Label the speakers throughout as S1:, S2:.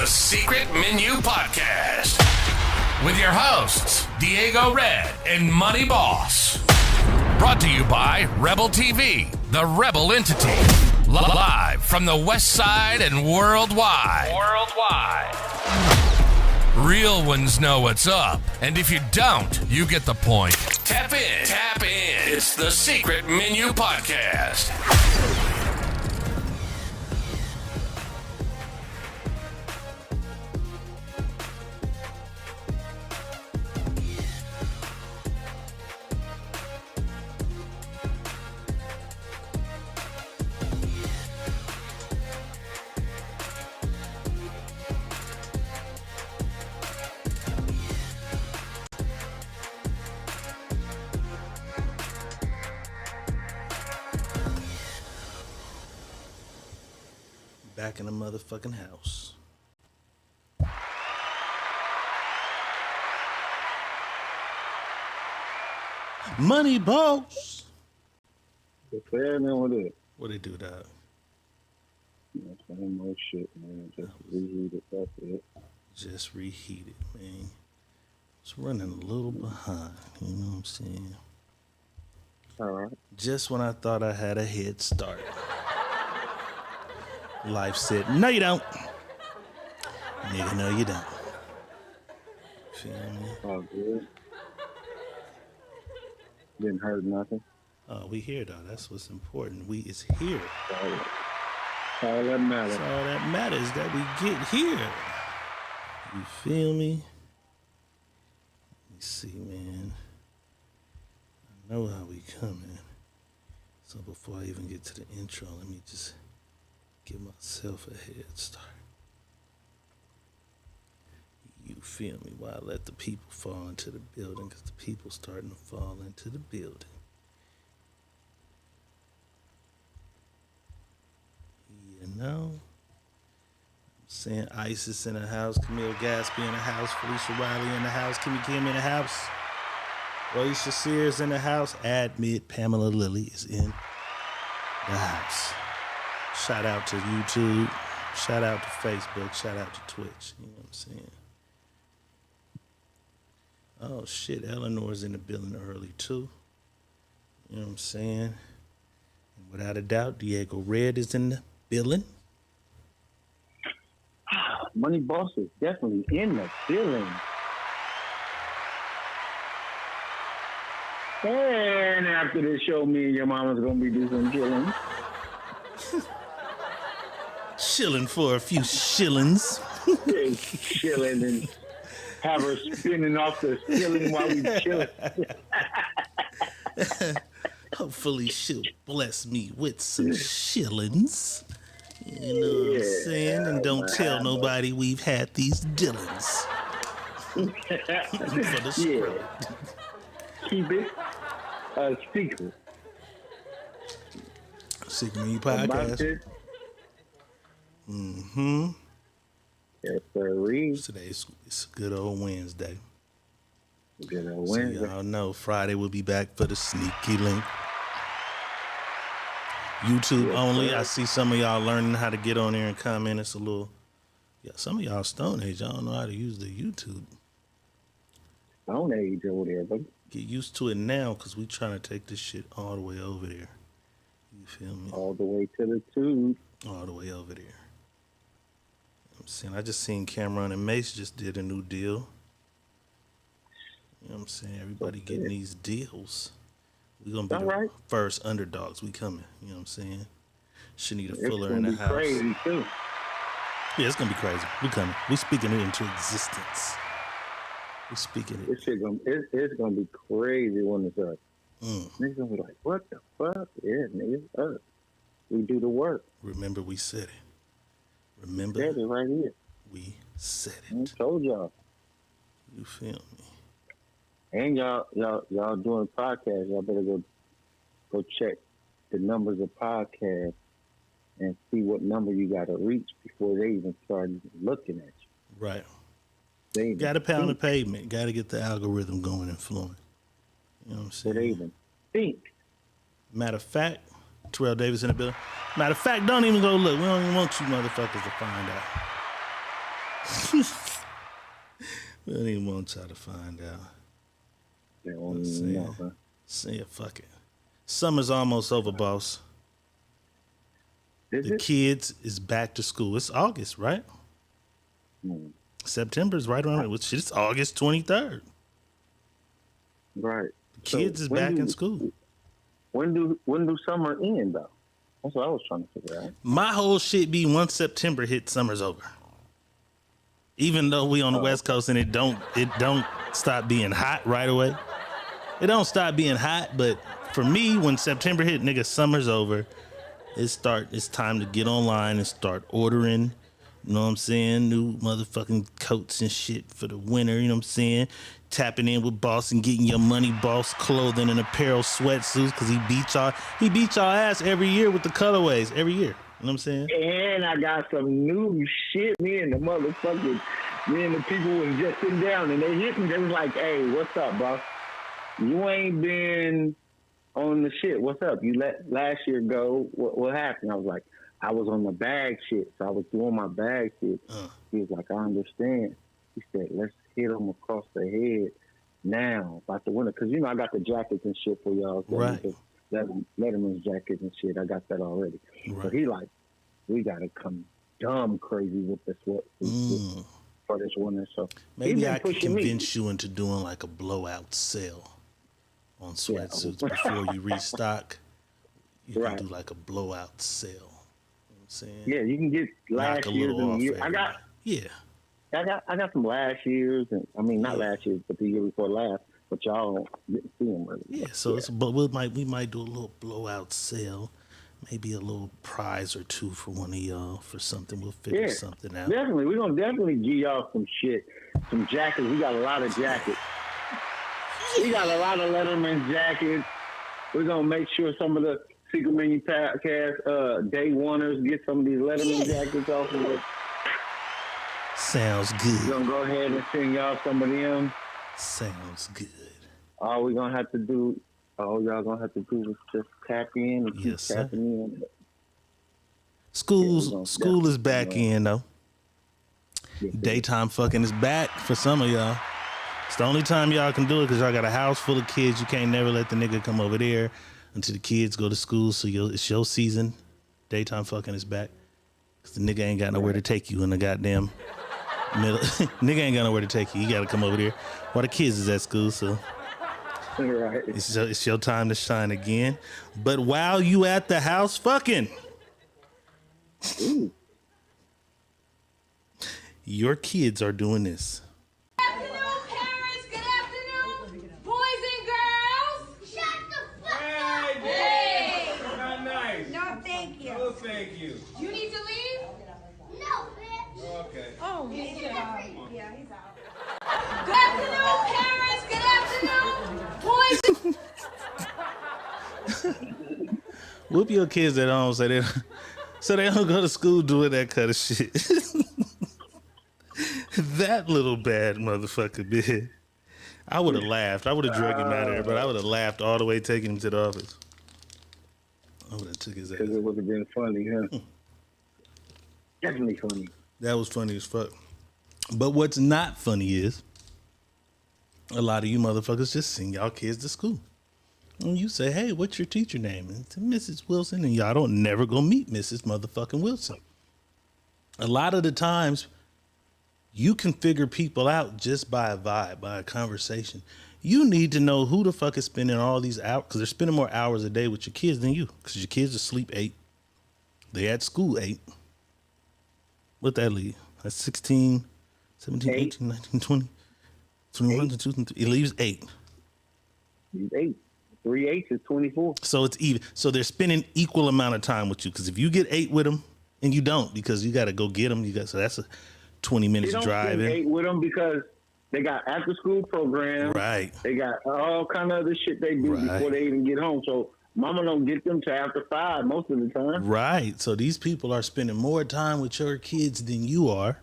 S1: The Secret Menu Podcast with your hosts, Diego Red and Money Boss. Brought to you by Rebel TV, the Rebel entity. Live from the West Side and worldwide. Real ones know what's up, and if you don't, you get the point. Tap in. It's the Secret Menu Podcast.
S2: Back in the motherfucking house. Money Boss.
S3: Fair man with it.
S2: What they do, dog?
S3: Same old shit, man. Just reheat it. That's it.
S2: Just reheat it, man. It's running a little behind. You know what I'm saying?
S3: All right.
S2: Just when I thought I had a head start. Life said, no, you don't. Nigga, no, you don't. Feel me?
S3: Oh, good. Didn't hurt nothing.
S2: Oh, we here, though. That's what's important. We is here.
S3: All that matters.
S2: That's all that matters, that we get here. You feel me? Let me see, man. I know how we coming. So before I even get to the intro, let me just give myself a head start. You feel me? While I let the people fall into the building, because the people starting to fall into the building. You know? I'm saying Isis in the house, Camille Gatsby in the house, Felicia Riley in the house, Kimmy Kim in the house, Roisha Sears in the house, Admit Pamela Lilly is in the house. Shout out to YouTube, shout out to Facebook, shout out to Twitch, you know what I'm saying? Oh shit, Eleanor's in the building early too, you know what I'm saying? And without a doubt, Diego Red is in the building.
S3: Money Boss is definitely in the building. And after this show, me and your mama's gonna be doing some killing.
S2: Chilling for a few shillings.
S3: Chilling and have her spinning off the ceiling while we chilling.
S2: Hopefully she'll bless me with some shillings. You know what I'm saying? And don't tell nobody we've had these dealings. For the spread.
S3: Keep it a secret.
S2: Secret Menu Podcast. Mm-hmm.
S3: Yes, sir.
S2: Today's it's a good old Wednesday.
S3: Good old Wednesday.
S2: So y'all know Friday we'll be back for the sneaky link. YouTube only. I see some of y'all learning how to get on there and comment. It's a little, some of y'all Stone Age. I don't know how to use the YouTube.
S3: Stone Age over there, buddy.
S2: Get used to it now because we trying to take this shit all the way over there. You feel me?
S3: All the way to the tube.
S2: All the way over there. I'm saying, I just seen Cameron and Mace just did a new deal. You know what I'm saying? Everybody getting these deals. We're going to be the first underdogs. We coming. You know what I'm saying? Shanita Fuller in the house.
S3: It's going to be crazy, too.
S2: Yeah, it's going to be crazy. We coming. We speaking it into existence. We speaking it.
S3: This shit it's going to be crazy when it's up. Niggas going to be like, what the fuck? Yeah, nigga, it's up. We do the work.
S2: Remember we said it. Remember
S3: said it right here.
S2: We said it.
S3: I told y'all.
S2: You feel me?
S3: And y'all doing podcasts. Y'all better go check the numbers of podcasts and see what number you got to reach before they even start looking at you.
S2: Right. Got to pound the pavement. Got to get the algorithm going and flowing. You know what I'm saying?
S3: They even think.
S2: Matter of fact, Terrell Davis in the building. Matter of fact, don't even go look. We don't even want you motherfuckers to find out. We don't even want y'all to find out.
S3: They don't even know, huh?
S2: Say fuck it. Summer's almost over, boss.
S3: Is
S2: The
S3: it?
S2: kids is back to school. It's August, right? September's right around it. It's August 23rd.
S3: Right.
S2: The kids is back in school.
S3: When do summer end though? That's what I was trying to figure out.
S2: My whole shit be once September hit, summer's over. Even though we on the West Coast and it don't stop being hot right away. It don't stop being hot, but for me, when September hit, nigga, summer's over. It's time to get online and start ordering, you know what I'm saying, new motherfucking coats and shit for the winter, you know what I'm saying? Tapping in with boss and getting your money boss clothing and apparel sweatsuits because he beat y'all ass every year with the colorways, every year. You know what I'm saying?
S3: And I got some new shit. Me and the people was just sitting down and they hit me. They was like, hey, what's up, boss? You ain't been on the shit. What's up? You let last year go. What happened? I was like, I was on the bag shit. So I was doing my bag shit. He was like, I understand. He said, let's hit them across the head now about the winter. Because, you know, I got the jackets and shit for y'all. So
S2: right.
S3: Letterman's jackets and shit. I got that already.
S2: Right.
S3: So he like, we got to come dumb crazy with this for this winter. So
S2: maybe I can convince you into doing like a blowout sale on sweatsuits before you restock. You can do like a blowout sale. You know what I'm saying?
S3: Yeah, you can get last year's and the year. I got some last year's, and I mean not last year's, but the year before last. But y'all didn't see them really.
S2: Yeah, so but we might do a little blowout sale, maybe a little prize or two for one of y'all for something. We'll figure something out.
S3: Definitely, we're gonna definitely give y'all some shit, some jackets. We got a lot of jackets. We got a lot of Letterman jackets. We're gonna make sure some of the Secret Menu Podcast day oneers get some of these Letterman jackets off of it.
S2: Sounds good.
S3: We're gonna go ahead and send y'all some of them.
S2: Sounds good.
S3: All y'all gonna have to do is just tap in and keep tapping in.
S2: School is back in though. Daytime fucking is back for some of y'all. It's the only time y'all can do it because y'all got a house full of kids. You can't never let the nigga come over there until the kids go to school. So it's your season. Daytime fucking is back. Because the nigga ain't got nowhere to take you in the goddamn middle. Nigga ain't got nowhere to take you. You got to come over there while the kids is at school. So
S3: right.
S2: It's your time to shine again. But while you at the house fucking, your kids are doing this.
S4: Thank you. You need to leave? No, bitch. Okay. Oh, he's out. Yeah, he's out. Good afternoon, parents. Good afternoon, boys.
S2: Whoop your kids at home so they don't go to school doing that kind of shit. That little bad motherfucker, man. I would have laughed. I would have dragged him out of there, but I would have laughed all the way taking him to the office. I would have took his ass.
S3: Because it would have been funny, huh? Definitely funny.
S2: That was funny as fuck. But what's not funny is a lot of you motherfuckers just send y'all kids to school. And you say, hey, what's your teacher name? And it's Mrs. Wilson. And y'all don't never go meet Mrs. motherfucking Wilson. A lot of the times, you can figure people out just by a vibe, by a conversation. You need to know who the fuck is spending all these hours, because they're spending more hours a day with your kids than you, because your kids are asleep 8. They at school 8. What that leave? That's 16, 17, 18, 19, 20, 21, 22, 23. It leaves 8.
S3: 8. 3 8 is 24.
S2: So it's even. So they're spending equal amount of time with you, because if you get 8 with them, and you don't, because you got to go get them, so that's a 20 minutes drive.
S3: They don't spend 8 with them because they got after school programs.
S2: Right.
S3: They got all kind of other shit they do before they even get home. So mama don't get them till after 5 most of the time.
S2: Right. So these people are spending more time with your kids than you are.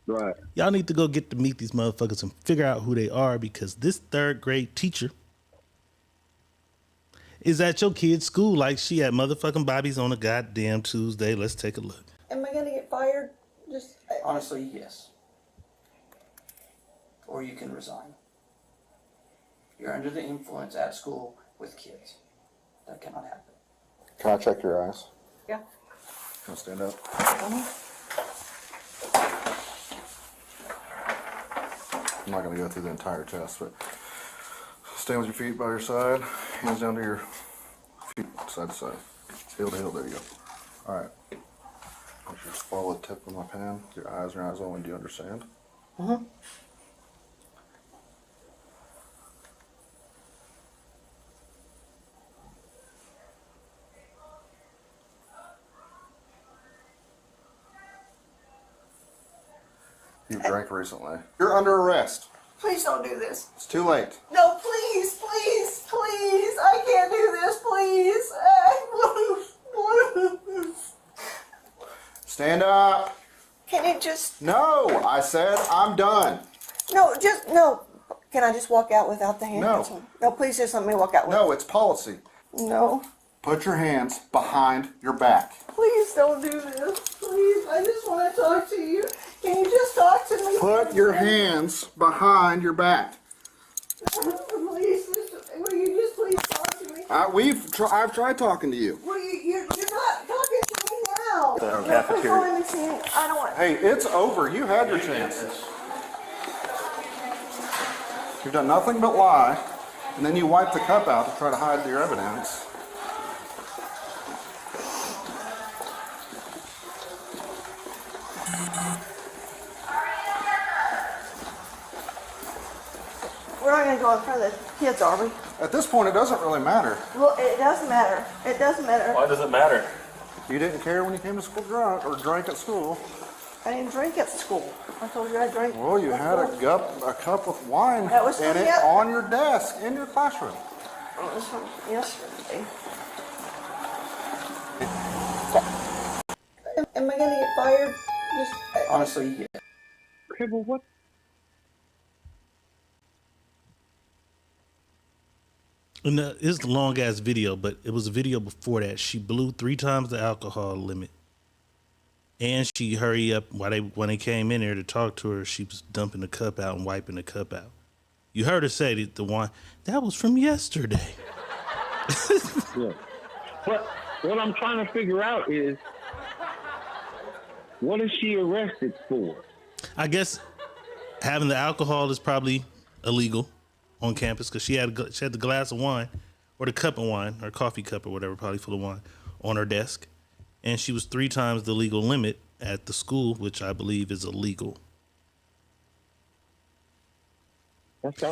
S3: Right.
S2: Y'all need to go get to meet these motherfuckers and figure out who they are, because this 3rd grade teacher is at your kid's school like she at motherfucking Bobby's on a goddamn Tuesday. Let's take a look.
S5: Am I going to get fired Just
S6: Honestly, yes. Or you can resign. You're under the influence at school with kids. That cannot happen.
S7: Can I check your eyes?
S5: yeah.
S7: Can I stand up? I'm not going to go through the entire test, but stand with your feet by your side, hands down to your feet, side to side, heel to heel. There you go. All right. Just follow the tip of my pen. Your eyes only. Do you understand?
S6: Mm-hmm.
S7: You've drank recently. You're under arrest.
S5: Please don't do this.
S7: It's too late.
S5: No, please, please, please. I can't do this, please.
S7: Stand up.
S5: Can you just...
S7: No, I said I'm done.
S5: No, just... No. Can I just walk out without the handcuffs on? No, please just let me walk out with...
S7: No, it's policy.
S5: No.
S7: Put your hands behind your back.
S5: Please don't do this. Please, I just want to talk to you. Can you just talk to me?
S7: Put your hands behind your back.
S5: Please, will you just please talk to me?
S7: I've tried talking to you.
S5: Well, you're not talking to me now.
S7: The cafeteria.
S5: I don't want...
S7: Hey, it's over. You had your chance. You've done nothing but lie, and then you wipe the cup out to try to hide your evidence.
S5: We're not going to go in front of the kids, are we?
S7: At this point, it doesn't really matter.
S5: Well, it does matter. It does matter.
S8: Why does it matter?
S7: You didn't care when you came to school drunk or drank at school.
S5: I didn't drink at school. I told you I drank.
S7: Well, you had a cup of wine
S5: That was
S7: in it
S5: from
S7: on your desk in your classroom.
S5: It was from yesterday. Am I going to get fired? Just...
S6: Honestly, yes.
S3: Okay, but what?
S2: And it's a long ass video, but it was a video before that. She blew 3 times the alcohol limit, and she hurried up when they came in there to talk to her. She was dumping the cup out and wiping the cup out. You heard her say that the wine that was from yesterday.
S3: Yeah. But what I'm trying to figure out is, what is she arrested for?
S2: I guess having the alcohol is probably illegal on campus because she had the glass of wine or the cup of wine or coffee cup or whatever, probably full of wine, on her desk, and she was 3 times the legal limit at the school, which I believe is illegal.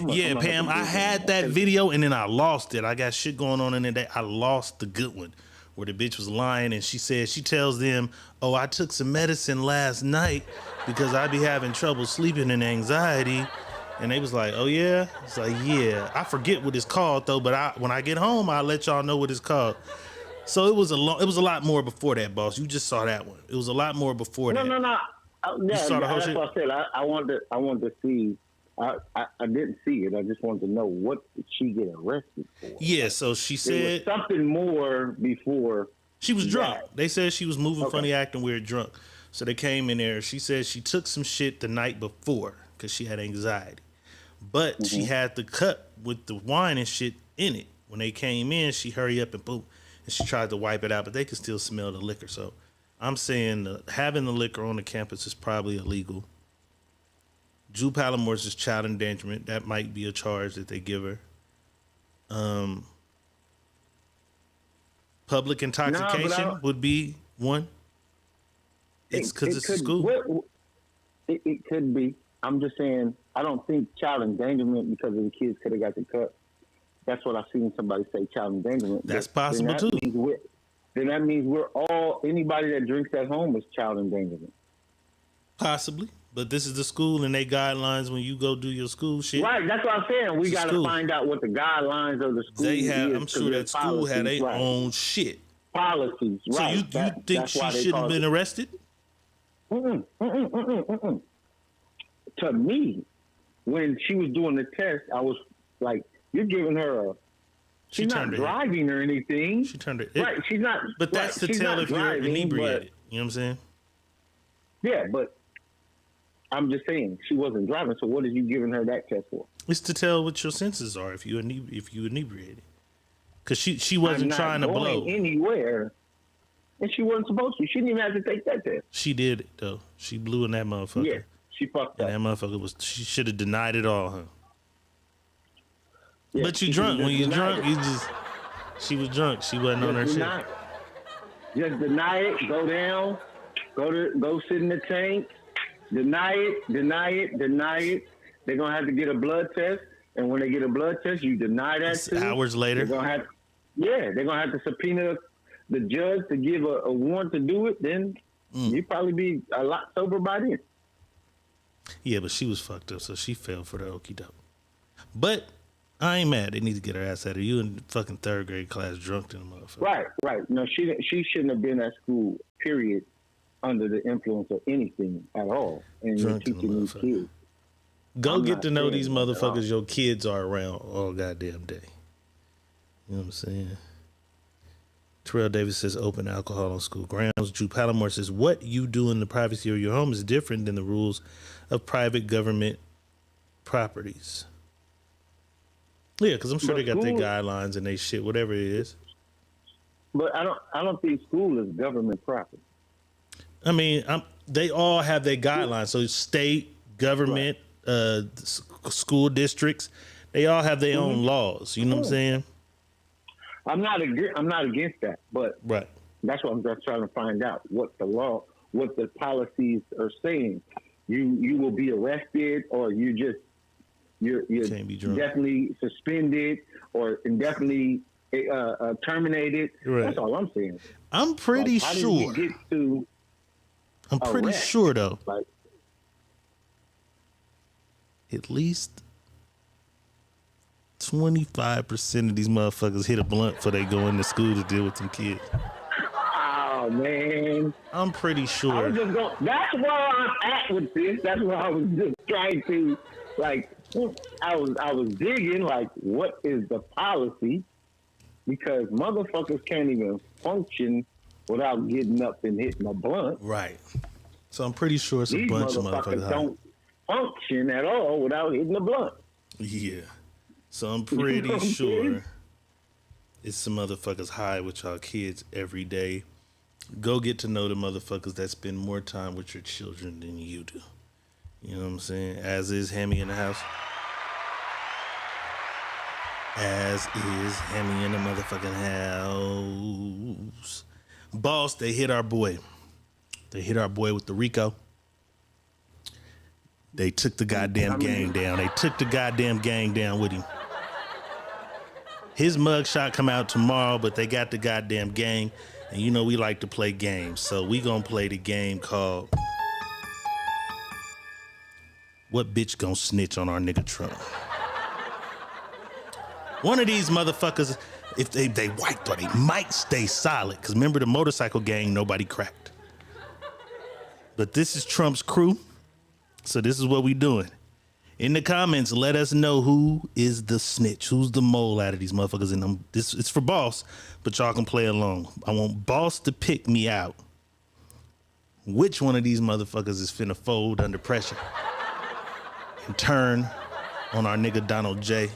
S2: Yeah, Pam, I had that video and then I lost it. I got shit going on in there. I lost the good one where the bitch was lying and she said, she tells them, oh, I took some medicine last night because I be having trouble sleeping and anxiety. And they was like, oh yeah? It's like, yeah. I forget what it's called though, but when I get home, I'll let y'all know what it's called. So it was a lot more before that, boss. You just saw that one. It was a lot more before that.
S3: No.
S2: You saw the whole
S3: that's
S2: shit?
S3: what I said. I wanted to see. I didn't see it. I just wanted to know, what did she get arrested for?
S2: Yeah, so she said
S3: there was something more before.
S2: She was drunk.
S3: that.
S2: They said she was moving funny, acting weird, drunk. So they came in there. She said she took some shit the night before because she had anxiety. But she had the cup with the wine and shit in it. When they came in, she hurried up and boom, and she tried to wipe it out, but they could still smell the liquor. So I'm saying having the liquor on the campus is probably illegal. Drew Palamore's is child endangerment. That might be a charge that they give her. Public intoxication would be one. It's because it's a school.
S3: It could be. I'm just saying, I don't think child endangerment because of the kids could have got the cup. That's what I've seen somebody say, child endangerment.
S2: That's possible too.
S3: Then that means anybody that drinks at home is child endangerment.
S2: Possibly. But this is the school and they guidelines when you go do your school shit.
S3: Right, that's what I'm saying. We got to find out what the guidelines of the school
S2: I'm sure that school had their own shit.
S3: Policies,
S2: so
S3: right.
S2: So you think she shouldn't have been arrested?
S3: To me, when she was doing the test, I was like, you're giving her she's not driving or anything.
S2: She turned it.
S3: Right, she's not.
S2: But that's to tell if you're inebriated. You know what I'm saying?
S3: Yeah, but I'm just saying she wasn't driving. So what are you giving her that test for?
S2: It's to tell what your senses are if you inebriated. Because she wasn't trying to blow
S3: anywhere, and she wasn't supposed to. She didn't even have to take that test.
S2: She did it though. She blew in that motherfucker.
S3: Yeah, she fucked up.
S2: And that motherfucker she should have denied it all, huh?
S3: Yeah,
S2: but you drunk. When you drunk, she was drunk. She wasn't on her shit.
S3: Just deny it. Go down. Go sit in the tank. Deny it. They're gonna have to get a blood test, and when they get a blood test, you deny that too.
S2: Hours later.
S3: They're gonna have to subpoena the judge to give a warrant to do it. Then you probably be a lot sober by then.
S2: Yeah, but she was fucked up, so she fell for the okie doke. But I ain't mad. They need to get her ass out of her. You in fucking third grade class drunk in the motherfucker.
S3: Right. No, she shouldn't have been at school, period, under the influence of anything at all. And
S2: Drunk
S3: teaching these kids.
S2: Go get to know these motherfuckers your kids are around all goddamn day. You know what I'm saying? Terrell Davis says open alcohol on school grounds. Drew Palomore says what you do in the privacy of your home is different than the rules of private government properties. Yeah, because I'm sure they got their guidelines and they shit, whatever it is.
S3: But I don't think school is government property.
S2: I mean, they all have their guidelines. So state, government, school districts, they all have their own laws. You know what I'm saying?
S3: I'm not against that, but that's what I'm just trying to find out. What the law, what the policies are saying. You will be arrested, or you're definitely suspended or indefinitely terminated. Right. That's all I'm saying.
S2: I'm pretty sure. I'm pretty sure though. At least 25% of these motherfuckers hit a blunt before they go into school to deal with them kids.
S3: Oh man,
S2: I'm pretty sure.
S3: That's where I'm at with this. That's where I was just trying to, I was digging, what is the policy? Because motherfuckers can't even function without getting up and hitting a blunt.
S2: Right. So I'm pretty sure it's a bunch of motherfuckers
S3: don't function at all without hitting a blunt.
S2: Yeah. So I'm pretty sure it's some motherfuckers high with y'all kids every day. Go get to know the motherfuckers that spend more time with your children than you do. You know what I'm saying? As is Hammy in the house. As is Hammy in the motherfucking house. Boss, they hit our boy. They hit our boy with the Rico. They took the goddamn gang down. They took the goddamn gang down with him. His mugshot come out tomorrow, but they got the goddamn gang. And you know we like to play games. So we gonna play the game called What Bitch Gonna Snitch on Our Nigga Trump? One of these motherfuckers, if they white, or they might stay solid. Because remember the motorcycle gang, nobody cracked. But this is Trump's crew. So this is what we doing. In the comments, let us know who is the snitch. Who's the mole out of these motherfuckers. And it's for Boss, but y'all can play along. I want Boss to pick me out. Which one of these motherfuckers is finna fold under pressure and turn on our nigga Donald J.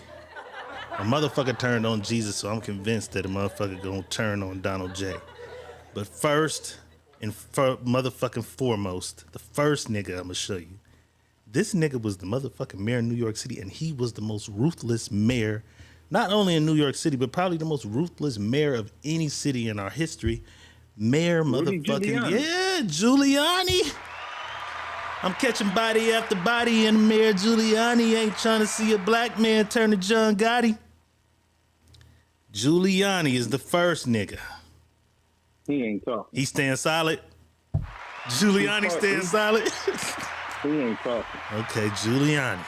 S2: A motherfucker turned on Jesus, so I'm convinced that a motherfucker gonna turn on Donald J. But first and motherfucking foremost, the first nigga I'm gonna show you. This nigga was the motherfucking mayor of New York City, and he was the most ruthless mayor, not only in New York City, but probably the most ruthless mayor of any city in our history. Mayor motherfucking Giuliani. I'm catching body after body, and Mayor Giuliani ain't trying to see a black man turn to John Gotti. Giuliani is the first nigga.
S3: He ain't talking.
S2: He staying solid. Giuliani staying solid.
S3: He ain't talking.
S2: Okay, Giuliani.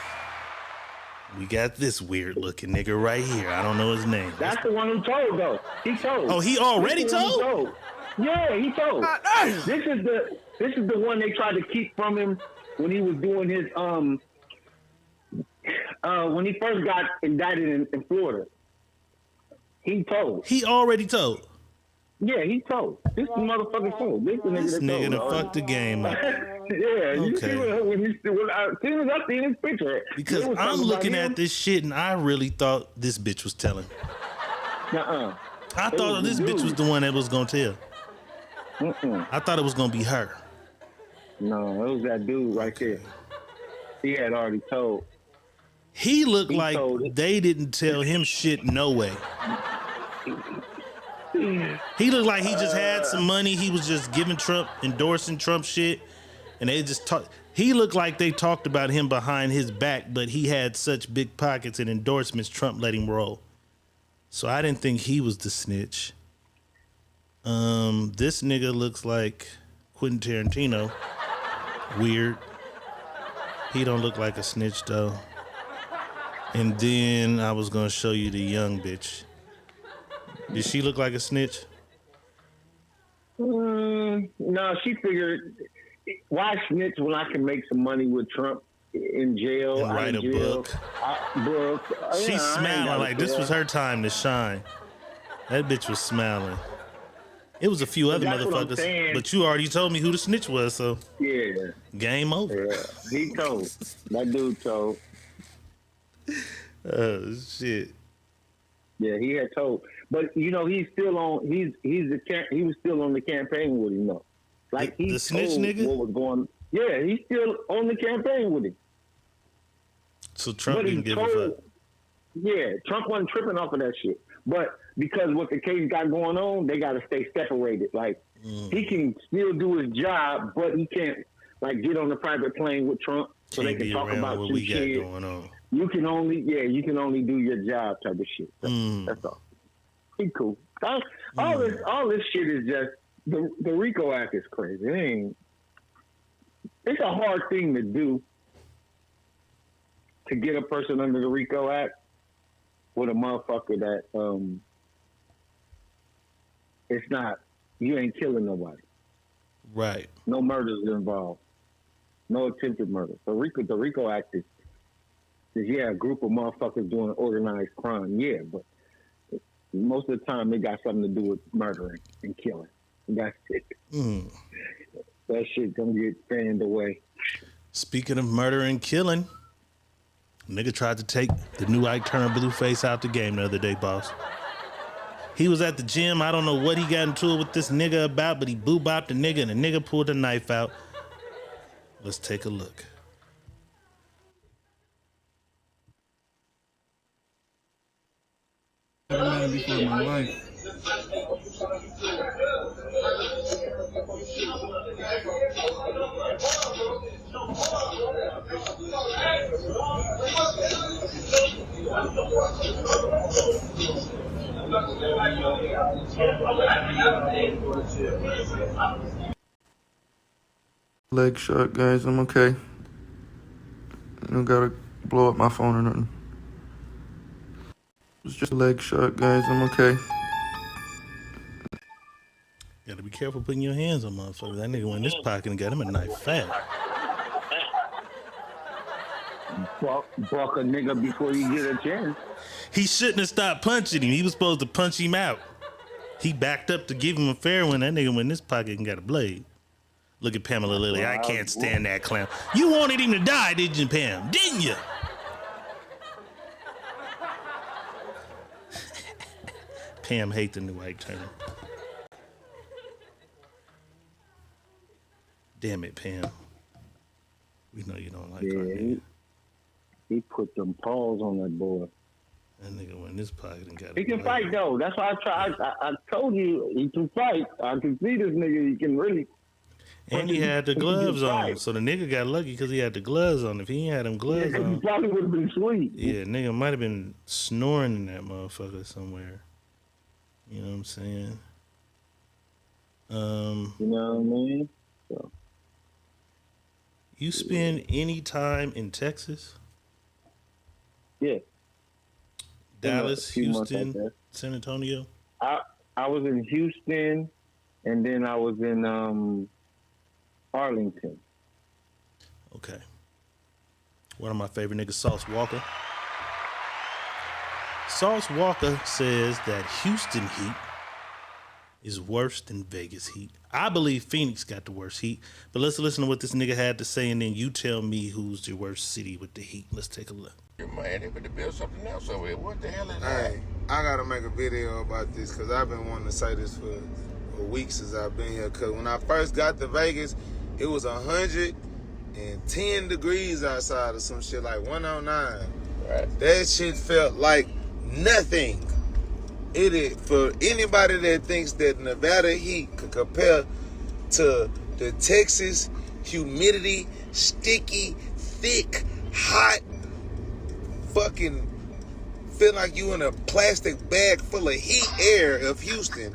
S2: We got this weird looking nigga right here. I don't know his name.
S3: That's the one who told though. He told.
S2: Oh, he already told?
S3: Yeah, he told. This is the one they tried to keep from him when he was doing his when he first got indicted in Florida. He told.
S2: He already told.
S3: Yeah, he told. This motherfucker told. This nigga
S2: done fucked the game up.
S3: Yeah, you see
S2: Okay.
S3: when as soon as I seen his picture.
S2: Because
S3: it was
S2: I'm
S3: something
S2: looking
S3: about him.
S2: at this shit and I really thought this bitch was telling.
S3: Nuh-uh.
S2: I
S3: It
S2: thought
S3: was
S2: this
S3: the
S2: bitch was
S3: dude.
S2: the one that was gonna tell. I thought it was gonna be her.
S3: No, it was that dude right there. He had already told.
S2: He looked
S3: He
S2: like
S3: told it.
S2: they didn't tell him shit no way. He looked like he just had some money. He was just giving Trump, endorsing Trump shit. And they just talked. He looked like they talked about him behind his back, but he had such big pockets and endorsements, Trump let him roll. So I didn't think he was the snitch. This nigga looks like Quentin Tarantino. Weird. He don't look like a snitch though. And then I was gonna show you the young bitch. Did she look like a snitch?
S3: No, she figured, why snitch when I can make some money with Trump in jail?
S2: And write a book.
S3: I
S2: She's
S3: ain't
S2: smiling
S3: gotta
S2: like this
S3: care.
S2: was her time to shine. That bitch was smiling. It was a few other
S3: that's what I'm
S2: motherfuckers,
S3: saying.
S2: but you already told me who the snitch was, so
S3: Yeah,
S2: game over.
S3: yeah. He told. That dude told.
S2: Oh shit.
S3: Yeah, he had told. But he's still on. He was still on the campaign with him though. Like he
S2: The snitch
S3: told
S2: nigga?
S3: what was going. Yeah, he's still on the campaign with him.
S2: So Trump
S3: But he
S2: didn't give a fuck.
S3: told. Yeah, Trump wasn't tripping off of that shit. But because what the case got going on, they got to stay separated. Like he can still do his job, but he can't like get on the private plane with Trump so
S2: Can't
S3: they can
S2: be
S3: talk
S2: around
S3: about
S2: what
S3: some
S2: we got
S3: shit.
S2: going on.
S3: You can only do your job type of shit. That's all. He cool. All this shit is just the RICO Act is crazy. It's a hard thing to do to get a person under the RICO Act with a motherfucker that it's not, you ain't killing nobody.
S2: Right.
S3: No murders involved. No attempted murder. The RICO Act is a group of motherfuckers doing organized crime. Yeah, but most of the time it got something to do with murdering and killing. That's it. That shit gonna get fanned away.
S2: Speaking of murder and killing, nigga tried to take the new Ike Turner Blueface out the game the other day, boss. He was at the gym. I don't know what he got into it with this nigga about, but he boo-bopped the nigga and the nigga pulled the knife out. Let's take a look.
S8: Man before my life. Leg shot, guys. I'm okay. I don't gotta blow up my phone or nothing. It's just a leg shot, guys. I'm okay.
S2: Gotta be careful putting your hands on motherfuckers. That nigga went in this pocket and got him a knife fat.
S3: Buck a nigga before you get a chance.
S2: He shouldn't have stopped punching him. He was supposed to punch him out. He backed up to give him a fair one. That nigga went in this pocket and got a blade. Look at Pamela Lilly. I can't stand that clown. You wanted him to die, didn't you, Pam? Didn't you? Pam hate the new Ike Turner. Damn it, Pam. We know you don't like our nigga.
S3: He put them paws on that boy.
S2: That nigga went in this pocket and got
S3: He can fight though. That's why I told you he can fight. I can see this nigga. He can really.
S2: And he had the gloves on, so the nigga got lucky because he had the gloves on. If he ain't had them gloves on,
S3: he probably would have been sweet.
S2: Yeah, nigga might have been snoring in that motherfucker somewhere. You know what I'm saying?
S3: You know what I mean? So.
S2: You spend any time in Texas?
S3: Yeah.
S2: Dallas, Houston, San Antonio?
S3: I was in Houston, and then I was in Arlington.
S2: Okay. One of my favorite niggas, Sauce Walker. Sauce Walker says that Houston Heat is worse than Vegas heat. I believe Phoenix got the worst heat. But let's listen to what this nigga had to say, and then you tell me who's the worst city with the heat. Let's take a look.
S9: Man, they better build something else over here. What the hell is that?
S10: Hey, I gotta make a video about this because I've been wanting to say this for weeks since I've been here. Because when I first got to Vegas, it was 110 degrees outside or some shit like 109. Right. That shit felt like nothing. It is, for anybody that thinks that Nevada heat could compare to the Texas humidity, sticky, thick, hot, fucking feel like you in a plastic bag full of heat air of Houston.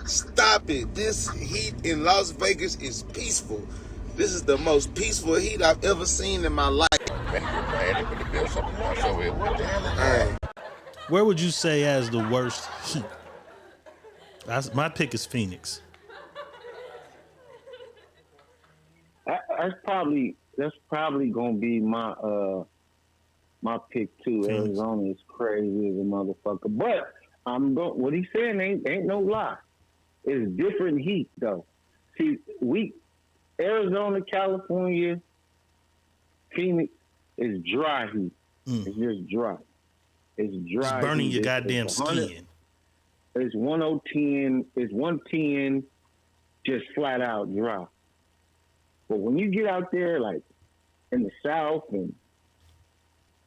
S10: Stop it. This heat in Las Vegas is peaceful. This is the most peaceful heat I've ever seen in my life.
S9: Man, they better build something else over here. What the hell is that?
S2: Where would you say has the worst heat? My pick is Phoenix.
S3: That's probably gonna be my my pick too.
S2: Phoenix.
S3: Arizona is crazy as a motherfucker, but what he's saying ain't no lie. It's different heat though. See, Arizona, California, Phoenix is dry heat. It's just dry. It's dry.
S2: It's burning
S3: heat.
S2: your goddamn skin.
S3: It's 110. It's 110, just flat out dry. But when you get out there, like in the South and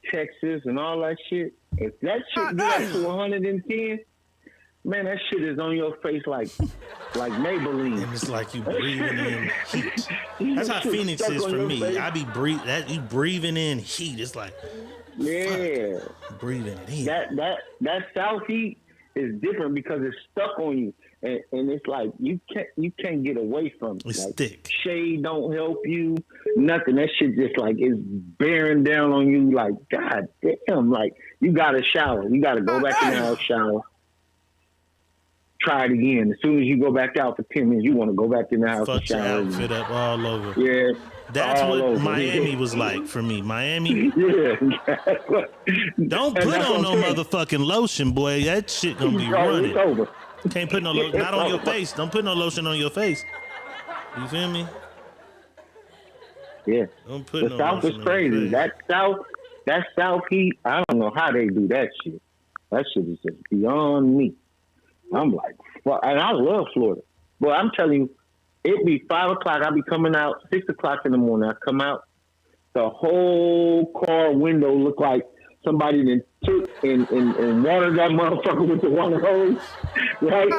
S3: Texas and all that shit, if that shit gets up to 110, man, that shit is on your face like Maybelline.
S2: And it's like you breathing in heat. That's how Phoenix is for me. Face. I be you breathing in heat. It's like,
S3: yeah,
S2: breathing it in.
S3: That South heat is different because it's stuck on you, and it's like you can't get away from it.
S2: It's
S3: like,
S2: thick.
S3: Shade don't help you. Nothing. That shit just like is bearing down on you. Like, God damn. Like, you got to shower. You got to go back in the house, shower. Try it again. As soon as you go back out for 10 minutes, you want to go back in the house and shower.
S2: Fuck your outfit up all over.
S3: Yeah.
S2: That's what Miami was like for me. Miami.
S3: Yeah.
S2: Don't put on no motherfucking lotion, boy. That shit gonna be running.
S3: It's over.
S2: Can't put no lotion. Not on your face. Don't put no lotion on your face. You feel me?
S3: Yeah.
S2: Don't put
S3: the
S2: no
S3: South
S2: lotion
S3: is crazy. That South heat, I don't know how they do that shit. That shit is just beyond me. I'm like, fuck. And I love Florida. But I'm telling you, it be 5 o'clock. I be coming out 6 o'clock in the morning. I come out, the whole car window look like somebody that took and watered that motherfucker with the water hose, right?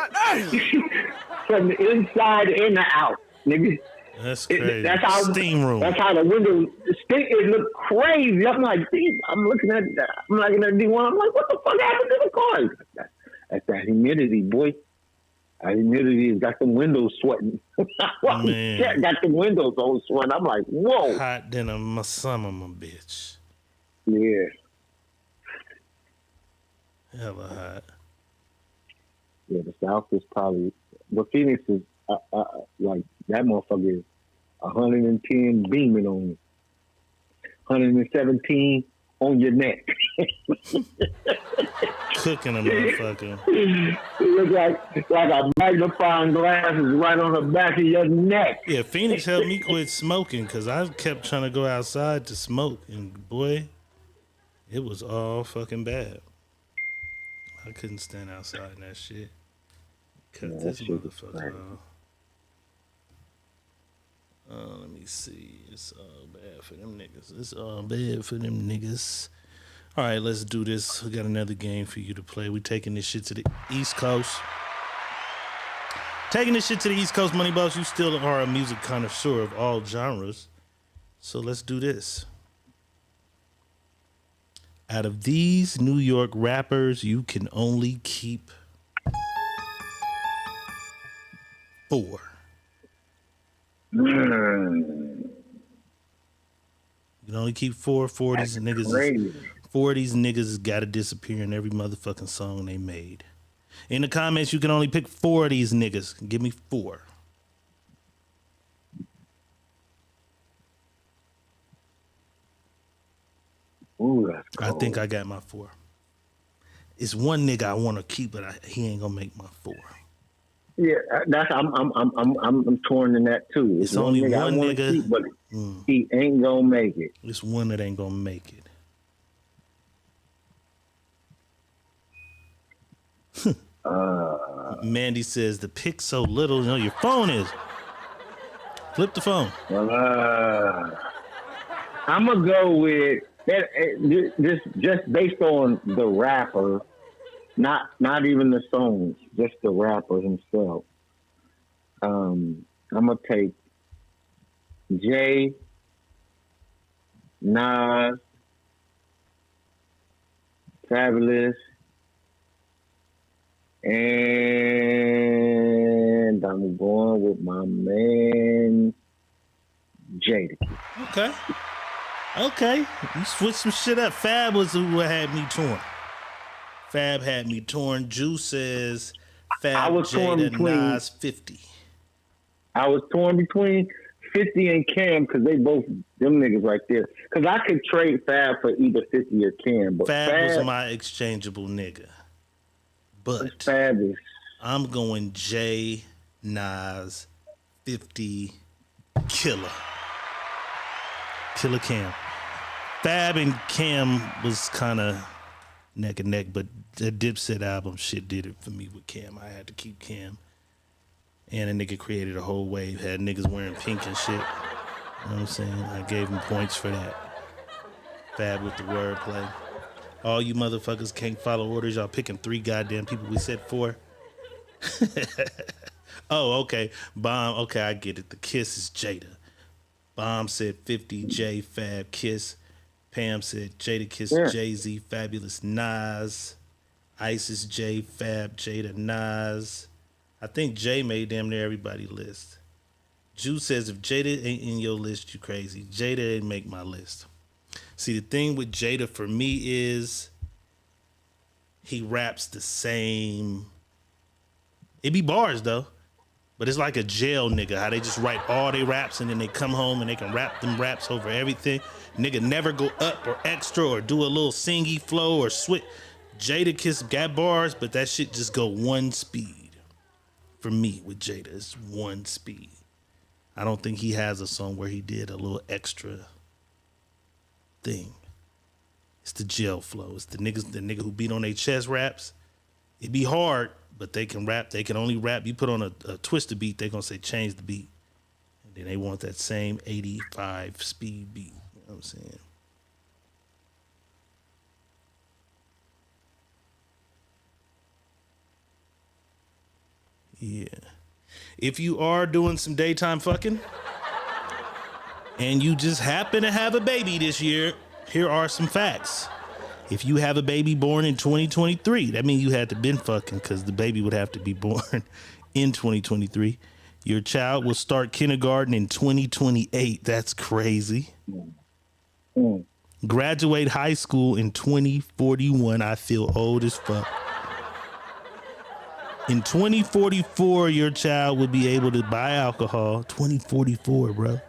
S3: From the inside and the out, nigga.
S2: That's crazy.
S3: That's how
S2: steam room.
S3: That's how the window it look crazy. I'm like, I'm looking at D1. I'm like, what the fuck happened to the car? That's that humidity, boy. That humidity has got the windows sweating.
S2: Man.
S3: Got the windows all sweating. I'm like, whoa.
S2: Hot than a summer, my bitch.
S3: Yeah.
S2: Hella hot.
S3: Yeah, the South is probably, but Phoenix is like that motherfucker is 110 beaming on you, 117 on your neck.
S2: Cooking a motherfucker.
S3: It looks like a magnifying glass is right on the back of your neck.
S2: Yeah, Phoenix helped me quit smoking because I kept trying to go outside to smoke, and boy, it was all fucking bad. I couldn't stand outside in that shit. Cut this motherfucker off. Let me see. It's all bad for them niggas. It's all bad for them niggas. All right, let's do this. We got another game for you to play. We taking this shit to the East Coast. Taking this shit to the East Coast, Money Boss. You still are a music connoisseur of all genres. So let's do this. Out of these New York rappers, you can only keep 4. You can only keep 4. 4 of these niggas. 4 of these niggas got to disappear in every motherfucking song they made. In the comments, you can only pick 4 of these niggas. Give me 4.
S3: Ooh, that's cold.
S2: I think I got my 4. It's one nigga I want to keep, but he ain't gonna make my 4.
S3: Yeah, that's I'm torn in that too.
S2: It's only one
S3: I wanna
S2: nigga.
S3: keep, but he ain't gonna make it.
S2: It's one that ain't gonna make it. Mandy says the pic so little. You know your phone is. Flip the phone.
S3: I'm gonna go with that. This just based on the rapper, not even the songs, just the rapper himself. I'm gonna take Jay, Nas, Fabulous, and I'm going with my man Jada.
S2: Okay. You switch some shit up. Fab was who had me torn. Fab had me torn. Juice says Fab, Jada, Nas, 50.
S3: I was torn between 50 and Cam because they both them niggas right there. Because I could trade Fab for either 50 or Cam, but
S2: Fab was my exchangeable nigga. But
S3: Fab is.
S2: I'm going Jay, Nas, 50, Killer Cam. Fab and Cam was kind of neck and neck, but the Dipset album shit did it for me with Cam. I had to keep Cam. And a nigga created a whole wave, had niggas wearing pink and shit. You know what I'm saying? I gave him points for that. Fab with the wordplay. All you motherfuckers can't follow orders. Y'all picking 3 goddamn people. We said 4. Oh, okay. Bomb. Okay, I get it. The Kiss is Jada. Bomb said 50, J, Fab, Kiss. Pam said Jada, Kiss, Jay-Z, Fabulous, Nas. Isis, J, Fab, Jada, Nas. I think Jay made damn near everybody's list. Juice says if Jada ain't in your list, you crazy. Jada didn't make my list. See, the thing with Jada for me is he raps the same. It be bars though, but it's like a jail nigga. How they just write all their raps and then they come home and they can rap them raps over everything. Nigga never go up or extra or do a little singy flow or switch. Jada Kiss got bars, but that shit just go one speed. For me, with Jada, it's one speed. I don't think he has a song where he did a little extra thing. It's the jail flow. It's the nigga who beat on their chest raps. It be hard, but they can rap. They can only rap. You put on a twister beat, they gonna say change the beat. And then they want that same 85 speed beat. You know what I'm saying? Yeah. If you are doing some daytime fucking and you just happen to have a baby this year, here are some facts. If you have a baby born in 2023, that means you had to been fucking because the baby would have to be born in 2023. Your child will start kindergarten in 2028. That's crazy. Graduate high school in 2041. I feel old as fuck. In 2044, your child will be able to buy alcohol. 2044, bro.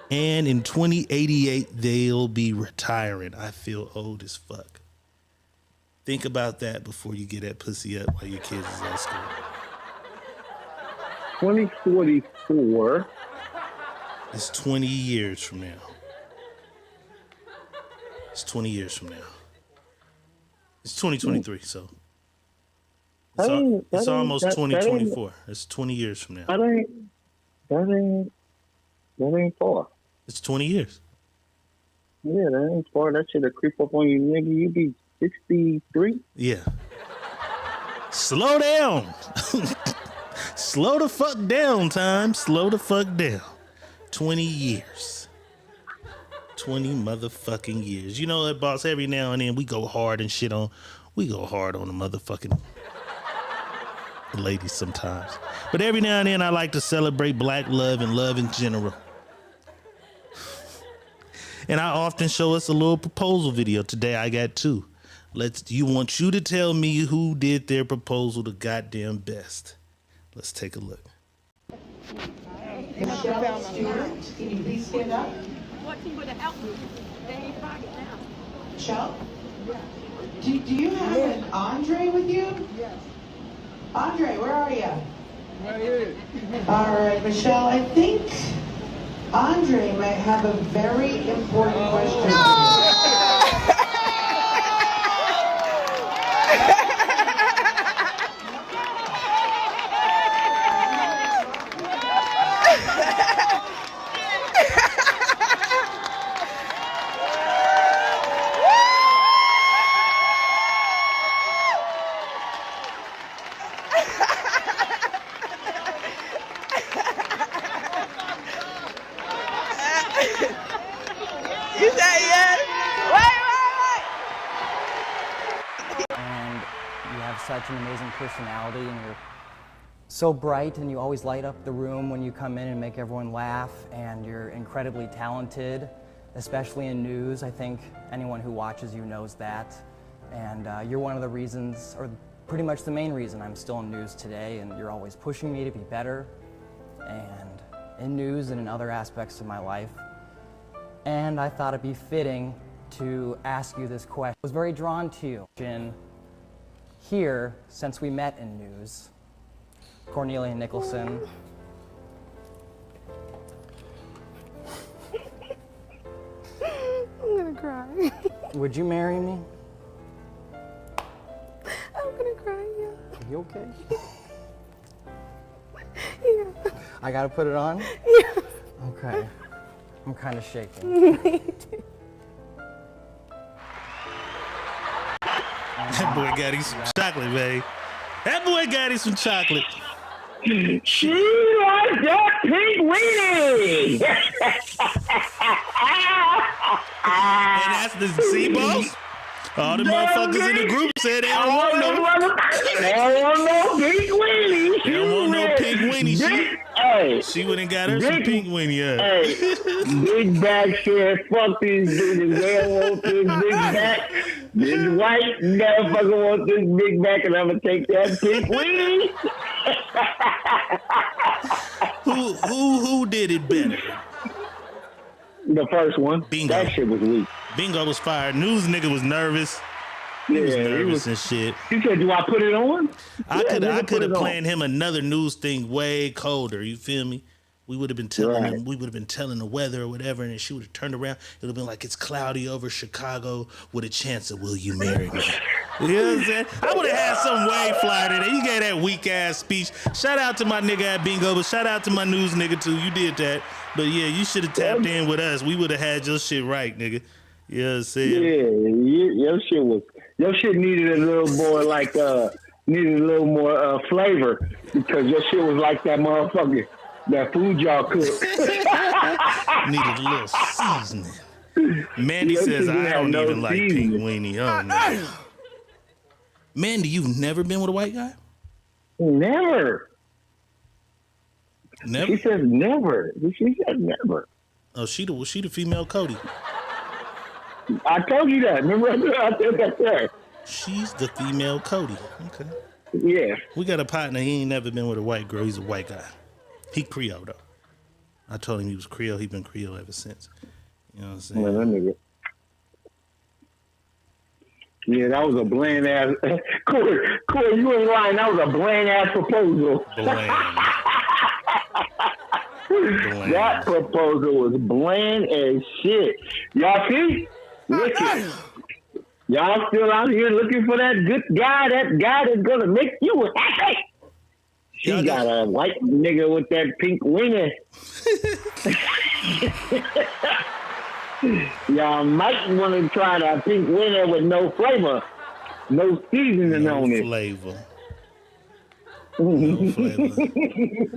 S2: And in 2088, they'll be retiring. I feel old as fuck. Think about that before you get that pussy up while your kids is at school.
S3: 2044.
S2: It's 20 years from now. It's 20 years from now. It's 2023, so. It's almost 2024. It's 20 years from now.
S3: That ain't far.
S2: It's 20 years.
S3: Yeah, that ain't far. That shit'll creep up on you, nigga. You be 63?
S2: Yeah. Slow down. Slow the fuck down, time. Slow the fuck down. 20 years. 20 motherfucking years. You know what, boss? Every now and then we go hard and shit on. We go hard on the motherfucking ladies sometimes. But every now and then I like to celebrate black love and love in general. And I often show us a little proposal video. Today I got 2. Want you to tell me who did their proposal the goddamn best. Let's take a look.
S5: Michelle Stewart, can you please stand up?
S4: What people to help me? They ain't pocket now.
S5: Michelle? Do you have an Andre with you?
S4: Yes.
S5: Andre, where are you? Right here. All right, Michelle, I think Andre might have a very important question.
S11: You said yes. Wait.
S12: And you have such an amazing personality, and you're so bright, and you always light up the room when you come in and make everyone laugh, and you're incredibly talented, especially in news. I think anyone who watches you knows that. And you're one of the reasons, or pretty much the main reason I'm still in news today, and you're always pushing me to be better, and in news and in other aspects of my life. And I thought it'd be fitting to ask you this question. I was very drawn to you. Here, since we met in news, Cornelia Nicholson.
S11: I'm gonna cry.
S12: Would you marry me?
S11: I'm gonna cry, yeah.
S12: Are you okay?
S11: Yeah.
S12: I gotta put it on?
S11: Yeah.
S12: Okay. I'm kind of shaking.
S2: That boy got him some chocolate, man. That boy got him some chocolate.
S3: She likes that pink weenie.
S2: And that's the C-Boss? All the motherfuckers in the group said they don't want no.
S3: They don't want no pink weenie.
S2: They don't want no pink weenie. She went and got her some pink weenie.
S3: Hey, Big Back said, fuck these niggas. They don't want this big back. This white motherfucker wants this big back, and I'm going to take that pink weenie.
S2: Who did it better?
S3: The first one.
S2: Bingo.
S3: That shit was weak.
S2: Bingo was fired. News nigga was nervous. He was nervous and shit.
S3: He said, do I put it on?
S2: I could have planned him another news thing way colder. You feel me? We would have been telling him, we would have been telling the weather or whatever, and then she would have turned around. It would have been like, it's cloudy over Chicago with a chance of will you marry me? You know what I'm saying? I would have had some way flyer today. You gave that weak ass speech. Shout out to my nigga at Bingo, but shout out to my news nigga too. You did that. But yeah, you should have tapped in with us. We would have had your shit right, nigga. You know what I'm saying?
S3: Yeah, your shit needed a little more needed a little more flavor, because your shit was like that motherfucker, that food y'all cooked.
S2: Needed a little seasoning. Mandy says, I don't even like pink weenie. Oh, no. Mandy, you've never been with a white guy?
S3: Never.
S2: Never?
S3: She says never. She said never.
S2: Oh, she the female Cody.
S3: I told you that. Remember I said that there.
S2: She's the female Cody. Okay.
S3: Yeah.
S2: We got a partner. He ain't never been with a white girl. He's a white guy. He Creole, though. I told him he was Creole. He been Creole ever since. You know what I'm saying?
S3: Man, that nigga. Yeah, that was a bland ass. Corey, you ain't lying. That was a bland ass proposal.
S2: Bland.
S3: That proposal was bland as shit. Y'all see? Listen. Y'all still out here looking for that good guy, that guy that's gonna make you happy. She got a white nigga with that pink winger. Y'all might want to try that pink winner with no flavor, no seasoning on it.
S2: No flavor.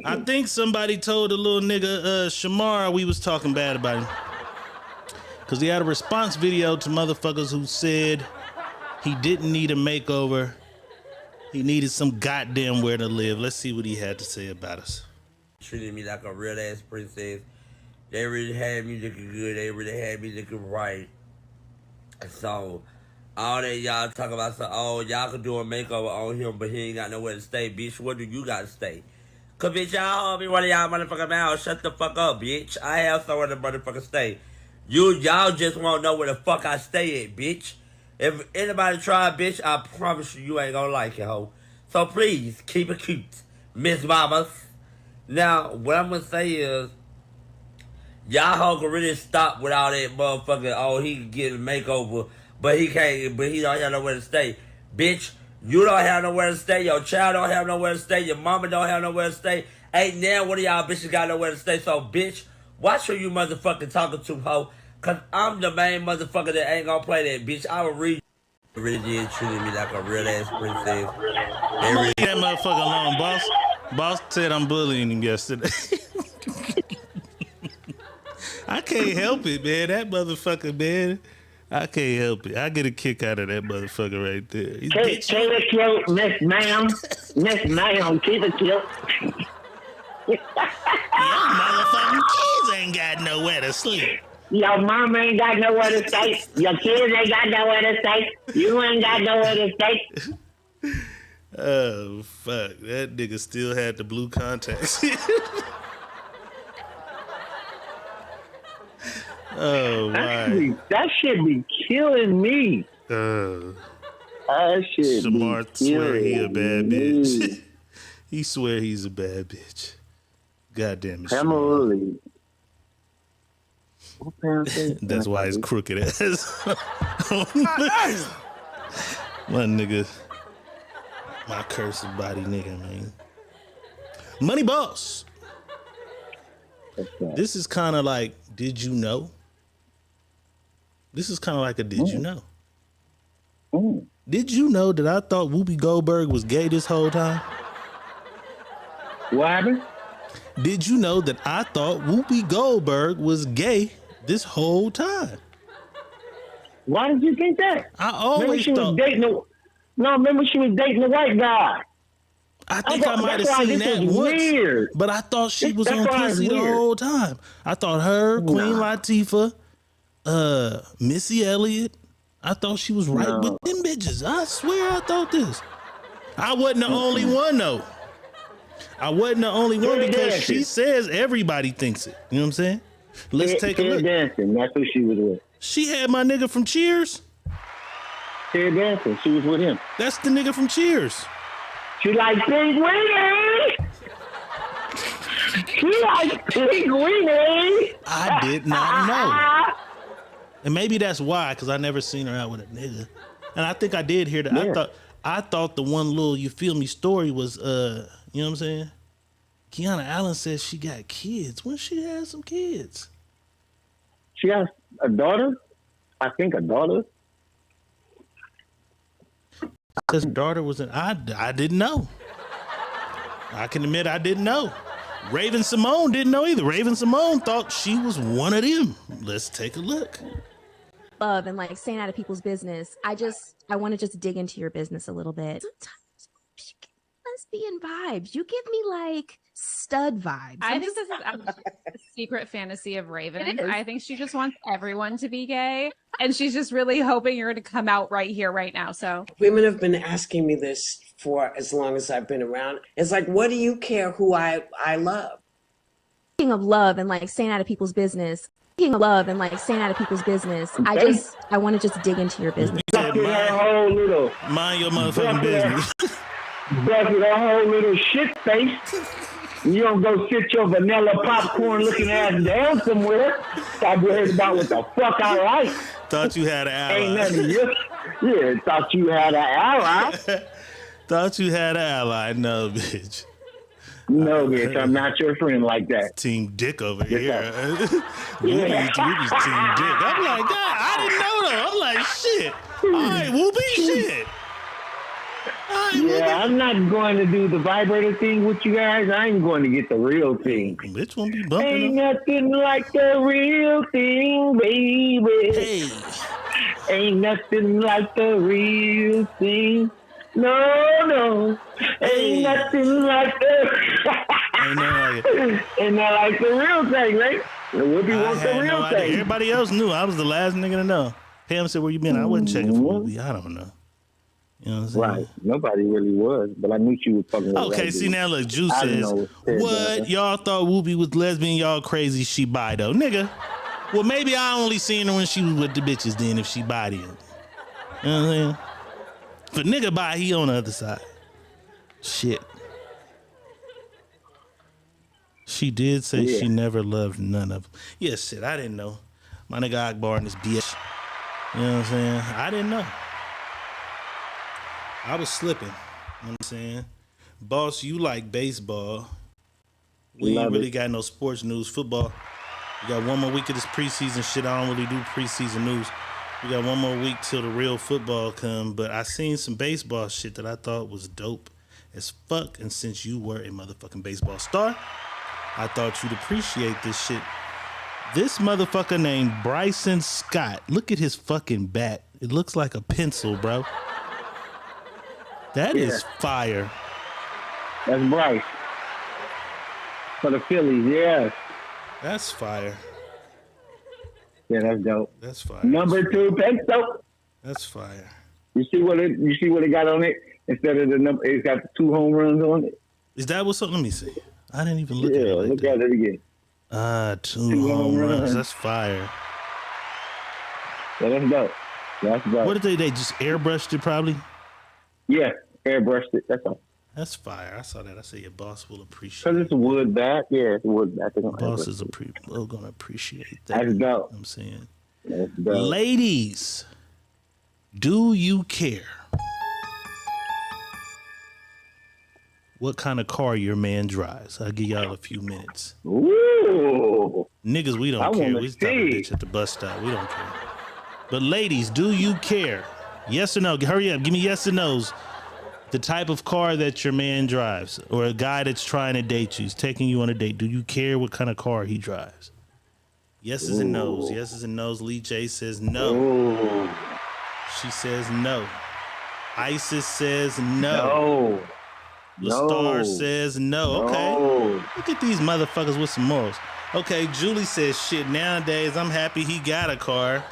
S2: I think somebody told the little nigga Shamar we was talking bad about him, because he had a response video to motherfuckers who said he didn't need a makeover. He needed some goddamn where to live. Let's see what he had to say about us.
S13: Treated me like a real ass princess. They really had me looking good. They really had me looking right. So, all that y'all talk about, y'all could do a makeover on him, but he ain't got nowhere to stay. Bitch, where do you got to stay? Cause bitch, y'all be one of y'all motherfucking mouths. Shut the fuck up, bitch. I have somewhere to motherfucking stay. Y'all just won't know where the fuck I stay at, bitch. If anybody try, bitch, I promise you ain't gonna like it, ho. So please, keep it cute, Miss Mamas. Now, what I'm gonna say is, y'all hoe can really stop with all that motherfucking, oh, he can get a makeover, but he can't, but he don't have nowhere to stay. Bitch, you don't have nowhere to stay, your child don't have nowhere to stay, your mama don't have nowhere to stay, ain't now one of y'all bitches got nowhere to stay, so bitch, watch who you motherfucking talking to, hoe, cause I'm the main motherfucker that ain't gonna play that, bitch. I will read. Really did treated me like a real ass princess.
S2: I'm gonna leave that motherfucker alone, boss. Boss said I'm bullying him yesterday. I can't help it, man. That motherfucker, man. I can't help it. I get a kick out of that motherfucker right there.
S14: Keep it cute, Miss Ma'am. Miss Ma'am, keep it cute.
S2: Your motherfucking kids ain't got nowhere to sleep.
S14: Your mama ain't got nowhere to stay. Your kids ain't got nowhere to stay. You ain't got nowhere to stay.
S2: Oh, fuck. That nigga still had the blue contacts. Oh, my.
S14: That shit be killing me.
S2: That
S14: shit
S2: Shamar swear he a bad bitch. He swear he's a bad bitch. Goddamn it,
S14: Shamar.
S2: That's why he's crooked ass. My nigga. My cursed body nigga, man. Money Boss. This is kind of like, did you know? This is kind of like a did you know? Did you know that I thought Whoopi Goldberg was gay this whole time?
S14: What happened?
S2: Did you know that I thought Whoopi Goldberg was gay this whole time?
S14: Why did you think that?
S2: I always
S14: thought. Remember she was dating a white guy.
S2: I think I might have seen that once. Weird. But I thought she was on pussy the whole time. I thought her, Queen Latifah, Missy Elliott, I thought she was right with them bitches. I swear I thought this. I wasn't the only one, though. I wasn't the only one because she says everybody thinks it. You know what I'm saying? Let's take a look.
S14: Dancing. That's who she was with.
S2: She had my nigga from Cheers.
S14: Ted Danson. She was with him.
S2: That's the nigga from Cheers.
S14: She like Pink Weenie. She like Pink Weenie.
S2: I did not know. And maybe that's why, because I never seen her out with a nigga. And I think I did hear that. Yeah. I thought the one little you feel me story was you know what I'm saying? Kiana Allen says she got kids. When she had some kids?
S14: She has a daughter? I think a daughter.
S2: His daughter was I didn't know. I can admit I didn't know. Raven Simone didn't know either. Raven Simone thought she was one of them. Let's take a look.
S15: Love and like staying out of people's business. I want to just dig into your business a little bit. Sometimes lesbian vibes. You give me like stud vibes.
S16: I think this is a secret fantasy of Raven. I think she just wants everyone to be gay, and she's just really hoping you're going to come out right here, right now. So
S17: women have been asking me this for as long as I've been around. It's like, what do you care who I love?
S15: Speaking of love and like staying out of people's business. I want to just dig into your business.
S2: Mind your motherfucking business.
S14: Bucket a whole little shit face. You don't go sit your vanilla popcorn looking ass down somewhere. Stop worried about what the fuck I like.
S2: Thought you had an ally.
S14: Ain't nothing. Yeah, thought you had an ally.
S2: Thought you had an ally. No, bitch.
S14: No, bitch, I'm not your friend like that.
S2: Team Dick over here. We was Team Dick. I'm like, God, I didn't know though. I'm like, shit. All right, Whoopi, shit.
S14: Yeah, I'm not going to do the vibrator thing with you guys. I'm going to get the real thing.
S2: Bitch won't be bumping.
S14: Ain't nothing like the real thing, baby.
S2: Hey.
S14: Ain't nothing like the real thing. No. Ain't nothing like
S2: Ain't nothing
S14: like the real thing, right? Whoopi wants the real thing.
S2: Everybody else knew. I was the last nigga to know. Pam said, where you been? I wasn't checking for Whoopi. I don't know. You know what I'm saying?
S14: Right. Nobody really was, but I knew she was fucking with
S2: Okay, see now look, Juice says, what? Y'all thought Whoopi was lesbian, y'all crazy, she bi though. Nigga. Well, maybe I only seen her when she was with the bitches then if she bi then. You know what I'm saying? If a nigga bi, he on the other side. Shit. She did say she never loved none of them. Yeah, shit, I didn't know. My nigga Akbar and this bitch. You know what I'm saying? I didn't know. I was slipping. You know what I'm saying? Boss, you like baseball. We ain't really got no sports news. Football. We got one more week of this preseason shit. I don't really do preseason news. We got one more week till the real football come. But I seen some baseball shit that I thought was dope as fuck. And since you were a motherfucking baseball star, I thought you'd appreciate this shit. This motherfucker named Bryson Scott. Look at his fucking bat. It looks like a pencil, bro. That is fire.
S14: That's Bryce. For the Phillies, yes.
S2: That's fire.
S14: Yeah, that's dope.
S2: That's fire.
S14: Number 2 pencil.
S2: That's fire.
S14: You see what it got on it? Instead of the number, it's got 2 home runs on it.
S2: Is that what's up? Let me see. I didn't even look at it like
S14: look
S2: that.
S14: at it again.
S2: 2 home runs. That's fire.
S14: Yeah, that's dope. That's dope.
S2: What did they just airbrushed it probably?
S14: Yeah, airbrushed it. That's all.
S2: That's fire. I saw that. I said your boss will appreciate
S14: it. Because it's a wood bat. Yeah, it's a wood bat.
S2: Bosses are going to appreciate that.
S14: That's dope.
S2: You know what I'm saying?
S14: That's dope.
S2: Ladies, do you care what kind of car your man drives? I'll give y'all a few minutes.
S14: Ooh.
S2: Niggas, we don't care. We stop a bitch at the bus stop. We don't care. But ladies, do you care? Yes or no? Hurry up. Give me yes or no's. The type of car that your man drives, or a guy that's trying to date you, he's taking you on a date. Do you care what kind of car he drives? Yeses and no's. Yeses and no's. Lee J says no.
S14: Ooh.
S2: She says no. Isis says no. The Star says no. Okay. Look at these motherfuckers with some morals. Okay, Julie says shit. Nowadays, I'm happy he got a car.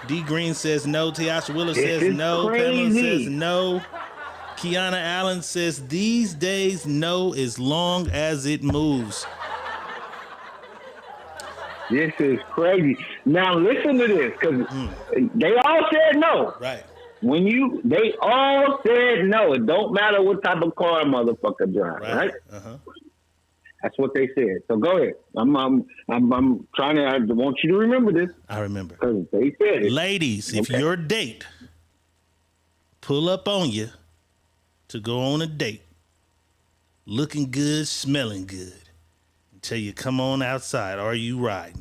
S2: D Green says no. Tiasha Willer says no. Pamela says no. Kiana Allen says these days no, as long as it moves.
S14: This is crazy. Now listen to this, because they all said no.
S2: Right.
S14: They all said no. It don't matter what type of car a motherfucker drives, right?
S2: Uh-huh.
S14: That's what they said. So go ahead. I'm trying to. I want you to remember this.
S2: I remember.
S14: Because they said it.
S2: Ladies, if your date pull up on you to go on a date, looking good, smelling good, and tell you come on outside, are you riding?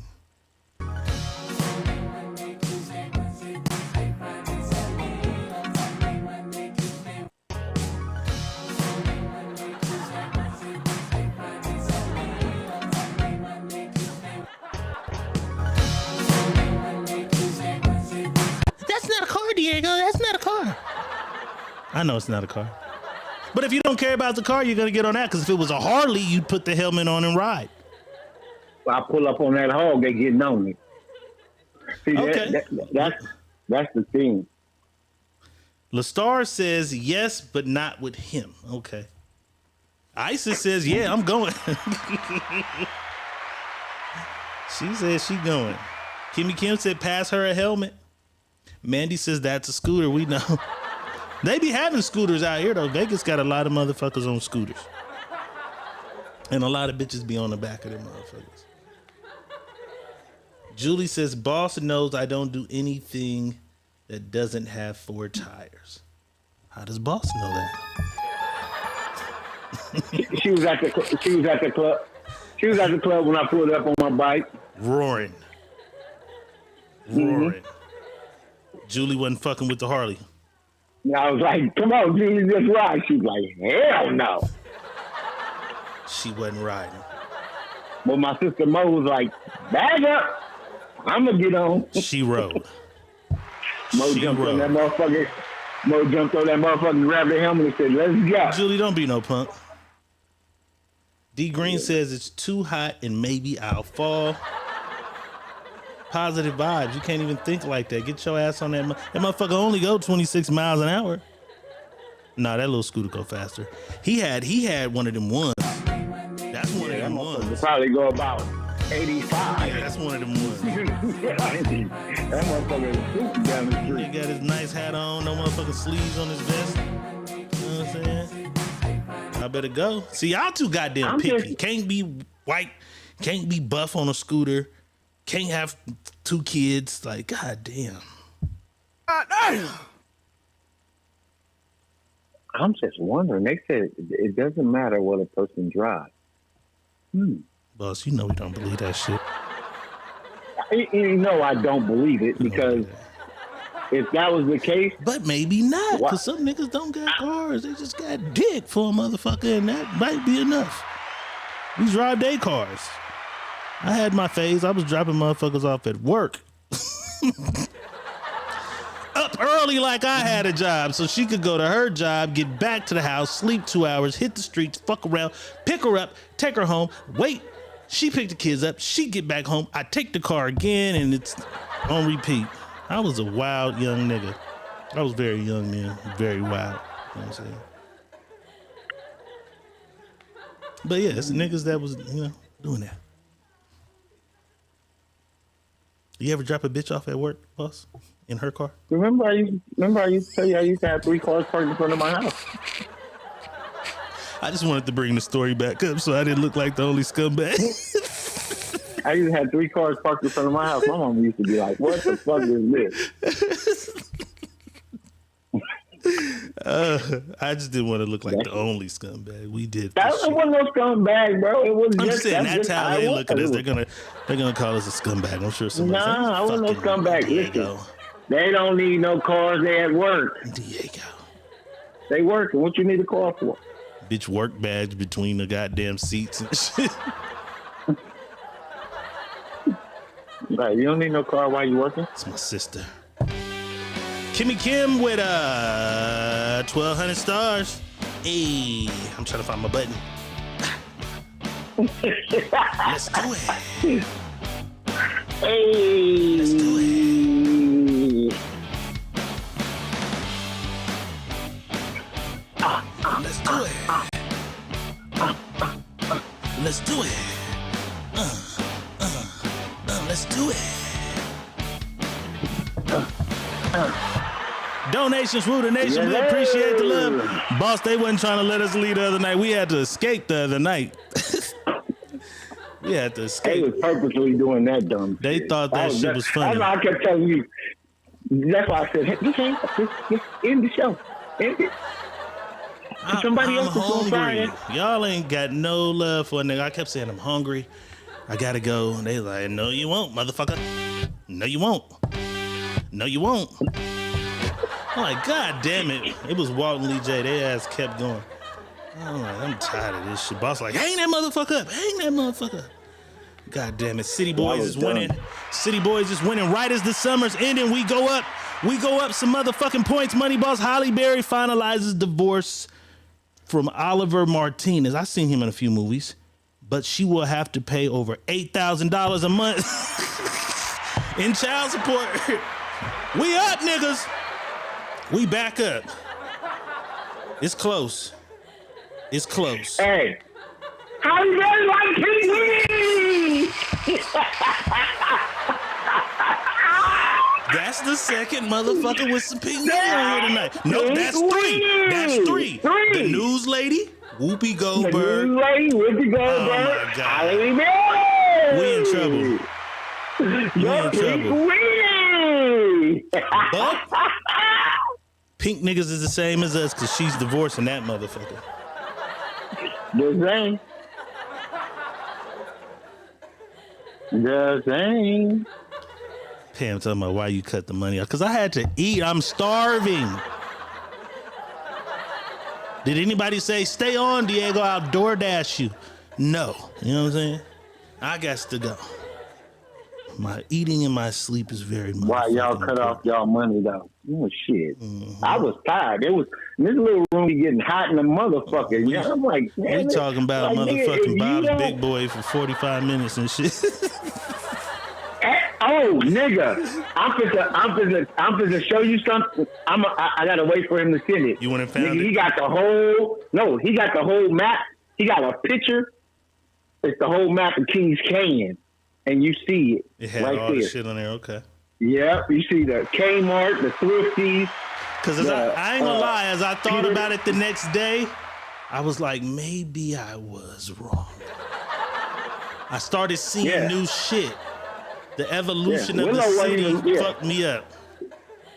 S2: That's not a car, Diego. That's not a car. I know it's not a car. But if you don't care about the car, you're going to get on that. Because if it was a Harley, you'd put the helmet on and ride.
S14: I pull up on that hog, they getting on me. See,
S2: okay.
S14: That's the thing.
S2: LaStar says yes, but not with him. Okay. Isis says, yeah, I'm going. She says she going. Kimmy Kim said pass her a helmet. Mandy says that's a scooter. We know. They be having scooters out here, though. Vegas got a lot of motherfuckers on scooters. And a lot of bitches be on the back of them motherfuckers. Julie says, boss knows I don't do anything that doesn't have 4 tires. How does boss know that?
S14: She was at the club. She was at the club when I pulled up on my bike.
S2: Roaring. Julie wasn't fucking with the Harley.
S14: And I was like, come on, Julie, just ride. She's like, hell no.
S2: She wasn't riding.
S14: But my sister Mo was like, bag up. I'm going to get on.
S2: She rode.
S14: Mo jumped on that motherfucker, grabbed the helmet and said, let's go.
S2: Julie, don't be no punk. D Green says it's too hot and maybe I'll fall. Positive vibes. You can't even think like that. Get your ass on that. That motherfucker only go 26 miles an hour. Nah, that little scooter go faster. He had one of them ones. That's one of them ones.
S14: Probably go about 85.
S2: Yeah, that's one of them ones.
S14: That motherfucker is super down the street.
S2: He got his nice hat on, no motherfucking sleeves on his vest. You know what I'm saying? I better go. See, y'all too goddamn picky. Can't be white. Can't be buff on a scooter. Can't have 2 kids. Like, goddamn.
S3: I'm just wondering. They said it doesn't matter what a person drives.
S2: Boss, you know we don't believe that shit.
S3: You know I don't believe it because if that was the case...
S2: But maybe not, because some niggas don't got cars. They just got dick for a motherfucker, and that might be enough. We drive their cars. I had my phase. I was dropping motherfuckers off at work. Up early like I had a job, so she could go to her job, get back to the house, sleep 2 hours, hit the streets, fuck around, pick her up, take her home, wait. She picked the kids up. She get back home. I take the car again, and it's on repeat. I was a wild young nigga. I was very young then, very wild. You know what I'm saying? But yeah, it's the niggas that was, doing that. You ever drop a bitch off at work, boss? In her car?
S3: Remember I used to tell you I used to have 3 cars parked in front of my house.
S2: I just wanted to bring the story back up so I didn't look like the only scumbag.
S3: I used to have 3 cars parked in front of my house. My mom used to be like, what the fuck is
S2: this? I just didn't want to look like the only scumbag. We did.
S3: That wasn't no scumbag, bro. It was
S2: I'm
S3: just
S2: saying that's how they look at us. They're gonna call us a scumbag. I'm sure somebody.
S3: Nah, I wasn't no scumbag. Listen, they don't need no cars. They at work.
S2: Diego.
S3: They working. What you need a car for?
S2: Bitch, work badge between the goddamn seats and shit.
S3: Right, you don't need no car while you working?
S2: It's my sister. Kimmy Kim with 1,200 stars. Hey, I'm trying to find my button. Let's do it.
S3: Hey.
S2: Let's do it. Let's do it. Let's do it. Let's do it. Donations rule the nation. We appreciate the love. Boss, they wasn't trying to let us leave the other night. We had to escape the other night. We had to escape.
S3: They was purposely doing that dumb shit.
S2: They thought that shit was funny.
S3: That's why I kept telling you. That's why I said, hey, just end the show. End it. Somebody else is
S2: hungry. Y'all ain't got no love for a nigga. I kept saying, I'm hungry. I gotta go. And they like, no, you won't, motherfucker. No, you won't. No, you won't. I'm like, God damn it. It was Walton Lee J. Their ass kept going. I'm like, I'm tired of this shit. Boss like, hang that motherfucker up. Hang that motherfucker. God damn it. City Boys is winning. City Boys is winning right as the summer's ending. We go up. We go up some motherfucking points. Money Boss Holly Berry finalizes divorce from Oliver Martinez. I've seen him in a few movies. But she will have to pay over $8,000 a month in child support. We up, niggas. We back up. It's close. It's close.
S14: Hey, how you guys like TV?
S2: That's the second motherfucker with some pink on here tonight. No, that's 3. That's 3. The news lady. Whoopi Goldberg.
S14: The news lady, Whoopi Goldberg.
S2: Oh my God. We in trouble. We in trouble. But pink niggas is the same as us because she's divorcing that motherfucker.
S3: The same.
S2: Pam talking about why you cut the money off. Because I had to eat. I'm starving. Did anybody say, stay on, Diego, I'll DoorDash you? No. You know what I'm saying? I got to go. My eating and my sleep is very much.
S3: Why y'all cut off y'all money, though? Oh, shit. Mm-hmm. I was tired. This little room be getting hot in the motherfucker. Yeah, I'm like, man.
S2: We talking about like, motherfucking Bob's Big Boy for 45 minutes and shit.
S3: Oh, nigga! I'm finna show you something. I gotta wait for him to send it.
S2: You want to find it?
S3: He got the whole map. He got a picture. It's the whole map of Kings Canyon, and you see it.
S2: It had
S3: right
S2: all
S3: there.
S2: the shit on there. Okay.
S3: Yeah, you see the Kmart, the Thrifties.
S2: Because I ain't gonna lie, as I thought about it the next day, I was like, maybe I was wrong. I started seeing new shit. The evolution of the city fucked me up.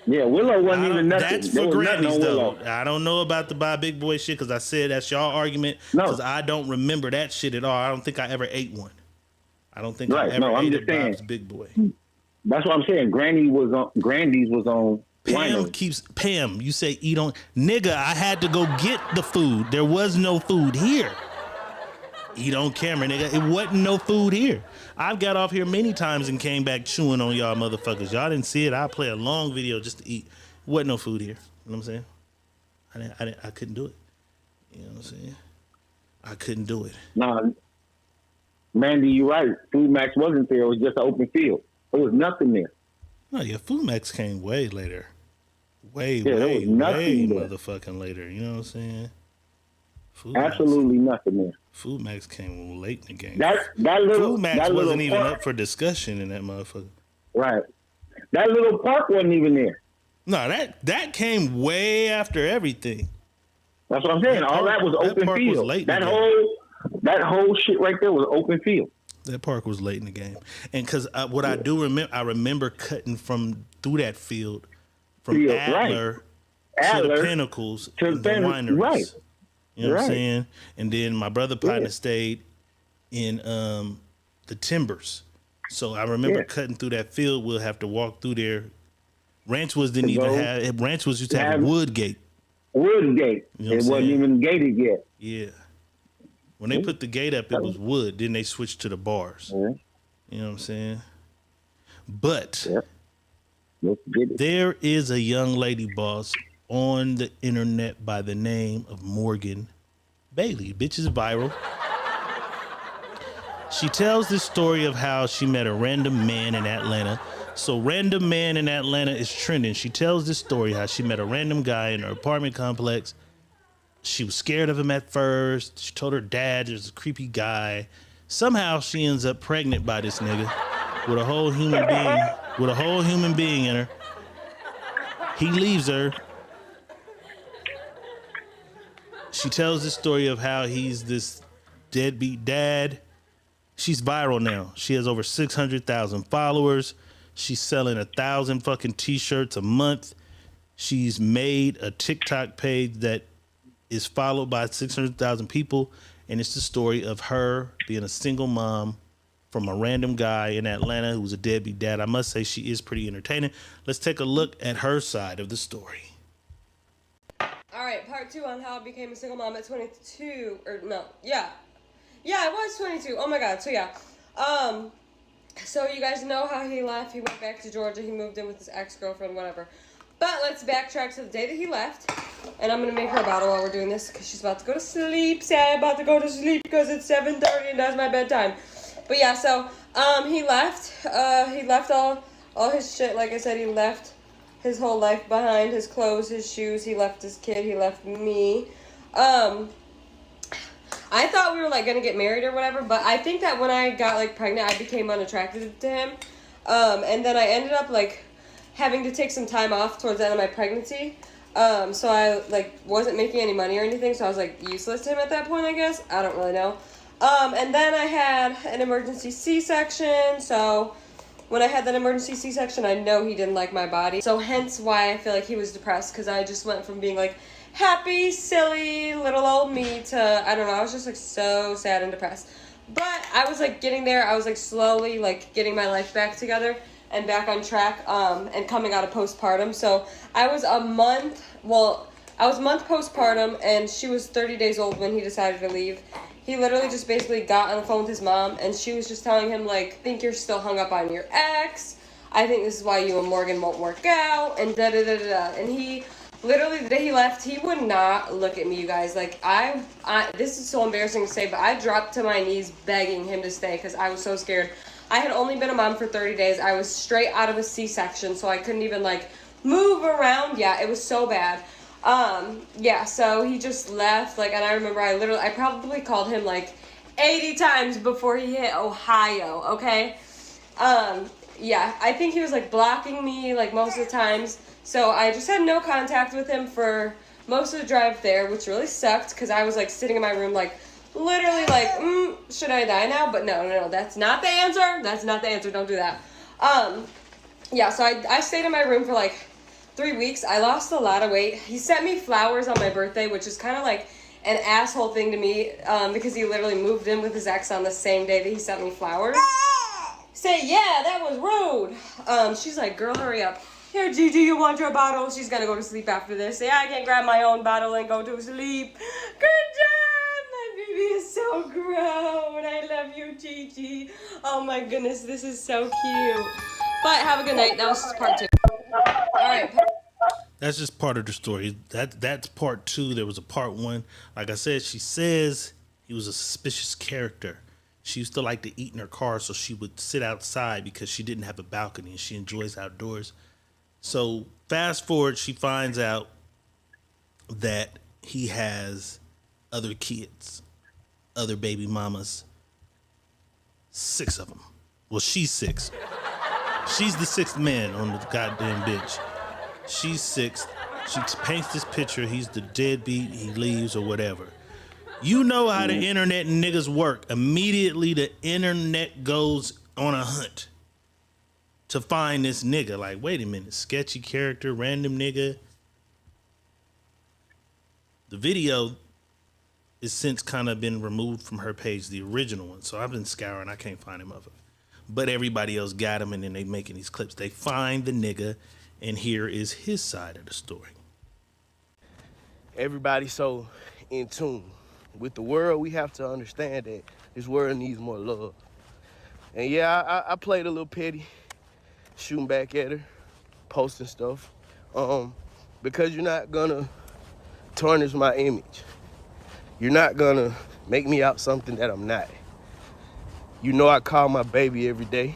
S14: Yeah, Willow wasn't even nothing.
S2: That's for Grammys, though. I don't know about the buy big boy shit because I said that's y'all argument because I don't remember that shit at all. I don't think I ever ate one. I don't think I ever ate a Bob's Big Boy.
S14: That's what I'm saying. Grandy's was on.
S2: Pam, you say eat on. Nigga, I had to go get the food. There was no food here. Eat on camera, nigga. It wasn't no food here. I've got off here many times and came back chewing on y'all motherfuckers. Y'all didn't see it. I play a long video just to eat. Wasn't no food here. You know what I'm saying? I couldn't do it. You know what I'm saying? I couldn't do it.
S14: Nah, Mandy, you're right. Food Max wasn't there. It was just an open field. There was nothing there.
S2: No, yeah, Food Max came way later. Way motherfucking later. You know what I'm saying?
S14: Absolutely nothing there.
S2: Food Max came late in the game.
S14: Food
S2: Max wasn't even up for discussion in that motherfucker.
S14: Right. That little park wasn't even there.
S2: No, that came way after everything.
S14: That's what I'm saying. All that was open field. That whole shit right there was open field.
S2: That park was late in the game, and because what I do remember, I remember cutting through that field from Adler to the Pinnacles to the wineries.
S14: Right.
S2: You know what I'm saying? And then my brother partner stayed in the Timbers. So I remember cutting through that field. We'll have to walk through there. Ranchwoods didn't even have. Ranchwoods used to have a wood gate.
S14: Wood gate.
S2: You know
S14: it wasn't even gated yet.
S2: Yeah. When they put the gate up, it was wood. Then they switched to the bars. You know what I'm saying? But there is a young lady boss on the internet by the name of Morgan Bailey. Bitch is viral. She tells this story of how she met a random man in Atlanta. So random man in Atlanta is trending. She tells this story how she met a random guy in her apartment complex. She was scared of him at first. She told her dad there's a creepy guy. Somehow she ends up pregnant by this nigga with a whole human being in her. He leaves her. She tells this story of how he's this deadbeat dad. She's viral now. She has over 600,000 followers. She's selling 1,000 fucking t-shirts a month. She's made a TikTok page that is followed by 600,000 people. And it's the story of her being a single mom from a random guy in Atlanta who was a deadbeat dad. I must say she is pretty entertaining. Let's take a look at her side of the story.
S18: All right, part 2 on how I became a single mom at 22, or no, yeah, I was 22. Oh my God, so yeah, so you guys know how he left. He went back to Georgia. He moved in with his ex-girlfriend, whatever. But let's backtrack to the day that he left, and I'm gonna make her a bottle while we're doing this because she's about to go to sleep. Sad, about to go to sleep because it's 7:30 and that's my bedtime. But yeah, so he left. He left all his shit. Like I said, he left his whole life behind, his clothes, his shoes. He left his kid. He left me. I thought we were like gonna get married or whatever, but I think that when I got like pregnant, I became unattracted to him. And then I ended up like having to take some time off towards the end of my pregnancy. So I like wasn't making any money or anything, so I was like useless to him at that point, I guess. I don't really know. And then I had an emergency C-section, so when I had that emergency C-section, I know he didn't like my body. So hence why I feel like he was depressed, because I just went from being like happy, silly, little old me to, I don't know, I was just like so sad and depressed. But I was like getting there. I was like slowly like getting my life back together and back on track, and coming out of postpartum. So I was a month postpartum, and she was 30 days old when he decided to leave. He literally just basically got on the phone with his mom, and she was just telling him, like, I think you're still hung up on your ex. I think this is why you and Morgan won't work out, and da-da-da-da-da. And he, literally, the day he left, he would not look at me, you guys. Like, I this is so embarrassing to say, but I dropped to my knees begging him to stay because I was so scared. I had only been a mom for 30 days. I was straight out of a C-section, so I couldn't even, like, move around. Yeah, it was so bad. Yeah, so he just left, like, and I remember I probably called him, like, 80 times before he hit Ohio, okay? Yeah, I think he was, like, blocking me, like, most of the times, so I just had no contact with him for most of the drive there, which really sucked because I was like sitting in my room like literally like, should I die now? But no, that's not the answer. That's not the answer. Don't do that. Yeah, so I stayed in my room for like 3 weeks. I lost a lot of weight. He sent me flowers on my birthday, which is kind of like an asshole thing to me because he literally moved in with his ex on the same day that he sent me flowers. Say, yeah, that was rude. She's like, girl, hurry up. Here, Gigi, you want your bottle? She's gonna go to sleep after this. Say, I can grab my own bottle and go to sleep. Good job! My baby is so grown. I love you, Gigi. Oh my goodness, this is so cute. But have a good night. That was just part 2. All right.
S2: That's just part of the story. That's part 2. There was a part 1. Like I said, she says he was a suspicious character. She used to like to eat in her car, so she would sit outside because she didn't have a balcony and she enjoys outdoors. So fast forward, she finds out that he has other kids, other baby mamas, 6 of them. Well, she's 6. She's the 6th man on the goddamn bitch. She's 6th. She paints this picture. He's the deadbeat. He leaves or whatever. You know how the internet and niggas work. Immediately the internet goes on a hunt to find this nigga. Like, wait a minute. Sketchy character, random nigga. The video is since kind of been removed from her page, the original one. So I've been scouring. I can't find him of it. But everybody else got him, and then they making these clips. They find the nigga, and here is his side of the story.
S19: Everybody so in tune with the world. We have to understand that this world needs more love. And yeah, I played a little petty, shooting back at her, posting stuff, because you're not gonna tarnish my image. You're not gonna make me out something that I'm not. You know I call my baby every day.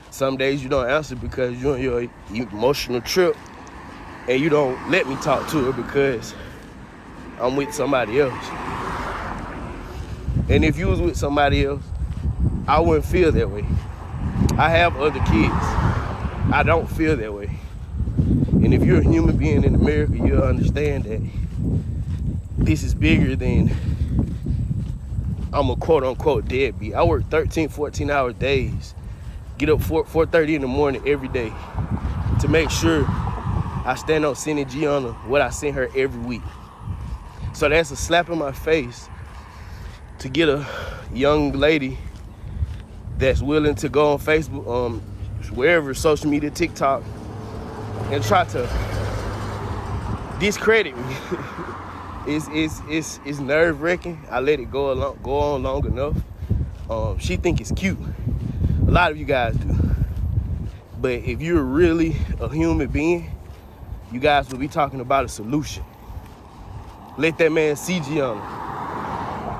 S19: Some days you don't answer because you're on your emotional trip and you don't let me talk to her because I'm with somebody else. And if you was with somebody else, I wouldn't feel that way. I have other kids. I don't feel that way. And if you're a human being in America, you'll understand that this is bigger than I'm a quote-unquote deadbeat. I work 13, 14-hour days, get up 4:30 in the morning every day to make sure I stand on sending Gianna what I send her every week. So that's a slap in my face to get a young lady that's willing to go on Facebook, wherever, social media, TikTok, and try to discredit me. It's nerve-wracking. I let it go on long enough. She think it's cute. A lot of you guys do. But if you're really a human being, you guys will be talking about a solution. Let that man see Gianna.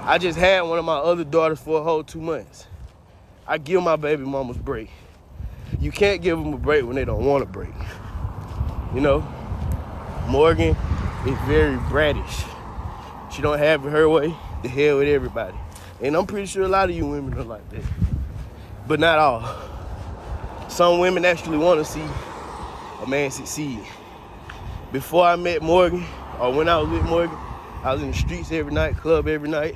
S19: I just had one of my other daughters for a whole 2 months. I give my baby mamas a break. You can't give them a break when they don't want a break. You know, Morgan is very brattish. She don't have it her way, the hell with everybody. And I'm pretty sure a lot of you women are like that. But not all. Some women actually want to see a man succeed. Before I met Morgan, or when I was with Morgan, I was in the streets every night, club every night,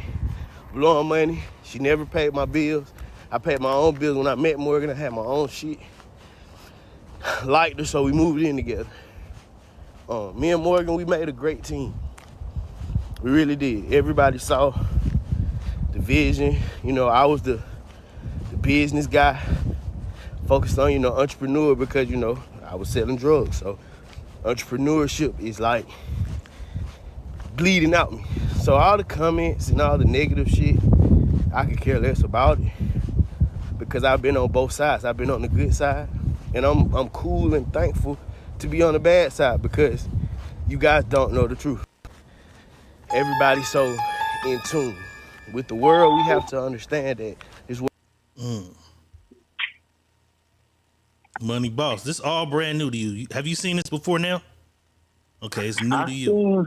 S19: blowing money. She never paid my bills. I paid my own bills. When I met Morgan, I had my own shit. Liked her, so we moved in together. Me and Morgan, we made a great team. We really did. Everybody saw the vision. You know, I was the business guy, focused on, entrepreneur, because, I was selling drugs. So entrepreneurship is like bleeding out me. So all the comments and all the negative shit, I could care less about it because I've been on both sides. I've been on the good side, and I'm cool and thankful to be on the bad side because you guys don't know the truth. Everybody's so in tune with the world. We have to understand that this world.
S2: Money Boss, this all brand new to you. Have you seen this before now? Okay, it's new to you.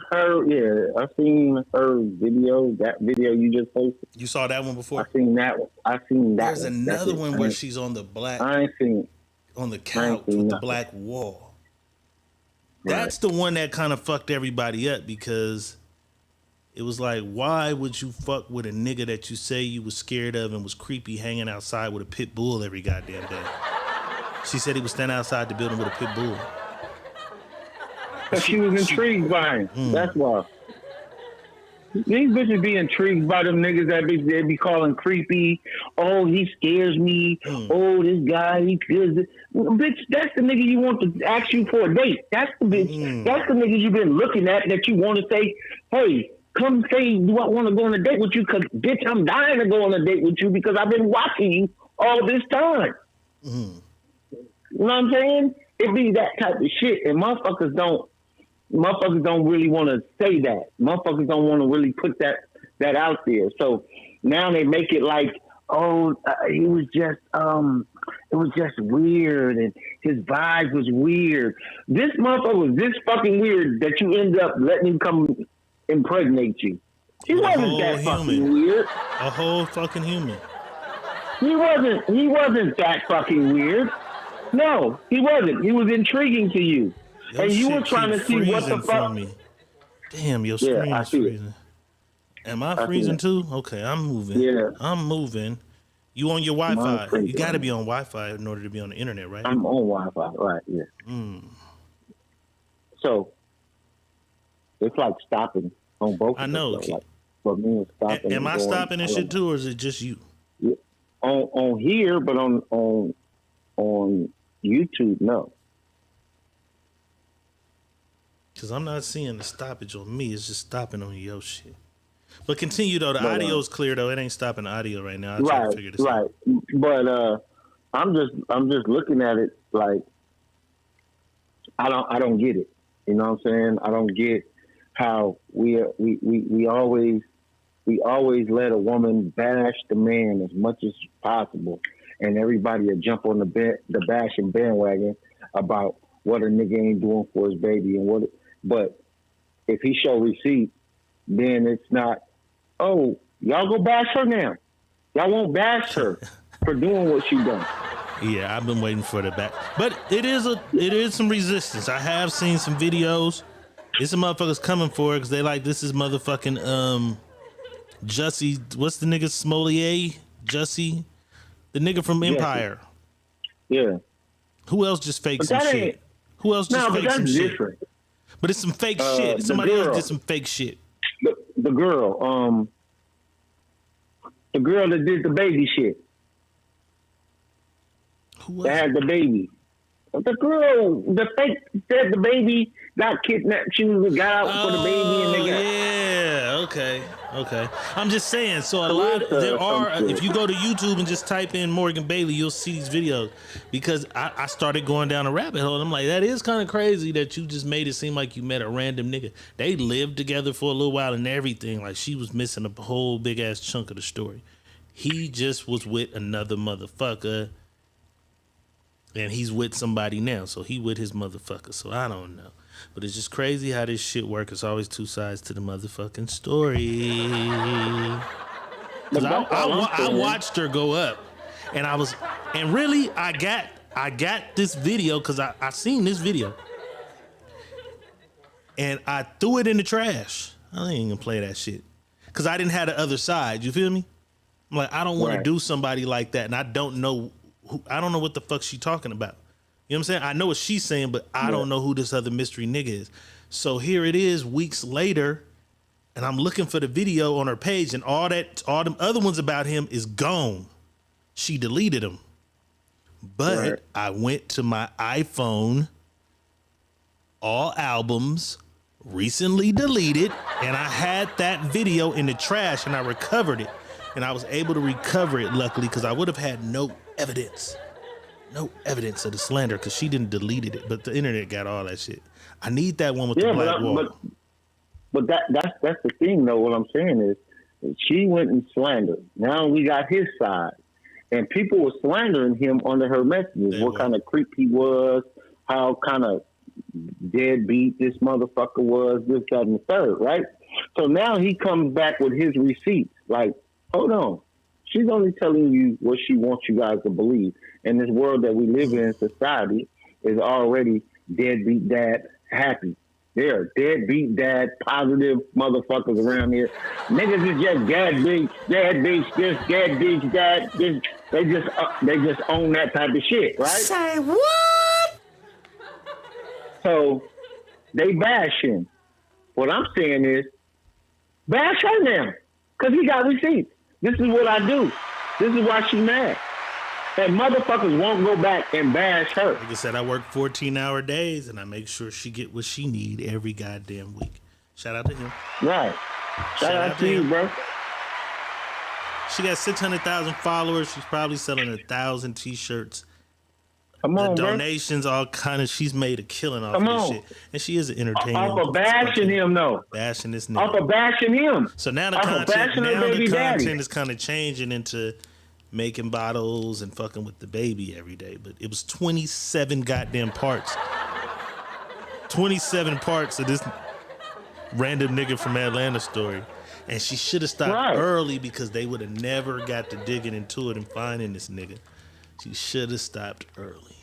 S3: I've seen her video, that video you just posted.
S2: You saw that one before?
S3: I've seen that one.
S2: There's another one where she's on the black,
S3: I ain't seen
S2: on the couch with the black wall. That's the one that kind of fucked everybody up because it was like, why would you fuck with a nigga that you say you was scared of and was creepy hanging outside with a pit bull every goddamn day? She said he was standing outside the building with a pit bull.
S14: Because she was intrigued by him. That's why. These bitches be intrigued by them niggas that they be calling creepy. Oh, he scares me. Oh, this guy, he feels it. Bitch, that's the nigga you want to ask you for a date. That's the bitch. That's the nigga you've been looking at that you want to say, hey, come say, do I want to go on a date with you? Because, bitch, I'm dying to go on a date with you because I've been watching you all this time. You know what I'm saying? It be that type of shit. And motherfuckers don't really want to say that. Motherfuckers don't want to really put that out there. So now they make it like, oh, it was just weird, and his vibe was weird. This motherfucker was this fucking weird that you end up letting him come impregnate you. He wasn't that fucking weird.
S2: A whole fucking human.
S14: He wasn't that fucking weird. No, he wasn't. He was intriguing to you.
S2: Your
S14: and you
S2: shit
S14: were trying to see what the fuck.
S2: Damn, your screen is freezing. Am I freezing too? Okay, I'm moving.
S14: Yeah.
S2: I'm moving. You on your Wi-Fi? You got to be on Wi-Fi in order to be on the internet, right?
S14: I'm on Wi-Fi, right? Yeah. So it's like stopping on both.
S2: I know.
S14: Like, for me, it's stopping.
S2: Am I stopping and shit too, or is it just you?
S14: Yeah. On here, but on YouTube, no.
S2: Because I'm not seeing the stoppage on me. It's just stopping on your shit. But continue, though. The audio's clear, though. It ain't stopping the audio right now. I'll try to figure this out.
S14: But I'm just looking at it like I don't get it. You know what I'm saying? I don't get how we always let a woman bash the man as much as possible, and everybody will jump on the bashing bandwagon about what a nigga ain't doing for his baby and what. But if he show receipts, then it's not. Oh, y'all go bash her now. Y'all won't bash her for doing what she done.
S2: Yeah, I've been waiting for the back, but it is some resistance. I have seen some videos. There's some motherfuckers coming for it because they like this is motherfucking Jussie. What's the nigga Smolier? Jussie, the nigga from Empire.
S14: Yeah.
S2: Who else just faked some shit? Who else just faked some shit?
S14: Different.
S2: But it's some fake shit. Somebody else did some fake shit.
S14: The girl that did the baby shit.
S2: Who was
S14: that had the baby? The girl, the fake said the baby got kidnapped. She got out for the baby, and they got.
S2: Yeah, okay. I'm just saying. So a lot there are. If you go to YouTube and just type in Morgan Bailey, you'll see these videos. Because I started going down a rabbit hole. And I'm like, that is kind of crazy that you just made it seem like you met a random nigga. They lived together for a little while and everything. Like she was missing a whole big ass chunk of the story. He just was with another motherfucker. And he's with somebody now, so he with his motherfucker. So I don't know, but it's just crazy how this shit works. It's always two sides to the motherfucking story. Because I watched her go up, and I got this video because I seen this video, and I threw it in the trash. I ain't gonna play that shit because I didn't have the other side. You feel me? I'm like, I don't want to do somebody like that, and I don't know what the fuck she talking about. You know what I'm saying? I know what she's saying, but I don't know who this other mystery nigga is. So here it is weeks later, and I'm looking for the video on her page, and all them other ones about him is gone. She deleted them. But I went to my iPhone, all albums, recently deleted, and I had that video in the trash, and I recovered it. And I was able to recover it, luckily, because I would have had no evidence of the slander because she didn't delete it, but the internet got all that shit. I need that one with the black wall.
S14: But that's the thing, though. What I'm saying is she went and slandered. Now we got his side, and people were slandering him under her messages. What kind of creep he was, how kind of deadbeat this motherfucker was, this, that, and the third, right? So now he comes back with his receipts. Like, hold on. She's only telling you what she wants you guys to believe. And this world that we live in, society, is already deadbeat dad, happy. They're deadbeat dad, positive motherfuckers around here. Niggas is just dad bitch, this, dad bitch, dad this. They just own that type of shit, right?
S2: Say what?
S14: So they bash him. What I'm saying is, bash her now, cause he got receipts. This is what I do. This is why she mad. And motherfuckers won't go back and bash her.
S2: Like I said, I work 14-hour days, and I make sure she get what she need every goddamn week. Shout out to him.
S14: Right. Shout out to you, bro.
S2: She got 600,000 followers. She's probably selling 1,000 T-shirts.
S14: Come on,
S2: the
S14: bro.
S2: donations, all kind of. She's made a killing off
S14: Come
S2: of this
S14: on.
S2: shit, and she is an entertainer.
S14: Off of bashing him, though.
S2: Bashing this nigga.
S14: Off of bashing him.
S2: So now the
S14: Off of
S2: content,
S14: bashing her baby daddy.
S2: is kind of changing into making bottles and fucking with the baby every day. But it was 27 goddamn parts. 27 parts of this random nigga from Atlanta story. And she should have stopped early because they would have never got to digging into it and finding this nigga. She should have stopped early.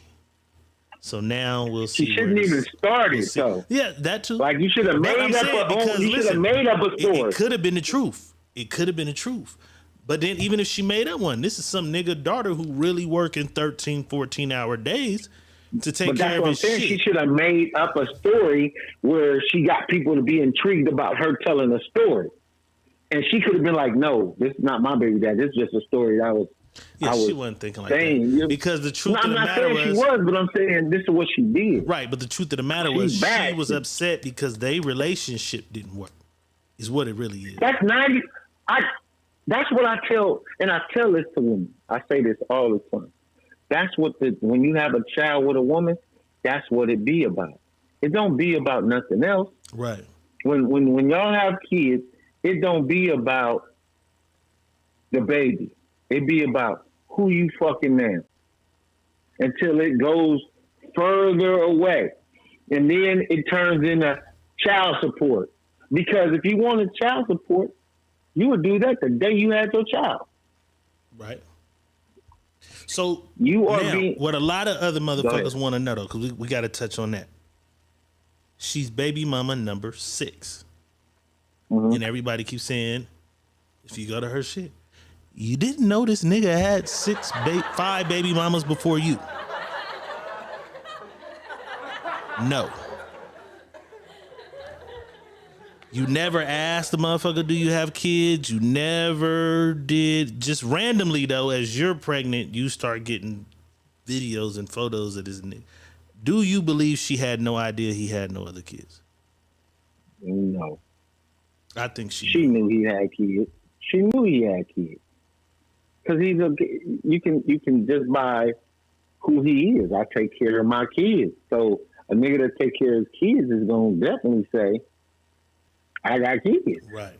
S2: So now we'll see.
S14: She shouldn't even started, though.
S2: Yeah, that too.
S14: Like you should have made up a story.
S2: It could have been the truth. It could have been the truth. But then even if she made up one, this is some nigga daughter who really working 13, 14-hour days to take care of his shit.
S14: She should have made up a story where she got people to be intrigued about her telling a story. And she could have been like, no, this is not my baby dad. This is just a story that was.
S2: Yeah, she wasn't thinking like that. Because the truth of the matter was.
S14: I'm not saying she was, but I'm saying this is what she did.
S2: Right, but the truth of the matter was she was upset because their relationship didn't work. Is what it really is.
S14: That's 90. That's what I tell, and I tell this to women. I say this all the time. That's what when you have a child with a woman, that's what it be about. It don't be about nothing else.
S2: Right.
S14: When y'all have kids, it don't be about the baby. It be about who you fucking now. Until it goes further away. And then it turns into child support. Because if you wanted child support, you would do that the day you had your child.
S2: Right. So
S14: you are
S2: what a lot of other motherfuckers want to know, though, because we got to touch on that. She's baby mama number 6. Mm-hmm. And everybody keeps saying, if you go to her shit, you didn't know this nigga had 5 baby mamas before you. No. You never asked the motherfucker, do you have kids? You never did. Just randomly, though, as you're pregnant, you start getting videos and photos of this nigga. Do you believe she had no idea he had no other kids?
S14: No.
S2: I think
S14: she knew he had kids. She knew he had kids. Because you can just by who he is. I take care of my kids. So a nigga that take care of his kids is going to definitely say, I got kids.
S2: Right.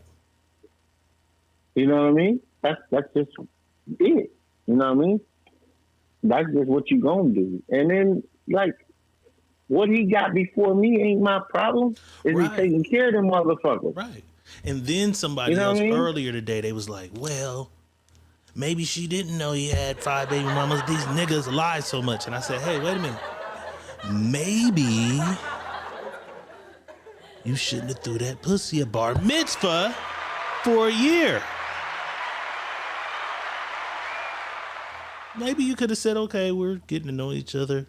S14: You know what I mean? That's just it. You know what I mean? That's just what you gonna do. And then, like, what he got before me ain't my problem. Is he taking care of them motherfuckers?
S2: Right. And then somebody else earlier today, they was like, well, maybe she didn't know he had 5 baby mamas. These niggas lie so much. And I said, hey, wait a minute. Maybe you shouldn't have threw that pussy a bar mitzvah for a year. Maybe you could have said, okay, we're getting to know each other.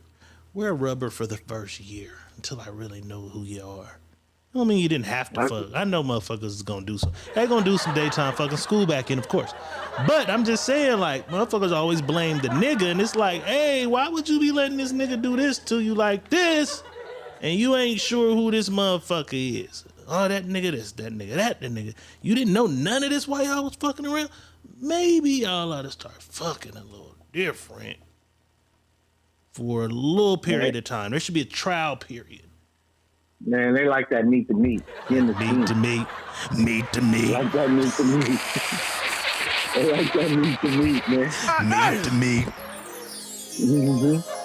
S2: We're a rubber for the first year until I really know who you are. I don't mean you didn't have to fuck. I know motherfuckers is gonna do some. They're gonna do some daytime fucking, school back in, of course. But I'm just saying, like, motherfuckers always blame the nigga, and it's like, hey, why would you be letting this nigga do this to you like this? And you ain't sure who this motherfucker is. Oh, that nigga this, that nigga that nigga. You didn't know none of this while y'all was fucking around? Maybe y'all ought to start fucking a little different for a little period of time. There should be a trial period.
S14: Man, they like that meat to meat.
S2: Meat to meat. Meat to meat.
S14: Like that meat to meat. They like that meat to meat, man.
S2: Meat to meat.
S14: Mm-hmm.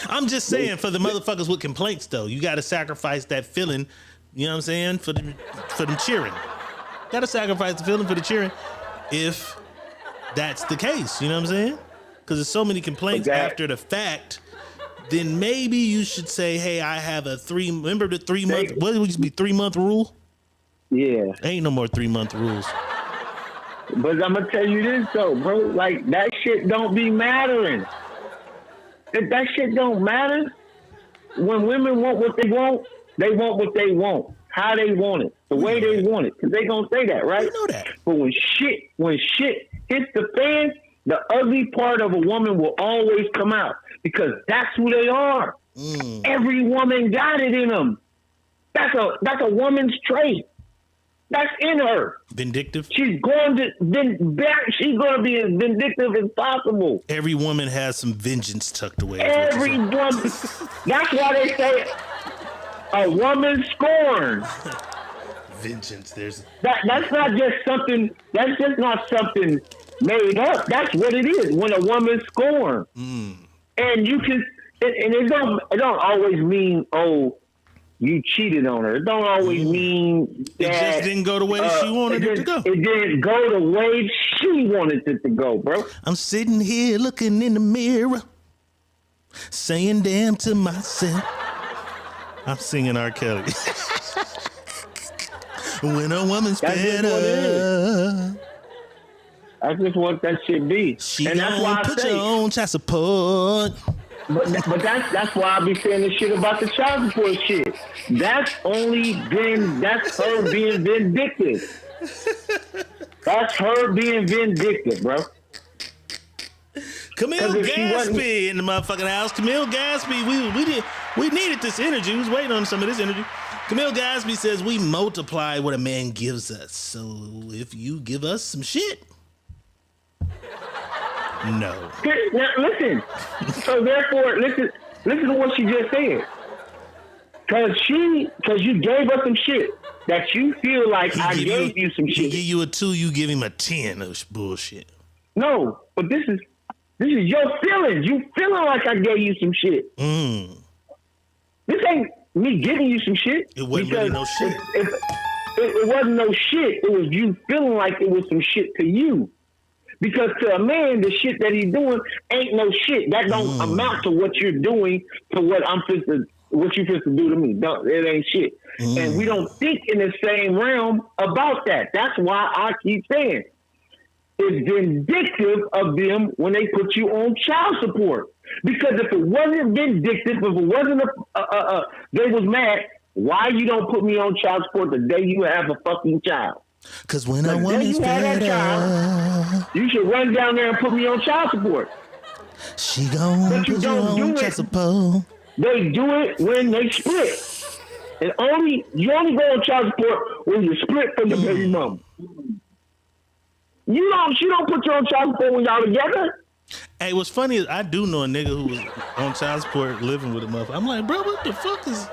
S2: I'm just saying, for the motherfuckers with complaints, though, you got to sacrifice that feeling, you know what I'm saying, for them cheering. Got to sacrifice the feeling for the cheering if that's the case, you know what I'm saying? Because there's so many complaints after the fact then maybe you should say, hey, I have a remember the 3 month, what used to be 3 month rule?
S14: Yeah.
S2: Ain't no more 3 month rules.
S14: But I'm gonna tell you this though, bro. Like that shit don't be mattering. If that shit don't matter, when women want what they want what they want, how they want it, the way they want it, because they gonna say that, right?
S2: You know that.
S14: But when shit hits the fan, the ugly part of a woman will always come out because that's who they are. Every woman got it in them. That's a woman's trait. That's in her.
S2: Vindictive.
S14: She's going to be as vindictive as possible.
S2: Every woman has some vengeance tucked away.
S14: Every woman. That's why they say a woman scorned.
S2: Vengeance.
S14: That's not just something. That's just not something made up. That's what it is. When a woman scorned, and you can, and it don't always mean you cheated on her. It don't always mean that
S2: it just didn't go the way she wanted it to go.
S14: It didn't go the way she wanted it to go, bro.
S2: I'm sitting here looking in the mirror, saying damn to myself. I'm singing R. Kelly. When a woman's better.
S14: That's just what that should be.
S2: And that's why I put your own child support.
S14: But that's why I be saying this shit about the child support shit. That's her being vindictive. That's her being vindictive, bro.
S2: Camille Gatsby in the motherfucking house. Camille Gatsby, we needed this energy. We was waiting on some of this energy. Camille Gatsby says we multiply what a man gives us. So if you give us some shit, no.
S14: Now listen. So therefore, listen to what she just said. Cause you gave us some shit that you feel like I gave you some shit.
S2: He give you a 2, you give him a 10 of bullshit.
S14: No, but this is your feelings. You feeling like I gave you some shit. This ain't me giving you some shit.
S2: It wasn't really no shit.
S14: It wasn't no shit. It was you feeling like it was some shit to you. Because to a man, the shit that he's doing ain't no shit. That don't amount to what you're doing to what what you supposed to do to me. It ain't shit. And we don't think in the same realm about that. That's why I keep saying it's vindictive of them when they put you on child support. Because if it wasn't vindictive, if it wasn't they was mad, why you don't put me on child support the day you have a fucking child?
S2: Because when a woman's better,
S14: you should run down there and put me on child support.
S2: She gon' put you on child support.
S14: They do it when they split. And you only go on child support when you split from the baby mama. She don't put you on child support when y'all together.
S2: Hey, what's funny is I do know a nigga who was on child support living with a motherfucker. I'm like, bro, what the fuck is...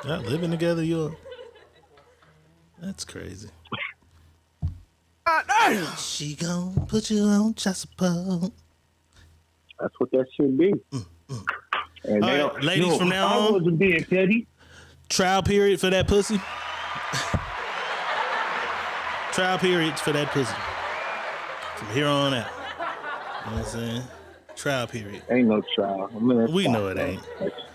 S2: Y'all living together, that's crazy. She gon' put you on child support.
S14: That's what that should be. And
S2: all right, ladies, from now on,
S14: I wasn't being petty.
S2: Trial period for that pussy. Trial periods for that pussy. From here on out. You know what I'm saying? Trial period.
S14: Ain't no trial.
S2: We know it ain't.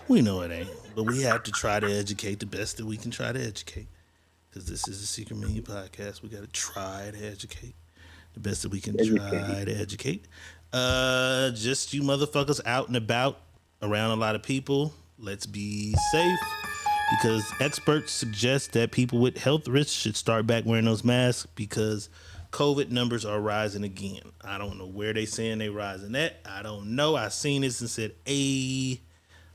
S2: We know it ain't. But we have to try to educate the best that we can try to educate. Because this is a Secret Menu podcast. We got to try to educate the best that we can try to educate. Just you motherfuckers out and about around a lot of people. Let's be safe. Because experts suggest that people with health risks should start back wearing those masks because COVID numbers are rising again. I don't know where they saying they rising at. I don't know. I seen this and said, hey,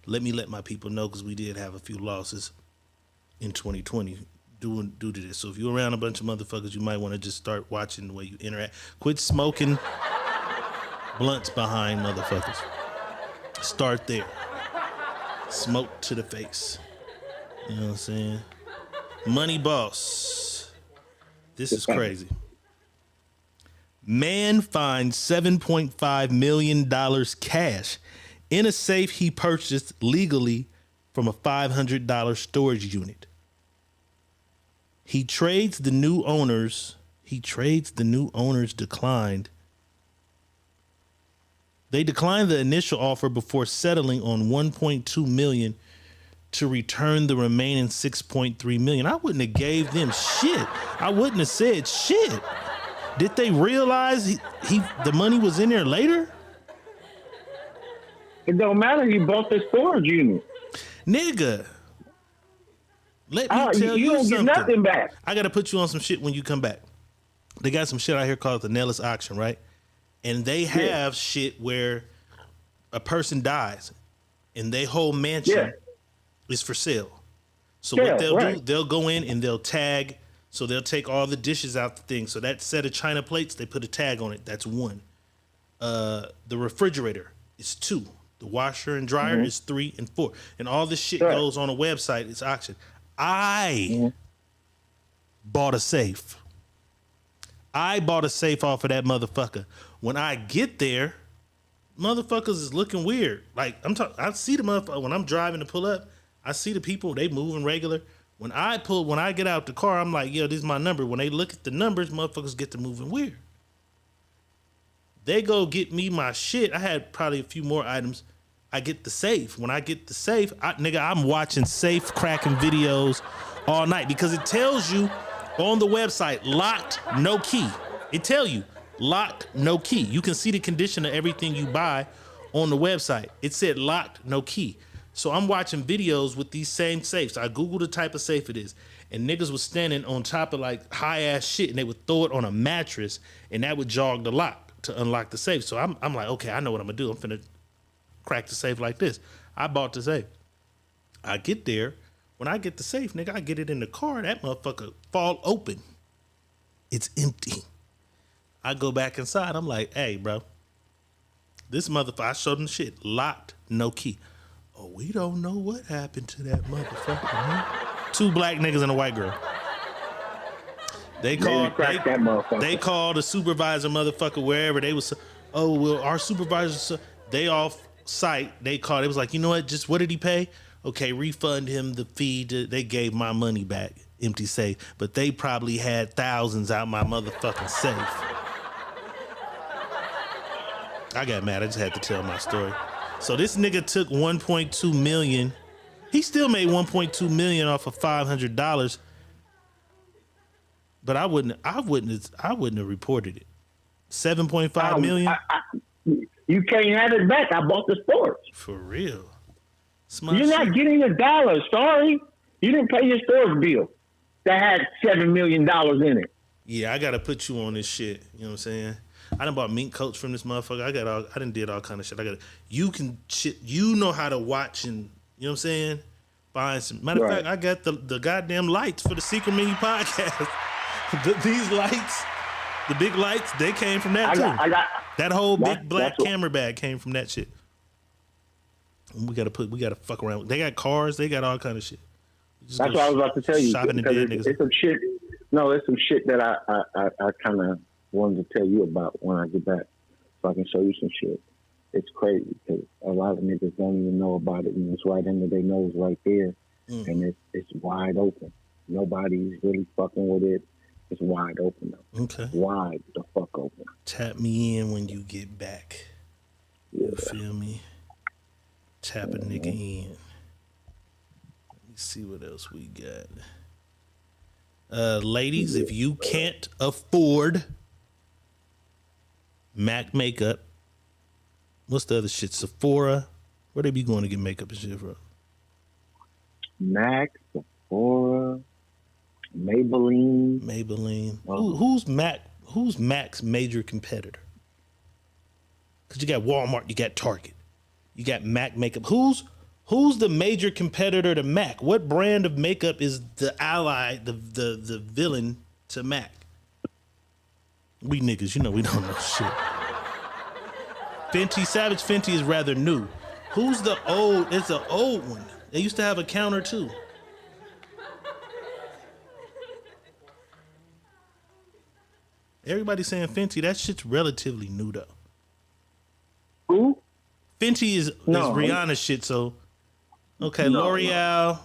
S2: let my people know because we did have a few losses in 2020 due to this. So if you're around a bunch of motherfuckers, you might want to just start watching the way you interact. Quit smoking blunts behind motherfuckers. Start there. Smoke to the face. You know what I'm saying? Money Boss. This is crazy. Man finds $7.5 million cash in a safe he purchased legally from a $500 storage unit. He trades the new owners declined They declined the initial offer before settling on $1.2 million to return the remaining $6.3 million. I wouldn't have gave them shit. I wouldn't have said shit. Did they realize the money was in there later?
S14: It don't matter. He bought the storage unit.
S2: Nigga. Let me tell you
S14: don't
S2: something.
S14: Get nothing back.
S2: I got to put you on some shit when you come back. They got some shit out here called the Nellis auction, right? And they have shit where a person dies and their whole mansion is for sale. So what they'll do, they'll go in and they'll tag. So they'll take all the dishes out the thing. So that set of china plates, they put a tag on it. That's 1. The refrigerator is 2. The washer and dryer is 3 and 4. And all this shit goes on a website. It's auction. I bought a safe. I bought a safe off of that motherfucker. When I get there, motherfuckers is looking weird. Like I see the motherfucker when I'm driving to pull up. I see the people, they moving regular. When I get out the car, I'm like, yo, this is my number. When they look at the numbers, motherfuckers get to moving weird. They go get me my shit. I had probably a few more items. I get the safe. When I get the safe, I'm watching safe cracking videos all night because it tells you on the website, locked, no key. It tell you, locked, no key. You can see the condition of everything you buy on the website. It said locked, no key. So I'm watching videos with these same safes. I Googled the type of safe it is. And niggas was standing on top of like high ass shit and they would throw it on a mattress and that would jog the lock to unlock the safe. So I'm like, okay, I know what I'm gonna do. I'm finna crack the safe like this. I bought the safe. I get there. When I get the safe, nigga, I get it in the car. That motherfucker fall open. It's empty. I go back inside. I'm like, hey, bro. This motherfucker, I showed him the shit. Locked, no key. Oh, we don't know what happened to that motherfucker, huh? 2 black niggas and a white girl. They called the supervisor motherfucker wherever they was. Oh, well, our supervisor, they off site. They called. It was like, you know what? Just what did he pay? Okay, refund him the fee. They gave my money back. Empty safe. But they probably had thousands out my motherfucking safe. I got mad. I just had to tell my story. So this nigga took $1.2 million. He still made $1.2 million off of $500. But I wouldn't have reported it. $7.5 million.
S14: You can't have it back. I bought the storage.
S2: For real.
S14: You're not getting $1. Sorry. You didn't pay your storage bill that had $7 million in it.
S2: Yeah, I gotta put you on this shit. You know what I'm saying? I done bought mink coats from this motherfucker. I done did all kind of shit. You know how to watch and, you know what I'm saying? Find some. Matter of fact, I got the goddamn lights for the Secret Mini podcast. These lights, the big lights, they came from that too. That whole big black camera bag came from that shit. And we gotta fuck around. They got cars, they got all kind of shit.
S14: That's what I was about to tell you. It's some shit. No, it's some shit that I kind of wanted to tell you about when I get back, so I can show you some shit. It's crazy because a lot of niggas don't even know about it, and it's right under their nose, right there, and it's wide open. Nobody's really fucking with it. It's wide open though.
S2: Okay.
S14: Wide the fuck open.
S2: Tap me in when you get back. You feel me? Tap a nigga in. Let me see what else we got. Ladies, if you can't afford MAC makeup, what's the other shit? Sephora? Where they be going to get makeup and shit from?
S14: MAC, Sephora, Maybelline.
S2: Who's Mac's major competitor? Because you got Walmart, you got Target, you got MAC makeup. Who's the major competitor to MAC? What brand of makeup is the ally, the villain to MAC? We niggas, you know we don't know shit. Fenty, Savage Fenty is rather new. Who's the old? It's an old one. They used to have a counter too. Everybody's saying Fenty. That shit's relatively new though.
S14: Who?
S2: Fenty is Rihanna shit. So okay, L'Oreal.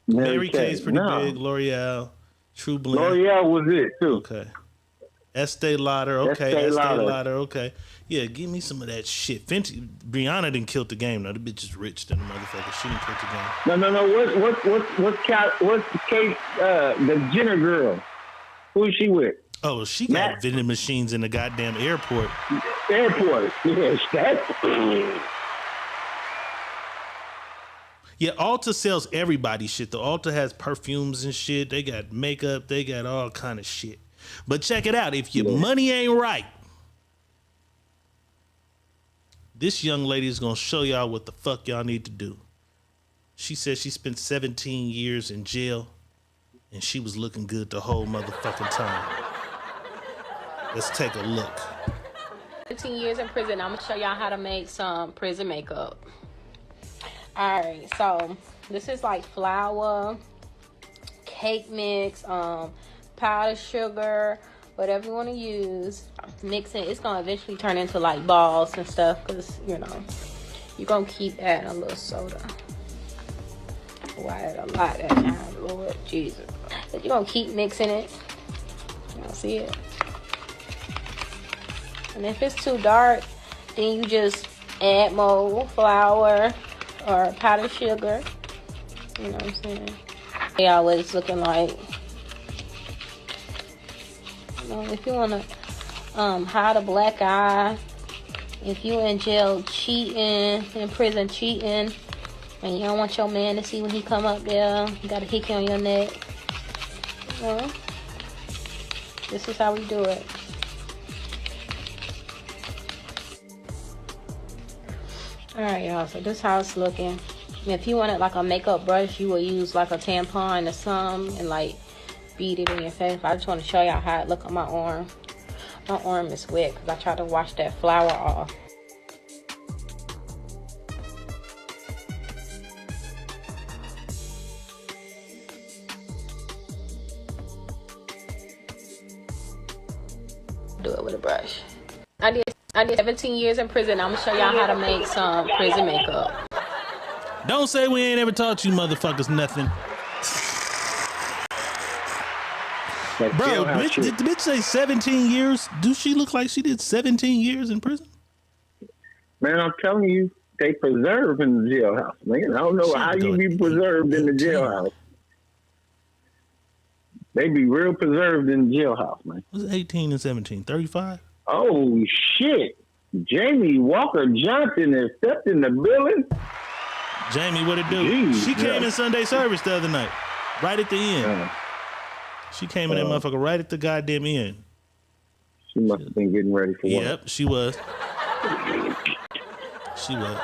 S2: Mary Kay's pretty big. L'Oreal, True Blend.
S14: L'Oreal was it too.
S2: Okay. Estee Lauder, okay.
S14: Estee
S2: Estee
S14: Lauder.
S2: Lauder, okay. Yeah, give me some of that shit. Fenty, Brianna didn't kill the game. No, the bitch is rich than the motherfucker. She didn't kill the game.
S14: No. What's Kate, the Jenner girl? Who is she with?
S2: Oh, she got vending machines in the goddamn airport.
S14: Yes, that.
S2: Yeah, Ulta sells everybody shit. The Ulta has perfumes and shit. They got makeup. They got all kind of shit. But check it out. If your money ain't right, this young lady is going to show y'all what the fuck y'all need to do. She said she spent 17 years in jail, and she was looking good the whole motherfucking time. Let's take a look.
S20: 15 years in prison. I'm going to show y'all how to make some prison makeup. All right, so this is like flour, cake mix, powdered sugar, whatever you want to use. Mix it. It's going to eventually turn into like balls and stuff because, you know, you're going to keep adding a little soda. Oh, I add a lot that time, Lord Jesus. But you're going to keep mixing it. Y'all see it? And if it's too dark, then you just add more flour or powdered sugar. You know what I'm saying? Y'all, what it's looking like. You know, if you want to hide a black eye, if you in jail cheating, in prison cheating, and you don't want your man to see when he come up there, you got a hickey on your neck. You know, this is how we do it. Alright, y'all, so this is how it's looking. And if you wanted like a makeup brush, you will use like a tampon or some and like beat it in your face. I just want to show y'all how it look on my arm. My arm is wet because I tried to wash that flour off. Do it with a brush. I did 17 years in prison. I'm gonna show y'all how to make some prison makeup.
S2: Don't say we ain't ever taught you motherfuckers nothing. Bro, did the bitch say 17 years? Do she look like she did 17 years in prison?
S14: Man, I'm telling you, they preserve in the jailhouse, man. I don't know how you be preserved in the jailhouse. They be real preserved in the jailhouse, man.
S2: What's 18 and 17? 35?
S14: Oh, shit. Jamie Walker Johnson has stepped in the building.
S2: Jamie, what it do?
S14: Jeez,
S2: she came in Sunday service the other night, right at the end. She came in that motherfucker right at the goddamn end.
S14: She must have been getting ready for work.
S2: Yep, she was. She was.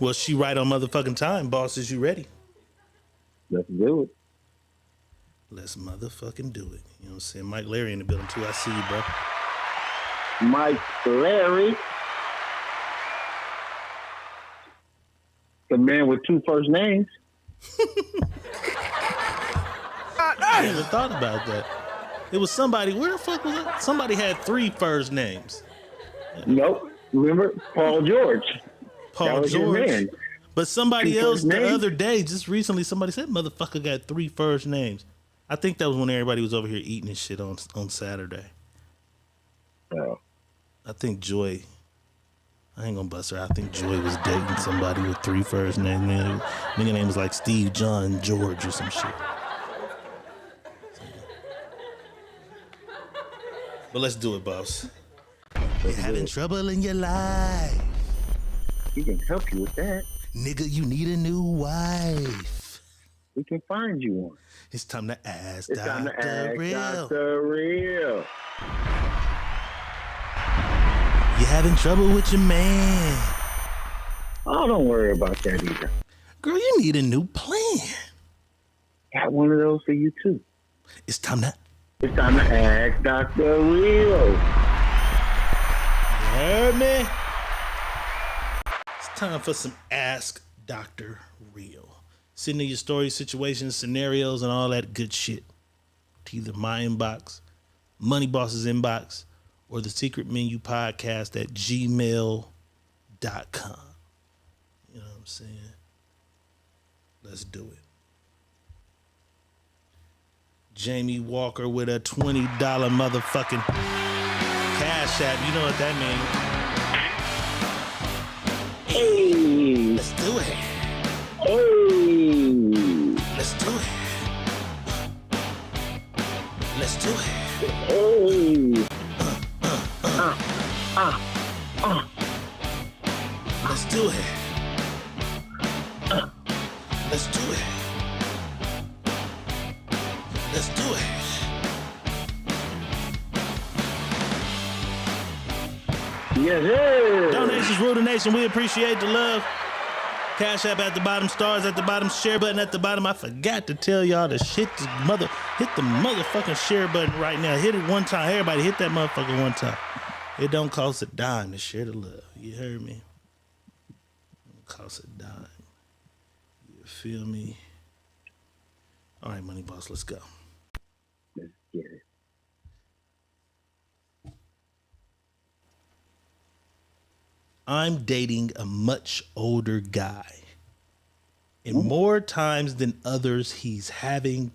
S2: Well, she right on motherfucking time. Boss, is you ready?
S14: Let's do it.
S2: Let's motherfucking do it. You know what I'm saying? Mike Larry in the building too. I see you, bro.
S14: Mike Larry. The man with two first names.
S2: I never thought about that. It was somebody. Where the fuck was it? Somebody had 3 first names.
S14: Nope. Remember? Paul George.
S2: Paul
S14: George.
S2: George.
S14: Man.
S2: But somebody else the
S14: names?
S2: other day, just recently, somebody said motherfucker got 3 first names. I think that was when everybody was over here eating and shit on Saturday.
S14: Oh.
S2: I think Joy. I ain't gonna bust her. I think Joy was dating somebody with 3 first names. Nigga name was like Steve, John, George or some shit. But let's do it, boss. You're having trouble in your life.
S14: We can help you with that.
S2: Nigga, you need a new wife.
S14: We can find you one.
S2: It's time to ask
S14: It's time to
S2: Dr.
S14: ask
S2: Real.
S14: Dr. Real.
S2: You having trouble with your man?
S14: Oh, don't worry about that either.
S2: Girl, you need a new plan.
S14: Got one of those for you too.
S2: It's time to
S14: ask Dr. Real.
S2: You heard me? It's time for some Ask Dr. Real. Send in your stories, situations, scenarios, and all that good shit to either my inbox, Money Boss's inbox, or the Secret Menu Podcast at gmail.com. You know what I'm saying? Let's do it. Jamie Walker with a $20 motherfucking cash app. You know what that means.
S14: Hey.
S2: Let's do it.
S14: Hey.
S2: Let's do it. Let's do it.
S14: Hey.
S2: Let's do it. Let's do it. Let's do it.
S14: Yes, sir.
S2: Donations rule the nation. We appreciate the love. Cash App at the bottom, stars at the bottom, share button at the bottom. I forgot to tell y'all to hit the motherfucking share button right now. Hit it one time. Everybody hit that motherfucker one time. It don't cost a dime to share the love. You heard me? It don't cost a dime. You feel me? All right, Money Boss, let's go.
S14: Let's get it.
S2: I'm dating a much older guy. And more times than others, he's having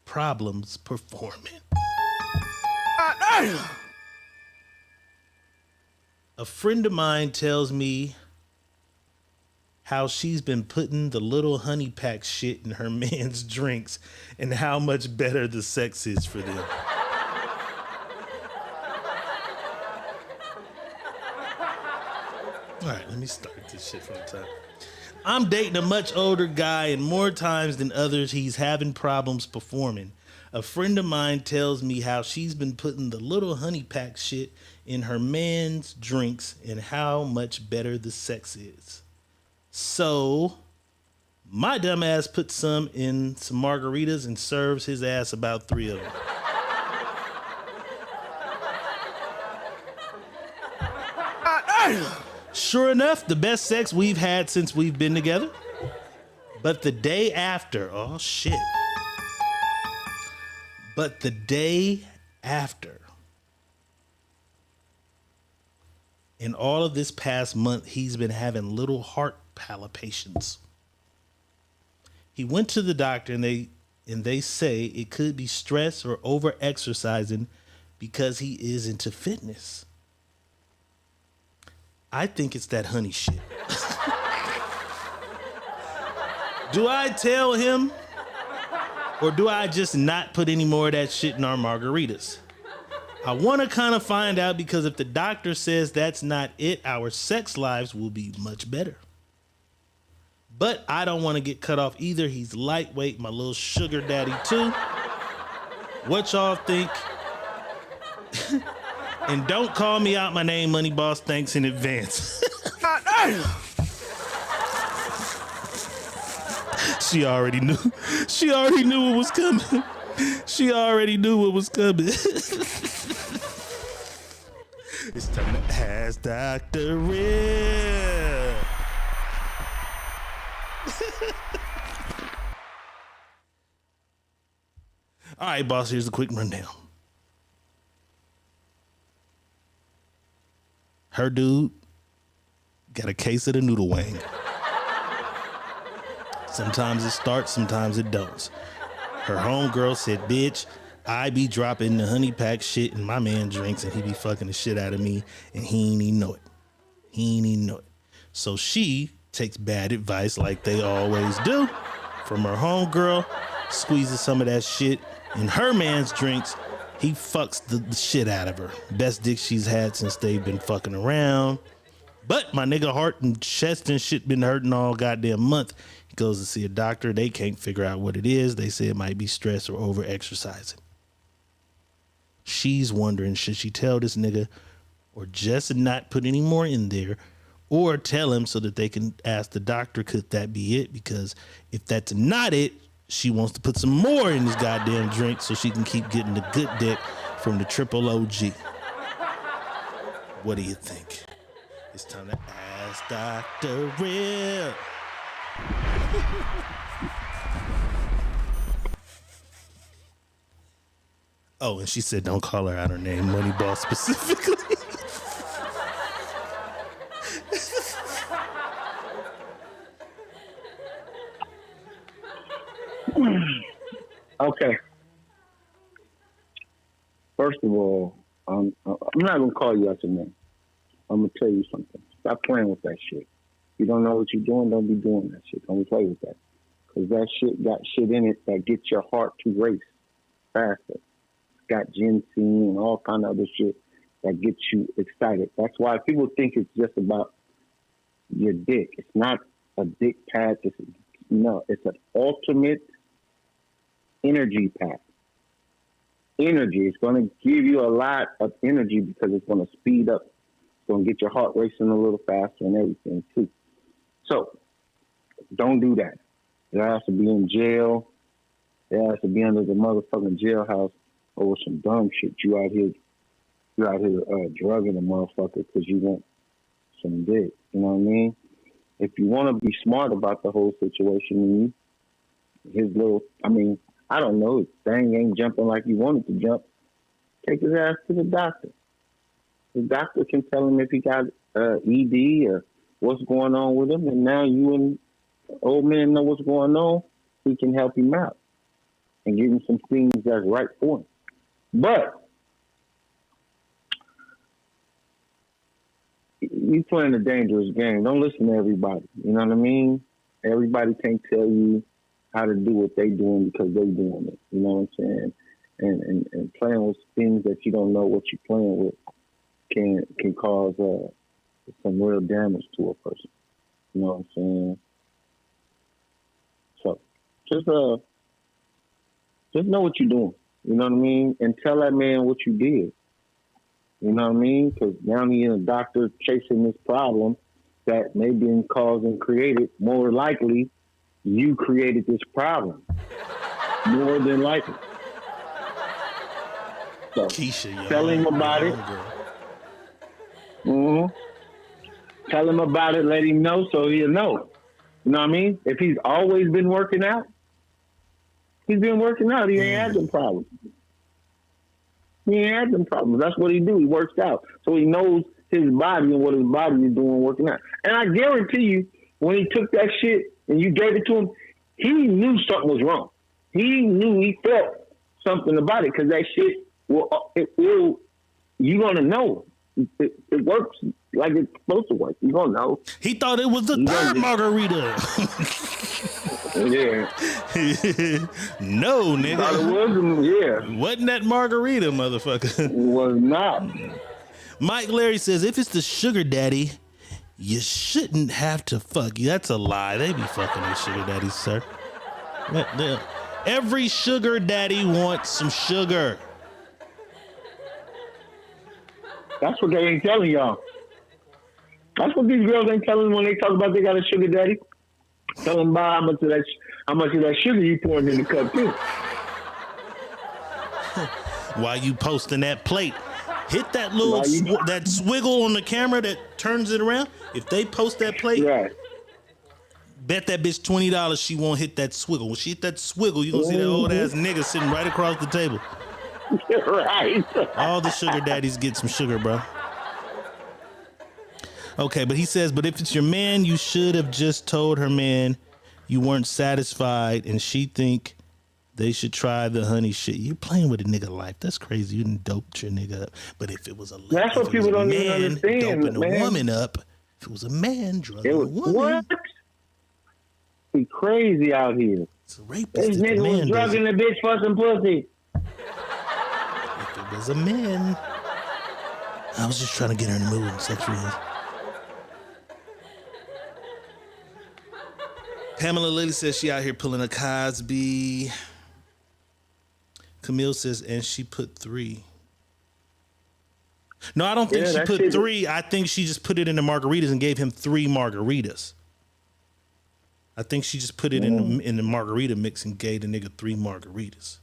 S2: problems performing. A friend of mine tells me how she's been putting the little honey pack shit in her man's drinks and how much better the sex is for them. All right, let me start this shit from the top. I'm dating a much older guy, and more times than others, he's having problems performing. A friend of mine tells me how she's been putting the little honey pack shit in her man's drinks and how much better the sex is. So, my dumb ass puts some in some margaritas and serves his ass about 3 of them. Sure enough, the best sex we've had since we've been together. But the day after, oh shit. But the day after, in all of this past month, he's been having little heart palpitations. He went to the doctor and they say it could be stress or over exercising because he is into fitness. I think it's that honey shit. Do I tell him? Or do I just not put any more of that shit in our margaritas? I want to kind of find out because if the doctor says that's not it, our sex lives will be much better. But I don't want to get cut off either. He's lightweight, my little sugar daddy too. What y'all think? And don't call me out my name, Money Boss. Thanks in advance. She already knew. She already knew what was coming. She already knew what was coming. It's time to ask Dr. Real. All right, boss, here's a quick rundown. Her dude got a case of the noodle wang. Sometimes it starts, sometimes it don't. Her homegirl said, bitch, I be dropping the honey pack shit in my man drinks and he be fucking the shit out of me and he ain't even know it. He ain't even know it. So she takes bad advice like they always do from her homegirl, squeezes some of that shit in her man's drinks. He fucks the shit out of her. Best dick she's had since they've been fucking around. But my nigga heart and chest and shit been hurting all goddamn month. He goes to see a doctor. They can't figure out what it is. They say it might be stress or over exercising. She's wondering, should she tell this nigga or just not put any more in there or tell him so that they can ask the doctor, could that be it? Because if that's not it, she wants to put some more in this goddamn drink so she can keep getting the good dick from the triple OG. What do you think? It's time to ask Dr. Real. Oh, and she said don't call her out her name, Money Boss specifically.
S14: Okay. First of all, I'm not gonna call you out your name. I'm gonna tell you something. Stop playing with that shit. You don't know what you're doing. Don't be doing that shit. Don't play with that. Because that shit got shit in it that gets your heart to race faster. It's got ginseng and all kind of other shit that gets you excited. That's why people think it's just about your dick. It's not a dick pad. No, it's an ultimate energy pack. Energy. It's going to give you a lot of energy because it's going to speed up. It's going to get your heart racing a little faster and everything too. So, don't do that. It has to be in jail. It has to be under the motherfucking jailhouse over some dumb shit. You out here drugging a motherfucker because you want some dick. You know what I mean? If you want to be smart about the whole situation, I don't know, his thing ain't jumping like you want it to jump, take his ass to the doctor. The doctor can tell him if he got ED or what's going on with him, and now you and the old man know what's going on. He can help him out and give him some things that's right for him. But you playing a dangerous game. Don't listen to everybody. You know what I mean? Everybody can't tell you how to do what they doing because they doing it. You know what I'm saying? And playing with things that you don't know what you're playing with can cause some real damage to a person. You know what I'm saying? So just know what you're doing. You know what I mean? And tell that man what you did. You know what I mean? Because now he's a doctor chasing this problem that may be caused and created. More likely, you created this problem. More than likely. So,
S2: Keisha,
S14: tell him about it. Tell him about it. Let him know so he'll know. You know what I mean? If he's always been working out, he's been working out. He ain't had them problems. He ain't had them problems. That's what he do. He works out. So he knows his body and what his body is doing working out. And I guarantee you, when he took that shit and you gave it to him, he knew something was wrong. He felt something about it because that shit you're going to know. It works like it's supposed to work. You're going to know.
S2: He thought it was the third margarita.
S14: Yeah.
S2: No, nigga.
S14: Thought it was, yeah.
S2: Wasn't that margarita, motherfucker?
S14: It was not.
S2: Mike Larry says, if it's the sugar daddy, you shouldn't have to fuck you. That's a lie. They be fucking their sugar daddies, sir. Every sugar daddy wants some sugar.
S14: That's what they ain't telling y'all. That's what these girls ain't telling when they talk about they got a sugar daddy. Tell them about how much of that sugar you pouring in the cup too.
S2: While you posting that plate, hit that little that swiggle on the camera that turns it around. If they post that plate, right. Bet that bitch $20 she won't hit that swiggle. When she hit that swiggle, you gonna see that old ass nigga sitting right across the table.
S14: Right.
S2: All the sugar daddies get some sugar, bro. Okay, but he says, but if it's your man, you should have just told her man you weren't satisfied and she think they should try the honey shit. You playing with a nigga life. That's crazy. You done doped your nigga up. But if it was
S14: that's what people don't even understand,
S2: doping a woman up, if it was a man drugging a woman. What?
S14: Be crazy out here.
S2: It's a rapist.
S14: This nigga was drugging a bitch for some pussy.
S2: If it was a man, I was just trying to get her in the mood sexually. Pamela Lily says she out here pulling a Cosby. Camille says, and she put 3. No, I don't think she put 3. I think she just put it in the margaritas and gave him 3 margaritas. I think she just put it in the margarita mix and gave the nigga 3 margaritas.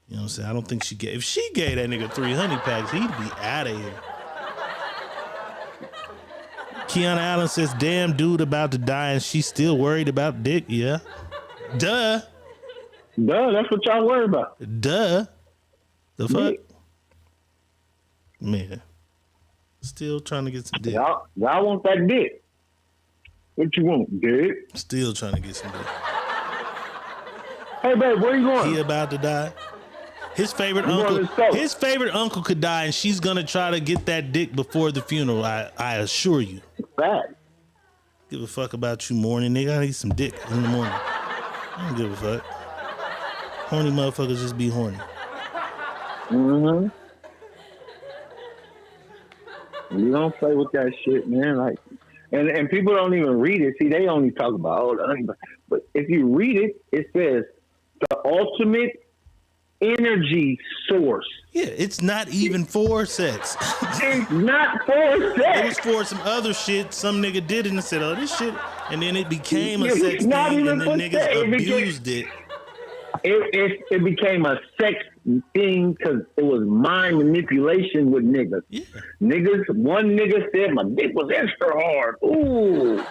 S2: You know what I'm saying? I don't think she gave. If she gave that nigga 3 honey packs, he'd be out of here. Kiana Allen says, damn dude about to die and she's still worried about dick. Yeah. Duh.
S14: That's what y'all worry about.
S2: Duh. The fuck? Man. Still trying to get some dick.
S14: Y'all want that dick. What you want, dick?
S2: Still trying to get some dick.
S14: Hey, babe, where you going?
S2: He about to die. His favorite uncle could die, and she's gonna try to get that dick before the funeral. I assure you.
S14: Fact.
S2: Give a fuck about you morning, nigga. I need some dick in the morning. I don't give a fuck. Horny motherfuckers just be horny.
S14: Mm-hmm. You don't play with that shit, man. Like, and people don't even read it. See, they only talk about but if you read it, it says the ultimate energy source.
S2: Yeah, it's not even for sex.
S14: It's not for sex.
S2: It was for some other shit. Some nigga did it and said, "Oh, this shit," and then it became a sex thing, and then niggas abused it.
S14: It became a sex thing because it was mind manipulation with niggas.
S2: Yeah.
S14: One nigga said my dick was extra hard. Ooh.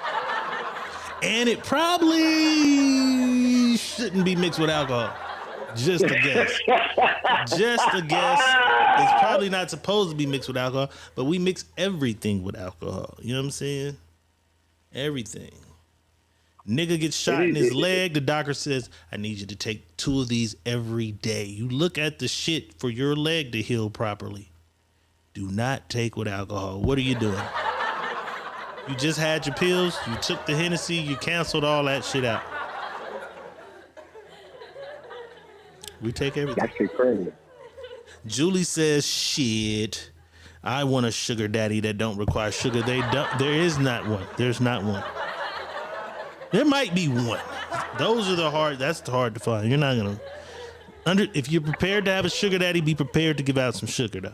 S2: And it probably shouldn't be mixed with alcohol. Just a guess. Just a guess. It's probably not supposed to be mixed with alcohol, but we mix everything with alcohol. You know what I'm saying? Everything. Nigga gets shot in his leg. The doctor says, I need you to take 2 of these every day. You look at the shit for your leg to heal properly. Do not take with alcohol. What are you doing? You just had your pills. You took the Hennessy. You canceled all that shit out. We take everything.
S14: That's crazy.
S2: Julie says, shit. I want a sugar daddy that don't require sugar. There is not one. There's not one. There might be one. That's the hard to find. You're not gonna if you're prepared to have a sugar daddy, be prepared to give out some sugar though.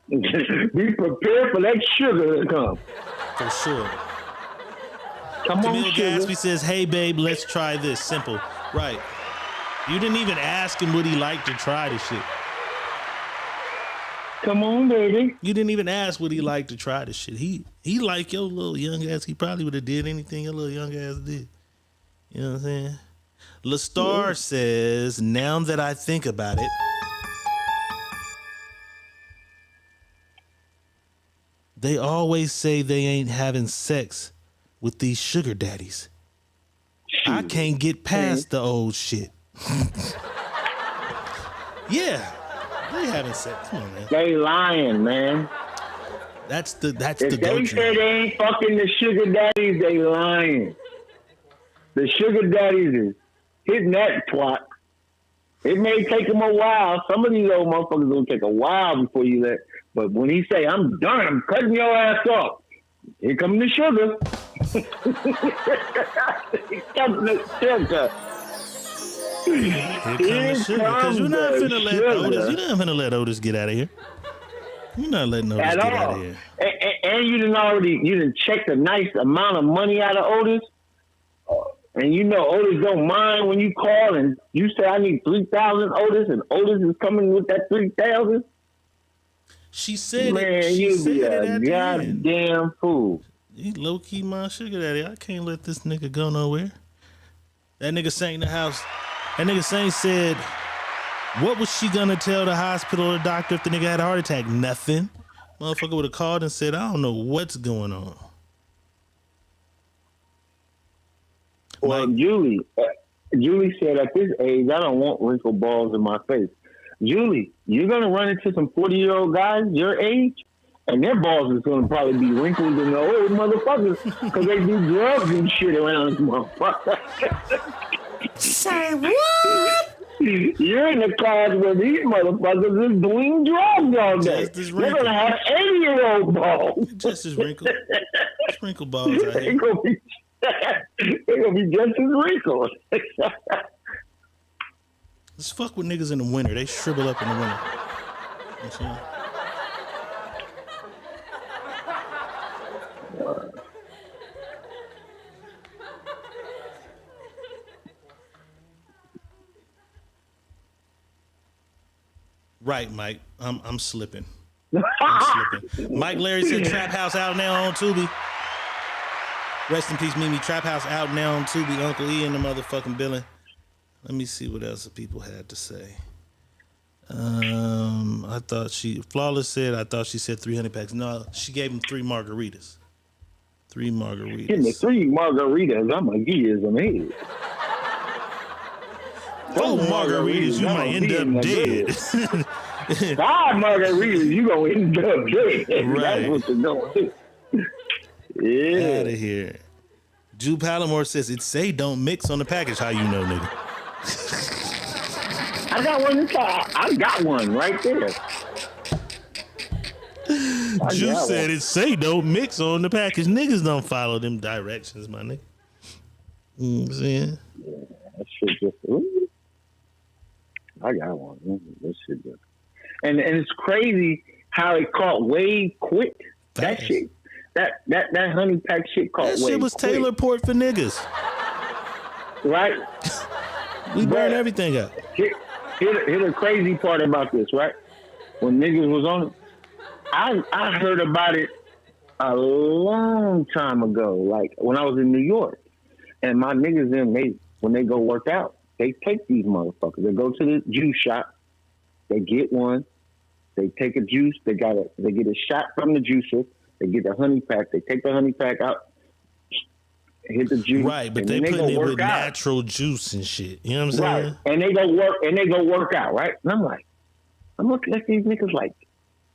S14: Be prepared for that sugar to come.
S2: For sure.
S14: Come
S2: Camille
S14: on, sugar.
S2: Gatsby says, hey babe, let's try this. Simple. Right. You didn't even ask him would he like to try this shit.
S14: Come on, baby.
S2: You didn't even ask would he like to try this shit. He like your little young ass. He probably would have did anything your little young ass did. You know what I'm saying? LaStar says, now that I think about it, they always say they ain't having sex with these sugar daddies. I can't get past the old shit. Yeah. They having sex. Come on, man.
S14: They lying, man.
S2: That's the
S14: If they say they ain't fucking the sugar daddies, they lying. The sugar daddies is hitting that twat. It may take them a while. Some of these old motherfuckers gonna take a while before you let. But when he say, I'm done, I'm cutting your ass off. Here comes the sugar. Here comes the sugar.
S2: Here comes the sugar. Because you're not finna let Otis get out of here. You're not letting Otis get out of here.
S14: And you didn't check the nice amount of money out of Otis. And you know Otis don't mind when you call and you say I need 3,000 Otis, and Otis is coming with that 3,000.
S2: She said
S14: man,
S2: it. She
S14: you
S2: said
S14: be
S2: it
S14: a
S2: at
S14: goddamn fool.
S2: He low key my sugar daddy. I can't let this nigga go nowhere. That nigga sang the house. That nigga sang said, what was she gonna tell the hospital or the doctor if the nigga had a heart attack? Nothing. Motherfucker would have called and said, I don't know what's going on.
S14: Well, Julie said at this age, I don't want wrinkled balls in my face. Julie, you're going to run into some 40-year-old guys your age, and their balls is going to probably be wrinkled in the old motherfuckers because they do drugs and shit around this motherfucker.
S11: Say what?
S14: You're in the cars where these motherfuckers is doing drugs all day. They're going to have 80-year-old balls.
S2: Just as wrinkled. Wrinkled balls out here.
S14: They're going to be just as wrinkled.
S2: Let's fuck with niggas in the winter. They shrivel up in the winter. You know what I'm saying? Right, Mike. I'm slipping. Mike Larry said Trap House out now on Tubi. Rest in peace, Mimi. Trap House out now on Tubi. Uncle E in the motherfucking building. Let me see what else the people had to say. I thought Flawless said, I thought she said 300 packs. No, she gave him 3 margaritas. 3 margaritas.
S14: Give me 3 margaritas. I'm going to give you some head.
S2: 4 margaritas, you might end up dead.
S14: 5 margaritas, you gonna end up dead.
S2: Right.
S14: That's what you're doing. Yeah.
S2: Out of here. Drew Palomore says it say don't mix on the package. How you know, nigga?
S14: I got one inside. I got one right there.
S2: Drew said it say don't mix on the package. Niggas don't follow them directions, my nigga. You know what I'm saying?
S14: Yeah, that shit just. Ooh. I got one. That shit just. And it's crazy how it caught way quick. That shit. That honey pack shit caught way quick.
S2: That shit was Taylor Port for niggas.
S14: Right?
S2: We burn everything up.
S14: Here's the crazy part about this, right? When niggas was on it, I heard about it a long time ago, like when I was in New York. And my niggas when they go work out, they take these motherfuckers. They go to the juice shop, they get one, they take a juice, they get a shot from the juicer, they get the honey pack, they take the honey pack out, hit the juice.
S2: Right, but they putting it with natural juice and shit. You know what I'm saying?
S14: Right. And they go work out, right? And I'm looking at these niggas like,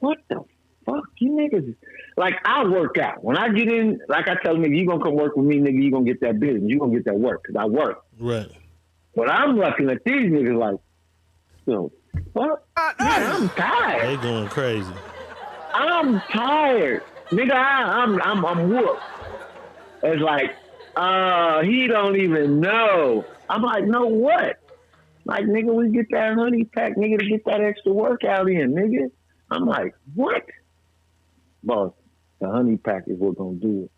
S14: what the fuck? You niggas, like, I work out. When I get in, like I tell them, you gonna come work with me, nigga, you gonna get that business. You gonna get that work, because I work.
S2: Right.
S14: But I'm looking at these niggas like, so, what? Man, I'm tired.
S2: They going crazy.
S14: I'm tired. Nigga, I'm whooped. It's like, he don't even know. I'm like, no what? Like, nigga, we get that honey pack, nigga, to get that extra workout in, nigga. I'm like, what? Boss, the honey pack is what gonna do it.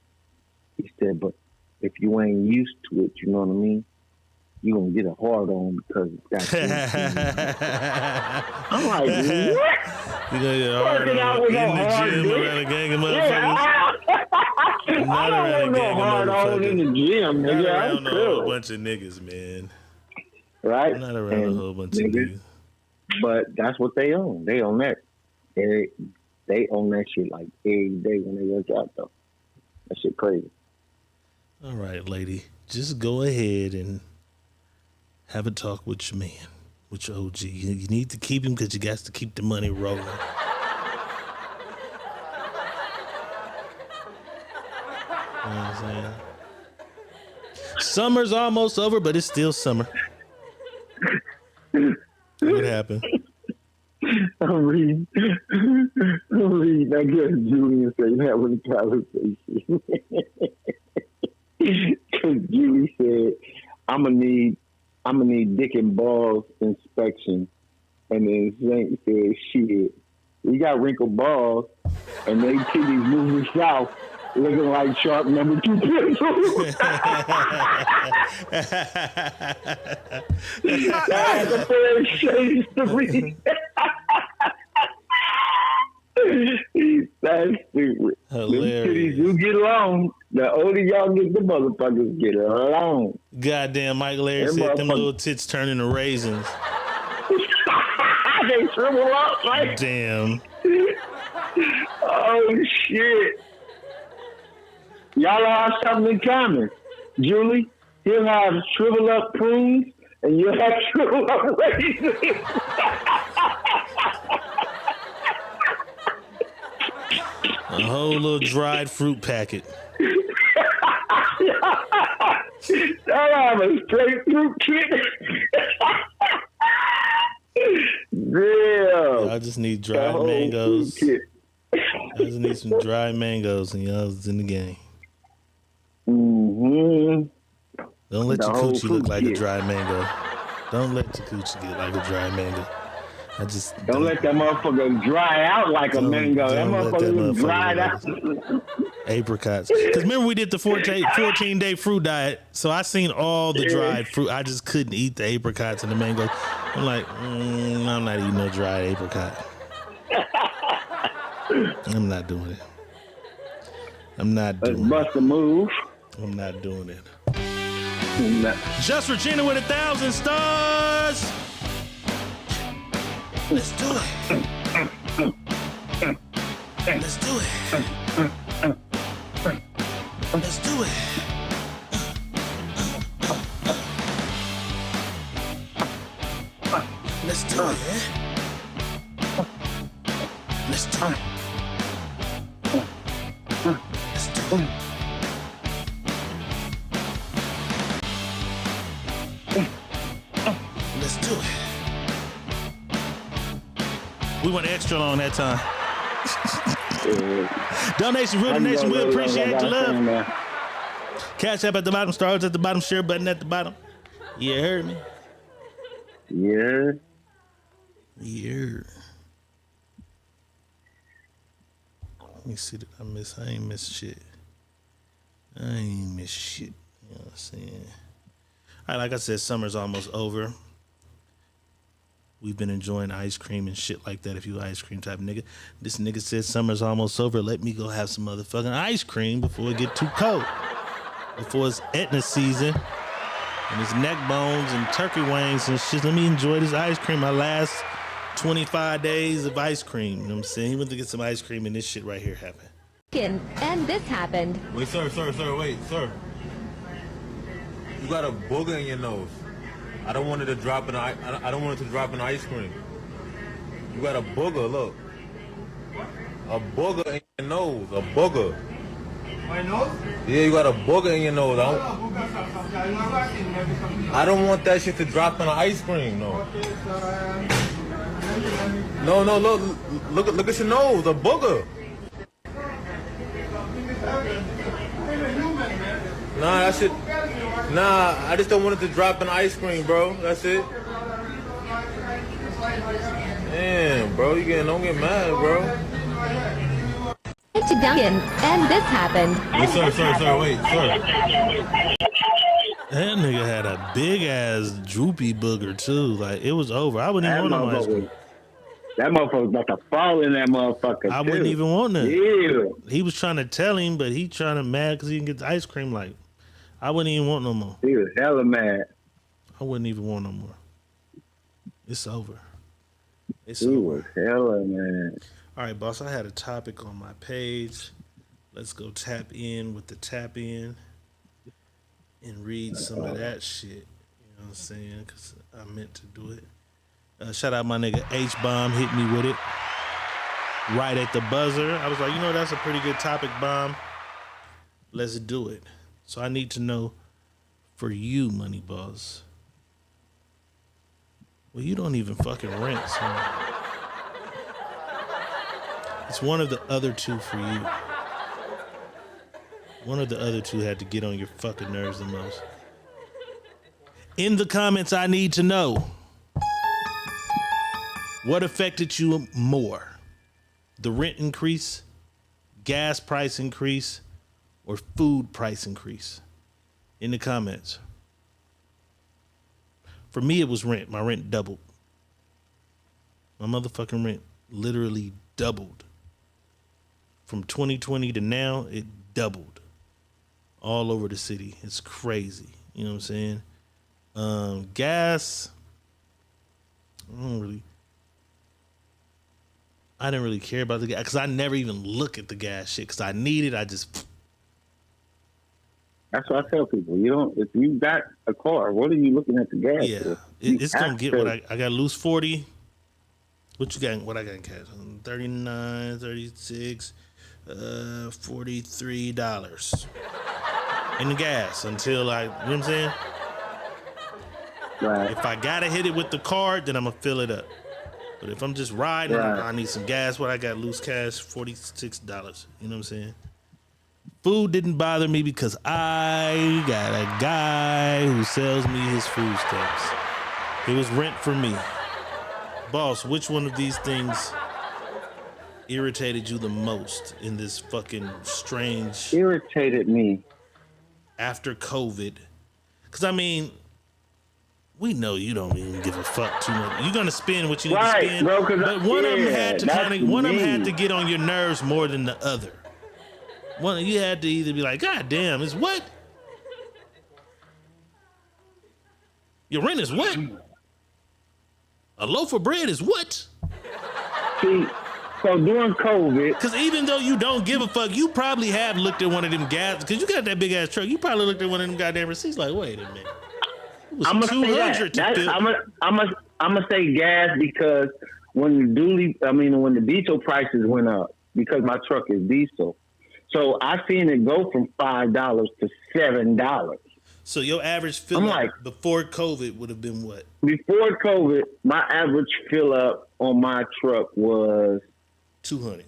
S14: He said, but if you ain't used to it, you know what I mean? You gonna get a hard on because it's got I'm like, what?
S2: You gonna get a hard on in the gym around a gang of motherfuckers?
S14: I don't want no hard on in the gym, nigga.
S2: Not around a whole bunch of niggas, man.
S14: Right?
S2: Not around a whole bunch of niggas.
S14: But that's what they own. They own that. And they own that shit like every day when they work out, though. That shit crazy.
S2: All right, lady. Just go ahead and have a talk with your man, with your OG. You need to keep him because you got to keep the money rolling. You know what I'm saying? Summer's almost over, but it's still summer. What happened?
S14: I'm reading. I guess Julian said that was a conversation. Because Julie said, I'm gonna need dick and balls inspection. And then Saint said, shit, we got wrinkled balls and they titties moving south looking like sharp number 2 pencils. That's the first shade to read. That's stupid.
S2: Hilarious.
S14: Them titties do get along. The older y'all get, the motherfuckers get along.
S2: Goddamn, Mike Larry said them little tits turn into raisins.
S14: They shrivel up, like.
S2: Damn.
S14: Oh, shit. Y'all have something in common. Julie, he'll have shrivel up prunes, and you'll have shrivel up raisins.
S2: A whole little dried fruit packet.
S14: I'll have a straight fruit kit. Damn.
S2: I just need dried mangoes. I just need some dried mangoes, and y'all's in the game.
S14: Mm-hmm.
S2: Don't let your coochie look like a dried mango. Don't let your coochie get like a dried mango.
S14: Don't let that motherfucker dry out like a mango. That motherfucker dried out.
S2: Apricots. Because remember we did the 14-day fruit diet, so I seen all the dried fruit. I just couldn't eat the apricots and the mangoes. I'm like, I'm not eating no dried apricot. I'm not doing it.
S14: Let's bust a move.
S2: I'm not doing it. Just Regina with 1,000 stars. Let's do it. Let's do it. Let's do it. Let's do it. Let's do it. Let's do it. Let's do it. We went extra long that time. Donation, real donation. We appreciate your love. Cash App at the bottom, stars at the bottom, share button at the bottom. You heard me?
S14: Yeah.
S2: Yeah. Let me see. I ain't miss shit. You know what I'm saying? All right, like I said, summer's almost over. We've been enjoying ice cream and shit like that. If you ice cream type of nigga. This nigga said summer's almost over. Let me go have some motherfucking ice cream before it get too cold. Before it's Etna season. And it's neck bones and turkey wings and shit. Let me enjoy this ice cream. My last 25 days of ice cream. You know what I'm saying? He went to get some ice cream and this shit right here happened.
S21: And this happened.
S22: Wait, sir, wait, sir. You got a booger in your nose. I don't want it to drop in. I don't want it to drop in ice cream. You got a booger. Look, a booger in your nose. A booger.
S23: My nose?
S22: Yeah, you got a booger in your nose. I don't want that shit to drop in the ice cream. No. No. Look at your nose. A booger. Nah, that shit. Nah, I just don't want it to drop in ice cream, bro. That's it. Damn, bro, don't get mad, bro.
S21: To Duncan, and this happened.
S22: Wait, sir, wait, sir.
S2: That nigga had a big ass droopy booger too. Like it was over. I wouldn't even want no ice cream.
S14: That motherfucker was about to fall in that motherfucker.
S2: I wouldn't even want that.
S14: Yeah.
S2: He was trying to tell him, but he trying to mad because he didn't get the ice cream. Like I wouldn't even want no more.
S14: He was hella mad.
S2: I wouldn't even want no more. It's over.
S14: He was hella mad.
S2: All right, boss. I had a topic on my page. Let's go tap in with the tap in and read some of that shit. You know what I'm saying? Because I meant to do it. Shout out my nigga H-Bomb, hit me with it right at the buzzer. I was like, you know, that's a pretty good topic, Bomb. Let's do it. So I need to know for you, Money Boss. Well, you don't even fucking rent, so it's one of the other two for you. One of the other two had to get on your fucking nerves the most. In the comments, I need to know. What affected you more? The rent increase, gas price increase, or food price increase? In the comments. For me, it was rent. My rent doubled. My motherfucking rent literally doubled. From 2020 to now, it doubled. All over the city. It's crazy. You know what I'm saying? Gas, I didn't really care about the gas because I never even look at the gas shit because I need it.
S14: That's what I tell people. If you got a car, what are you looking at the gas for?
S2: It's gonna get what I got. Lose 40. What you got? What I got in cash? 39, 36, $43 in the gas until you know what I'm saying?
S14: Right.
S2: If I gotta hit it with the card, then I'm gonna fill it up. But if I'm just riding, right, I need some gas. What I got loose cash, $46. You know what I'm saying? Food didn't bother me because I got a guy who sells me his food stamps. It was rent for me. Boss, which one of these things irritated you the most in this fucking strange...
S14: Irritated me.
S2: After COVID. Because, I mean... We know you don't even give a fuck too much. You're gonna spend what you need to spend,
S14: bro,
S2: but one of them had to get on your nerves more than the other. You had to either be like, God damn, it's what? Your rent is what? A loaf of bread is what?
S14: See, so during COVID,
S2: because even though you don't give a fuck, you probably have looked at one of them gas. Because you got that big ass truck, you probably looked at one of them goddamn receipts like, wait a minute.
S14: I'm gonna say that. I'm gonna say gas because when the diesel prices went up because my truck is diesel, so I seen it go from $5 to $7.
S2: So your average fill up before COVID would have been what?
S14: Before COVID, my average fill up on my truck was
S2: 200.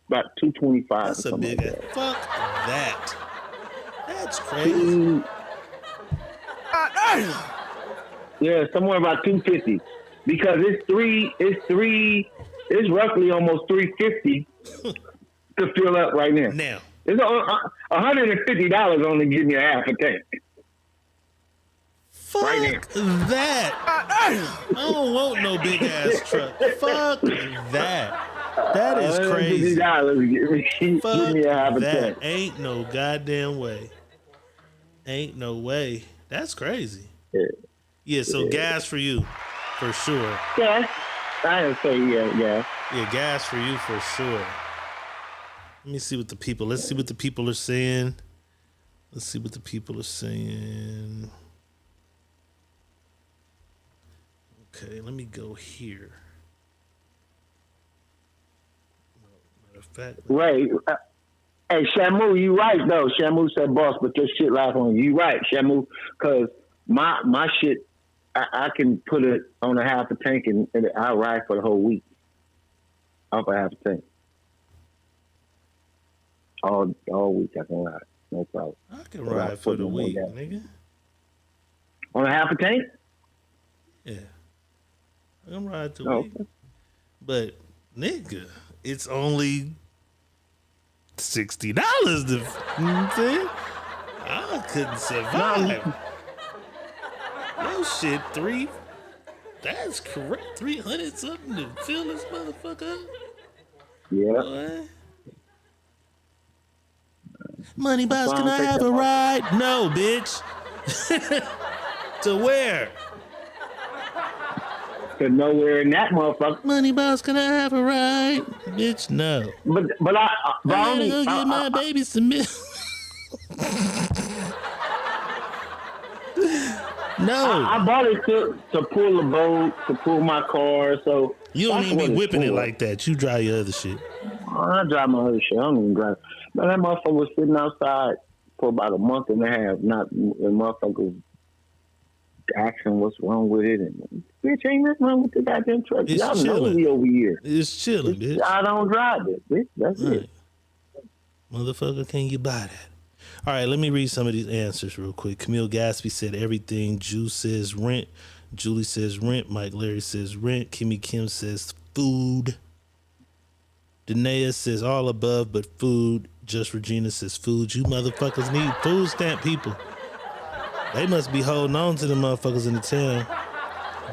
S14: About 225.
S2: That's a big ass. Fuck that. That's crazy.
S14: Yeah, somewhere about 250 because it's roughly almost 350 to fill up right now.
S2: Now.
S14: It's $150 only give me a half a tank.
S2: Fuck right that. I don't want no big ass truck. Fuck that. That is crazy.
S14: Give me a half a tank.
S2: Ain't no goddamn way. Ain't no way. That's crazy. Yeah, so gas for you, for sure.
S14: Yeah, I would say yeah.
S2: Yeah, gas for you for sure. Let me see what the people. Let's see what the people are saying. Let's see what the people are saying. Okay, let me go here. Matter of fact.
S14: Right. Hey, Shamu, you right though. Shamu said, "Boss, but this shit live on you." You right, Shamu, because my shit, I can put it on a half a tank and I ride for the whole week off a half a tank. All week I can ride, no problem.
S2: I can ride for the week, nigga.
S14: On a half a tank?
S2: Yeah, I can ride the week. Okay. But nigga, it's only $60. You know what I'm saying? I couldn't survive. Yo, shit, that's correct. 300 something to fill this motherfucker up.
S14: Yeah.
S2: Boy. Money boss, can I have a ride? No, bitch. To where?
S14: To nowhere in that motherfucker.
S2: Money boss, can I have a ride? Bitch, no.
S14: But I
S2: gotta go get my baby some milk. No.
S14: I bought it to pull a boat, to pull my car, so
S2: you don't even be whipping it like that. You drive your other shit.
S14: I drive my other shit. I don't even drive. Man, that motherfucker was sitting outside for about a month and a half. Not the motherfucker asking what's wrong with it, and bitch, ain't nothing wrong with the goddamn truck.
S2: It's
S14: Y'all
S2: chilling.
S14: know me over here.
S2: It's chilling, bitch.
S14: I don't drive it, bitch. That's it.
S2: Motherfucker, can you buy that? All right, let me read some of these answers real quick. Camille Gatsby said everything. Juice says rent. Julie says rent. Mike Larry says rent. Kimmy Kim says food. Danae says all above but food. Just Regina says food. You motherfuckers need food stamp people. They must be holding on to the motherfuckers in the town.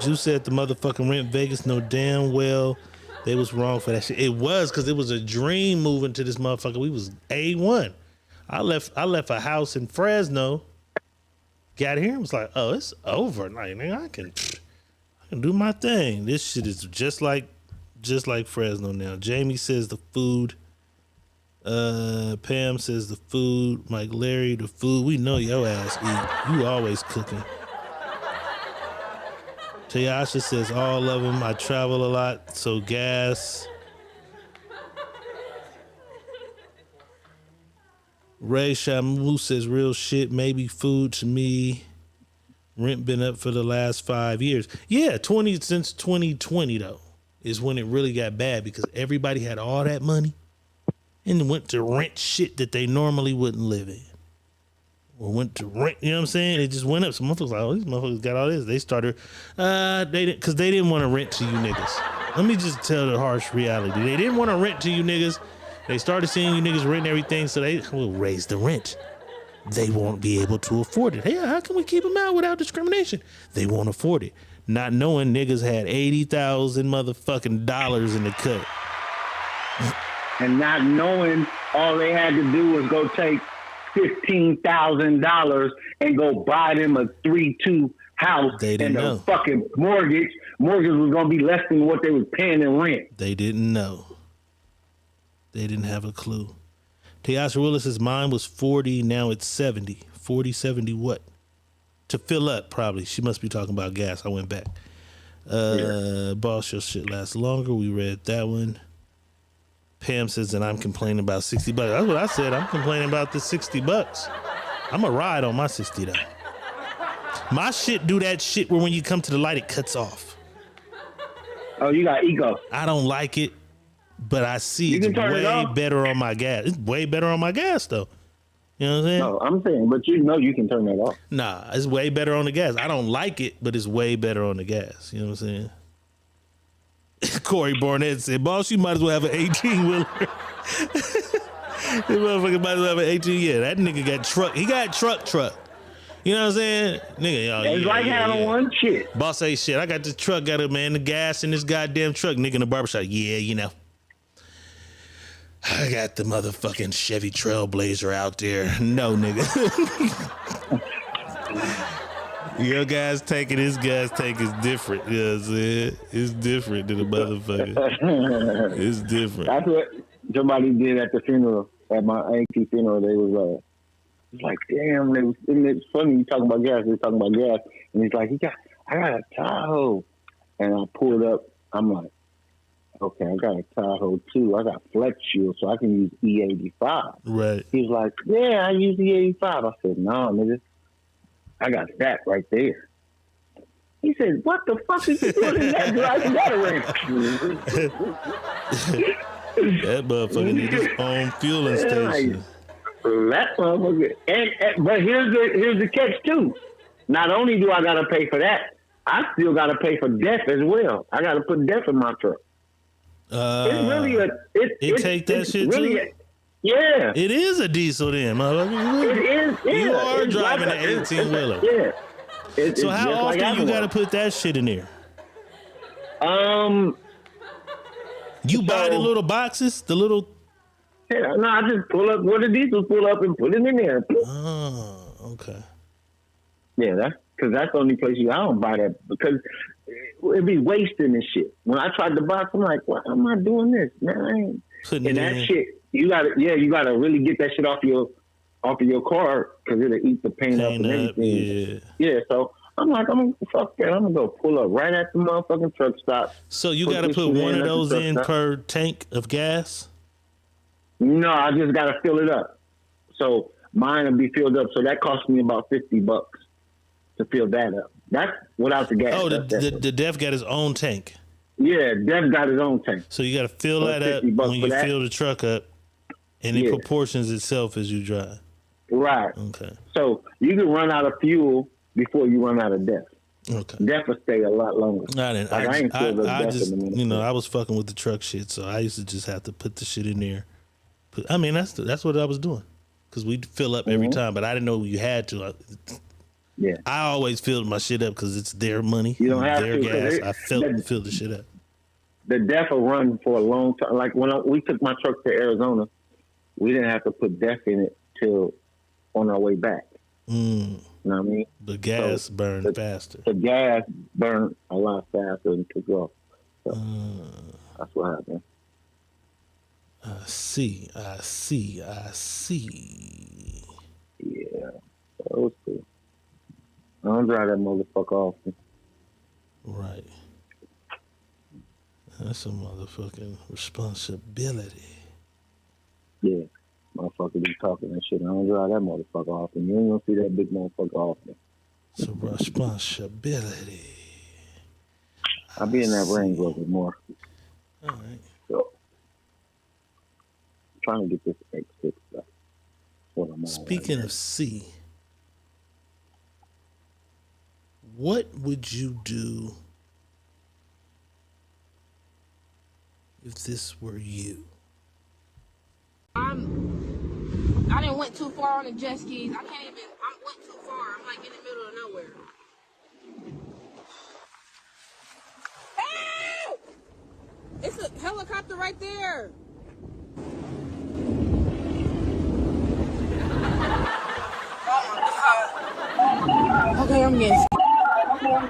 S2: Juice said the motherfucking rent Vegas know damn well they was wrong for that shit. It was, because it was a dream moving to this motherfucker. We was A1. I left a house in Fresno. Got here and was like, oh, it's over. Like, nigga, I can do my thing. This shit is just like Fresno now. Jamie says the food. Pam says the food. Mike Larry, the food. We know your ass eat. You always cooking. Tayasha says all of them. I travel a lot, so gas. Ray Shamu says real shit, maybe food to me. Rent been up for the last 5 years. Yeah, since 2020 though, is when it really got bad because everybody had all that money and went to rent shit that they normally wouldn't live in. Or went to rent, you know what I'm saying? It just went up. So motherfuckers like, oh, these motherfuckers got all this. They started, because they didn't want to rent to you niggas. Let me just tell the harsh reality. They didn't want to rent to you niggas. They started seeing you niggas rent everything, so they will raise the rent. They won't be able to afford it. Hey, how can we keep them out without discrimination? They won't afford it. Not knowing niggas had $80,000 motherfucking dollars in the cut.
S14: And not knowing all they had to do was go take $15,000 and go buy them a 3-2 house.
S2: They didn't know.
S14: Fucking mortgage was gonna be less than what they was paying in rent.
S2: They didn't know. They didn't have a clue. Teasha Willis says mine was 40, now it's 70. 40, 70 what? To fill up, probably. She must be talking about gas. I went back. Boss, your shit lasts longer. We read that one. Pam says, and I'm complaining about $60. That's what I said. I'm complaining about the $60. I'm a ride on my 60 though. My shit do that shit where when you come to the light, it cuts off.
S14: Oh, you got eco.
S2: I don't like it, but I see it's way better on my gas. It's way better on my gas though. You know what I'm saying?
S14: No, I'm saying, but you know you can turn that off.
S2: Nah, it's way better on the gas. I don't like it, but it's way better on the gas. You know what I'm saying? Corey Barnett said, boss, you might as well have an 18-wheeler. This motherfucker might as well have an 18. Yeah, that nigga got truck. He got truck. You know what I'm saying? Nigga,
S14: it's like having one shit.
S2: Boss say shit. I got this truck, the gas in this goddamn truck. Nigga in the barbershop. Yeah, you know. I got the motherfucking Chevy Trailblazer out there. No, nigga. Your guy's taking his guy's take is different. You know what I'm saying? It's different than a motherfucker. It's different.
S14: That's what somebody did at the funeral, at my auntie funeral. They was like, damn, and it's funny you talking about gas. They're talking about gas. And he's like, I got a Tahoe. And I pulled up. I'm like, okay, I got a Tahoe too. I got Flex Fuel, so I can use E85.
S2: Right.
S14: He was like, yeah, I use E85. I said, no, nigga. I got that right there. He said, what the fuck is you doing in that driving that range?
S2: That motherfucker needs his own fueling station.
S14: That motherfucker. But here's the catch too. Not only do I gotta pay for that, I still gotta pay for DEF as well. I gotta put DEF in my truck. It's really
S2: take that shit
S14: really
S2: too?
S14: Yeah.
S2: It is a diesel then, motherfucker.
S14: It is. Yeah.
S2: You are
S14: It's
S2: driving
S14: like
S2: an 18-wheeler.
S14: Yeah.
S2: So how often you gotta put that shit in there? You buy the little boxes, the little.
S14: Yeah, no, I just pull up where the diesels pull up and put it in there.
S2: Oh, okay.
S14: Yeah, that's because that's the only place I don't buy that because it'd be wasting this shit. When I tried the box, I'm like, why am I doing this? Man, I ain't. And that shit, you gotta really get that shit off your car because it'll eat the paint up and everything. Yeah, so I'm like, fuck that. I'm gonna go pull up right at the motherfucking truck stop.
S2: So you gotta put one of those in per tank of gas?
S14: No, I just gotta fill it up. So mine will be filled up. So that cost me about $50 to fill that up. That's without the gas.
S2: Oh, the DEF got his own tank.
S14: Yeah, DEF got his own tank.
S2: So you got to fill that up when you fill the truck up, and it proportions itself as you drive.
S14: Right.
S2: Okay.
S14: So you can run out of fuel before you run out of DEF.
S2: Okay.
S14: DEF will stay a lot longer.
S2: I was fucking with the truck shit, so I used to just have to put the shit in there. That's what I was doing, because we'd fill up every time, but I didn't know you had to.
S14: Yeah,
S2: I always filled my shit up because it's their money,
S14: you don't have
S2: their
S14: to,
S2: gas. I filled the shit up.
S14: The DEF will run for a long time. Like when we took my truck to Arizona, we didn't have to put DEF in it till on our way back. You know what I mean?
S2: The gas burned faster.
S14: The gas burned a lot faster and took off. So that's what happened.
S2: I see.
S14: Yeah, that was cool. I don't drive that motherfucker often.
S2: Right. That's a motherfucking responsibility.
S14: Yeah. Motherfucker be talking that shit. I don't drive that motherfucker often. You ain't gonna see that big motherfucker often.
S2: It's a responsibility.
S14: I be in that Range Rover more.
S2: All right.
S14: So, I'm trying to get this X6 stuff.
S2: Speaking of C, what would you do if this were you?
S1: I didn't went too far on the jet skis. I went too far. I'm like in the middle of nowhere. Hey! It's a helicopter right there. Okay, I'm getting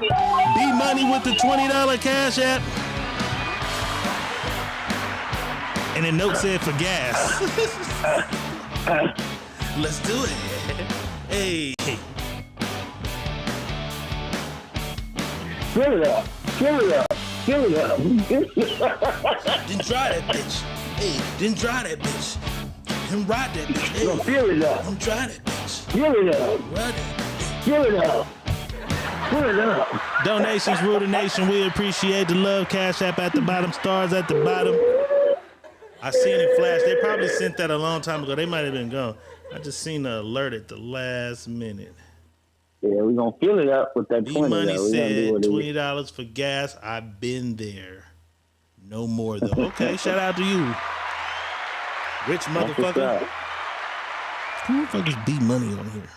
S2: B-Money with the $20 Cash App. And a note said for gas. Let's do it. Hey.
S14: Fill it up. Fill it up. Fill it up.
S2: Didn't dry that bitch. Hey, didn't dry that bitch. Didn't ride that bitch. Hey,
S14: no, fill it up.
S2: Didn't dry that bitch.
S14: Fill it up.
S2: Ride that.
S14: Fill it up. Fill it up.
S2: Donations rule the nation. We appreciate the love. Cash App at the bottom. Stars at the bottom. I seen it flash. They probably sent that a long time ago. They might have been gone. I just seen the alert at the last minute.
S14: Yeah, we're going to fill it up with that 20.
S2: E-Money said $20 for gas. I've been there. No more, though. Okay, shout out to you. Rich motherfucker. Who motherfuckers be money on here?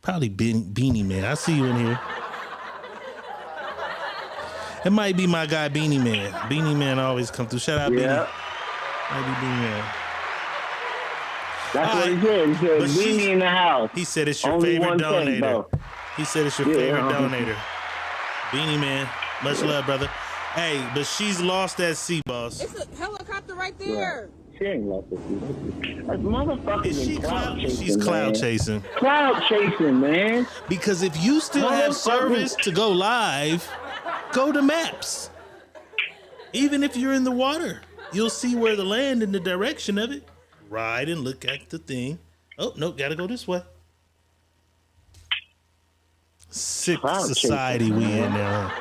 S2: Probably Beanie Man. I see you in here. It might be my guy, Beanie Man. Beanie Man always come through. Shout out, Beanie. Might be Beanie Man.
S14: That's what he said. He said, Beanie in the house.
S2: He said it's your
S14: Only
S2: favorite
S14: one
S2: donator. He said it's your favorite donator. Beanie Man. Much love, brother. Hey, but she's lost at sea, boss.
S1: It's a helicopter right there.
S14: She ain't lost at sea. That motherfucker is cloud chasing.
S2: She's cloud chasing.
S14: Cloud chasing, man.
S2: Because if you still have service to go live, go to maps. Even if you're in the water, you'll see where the land and the direction of it. Ride and look at the thing. Oh, nope, gotta go this way. Sick society we in now.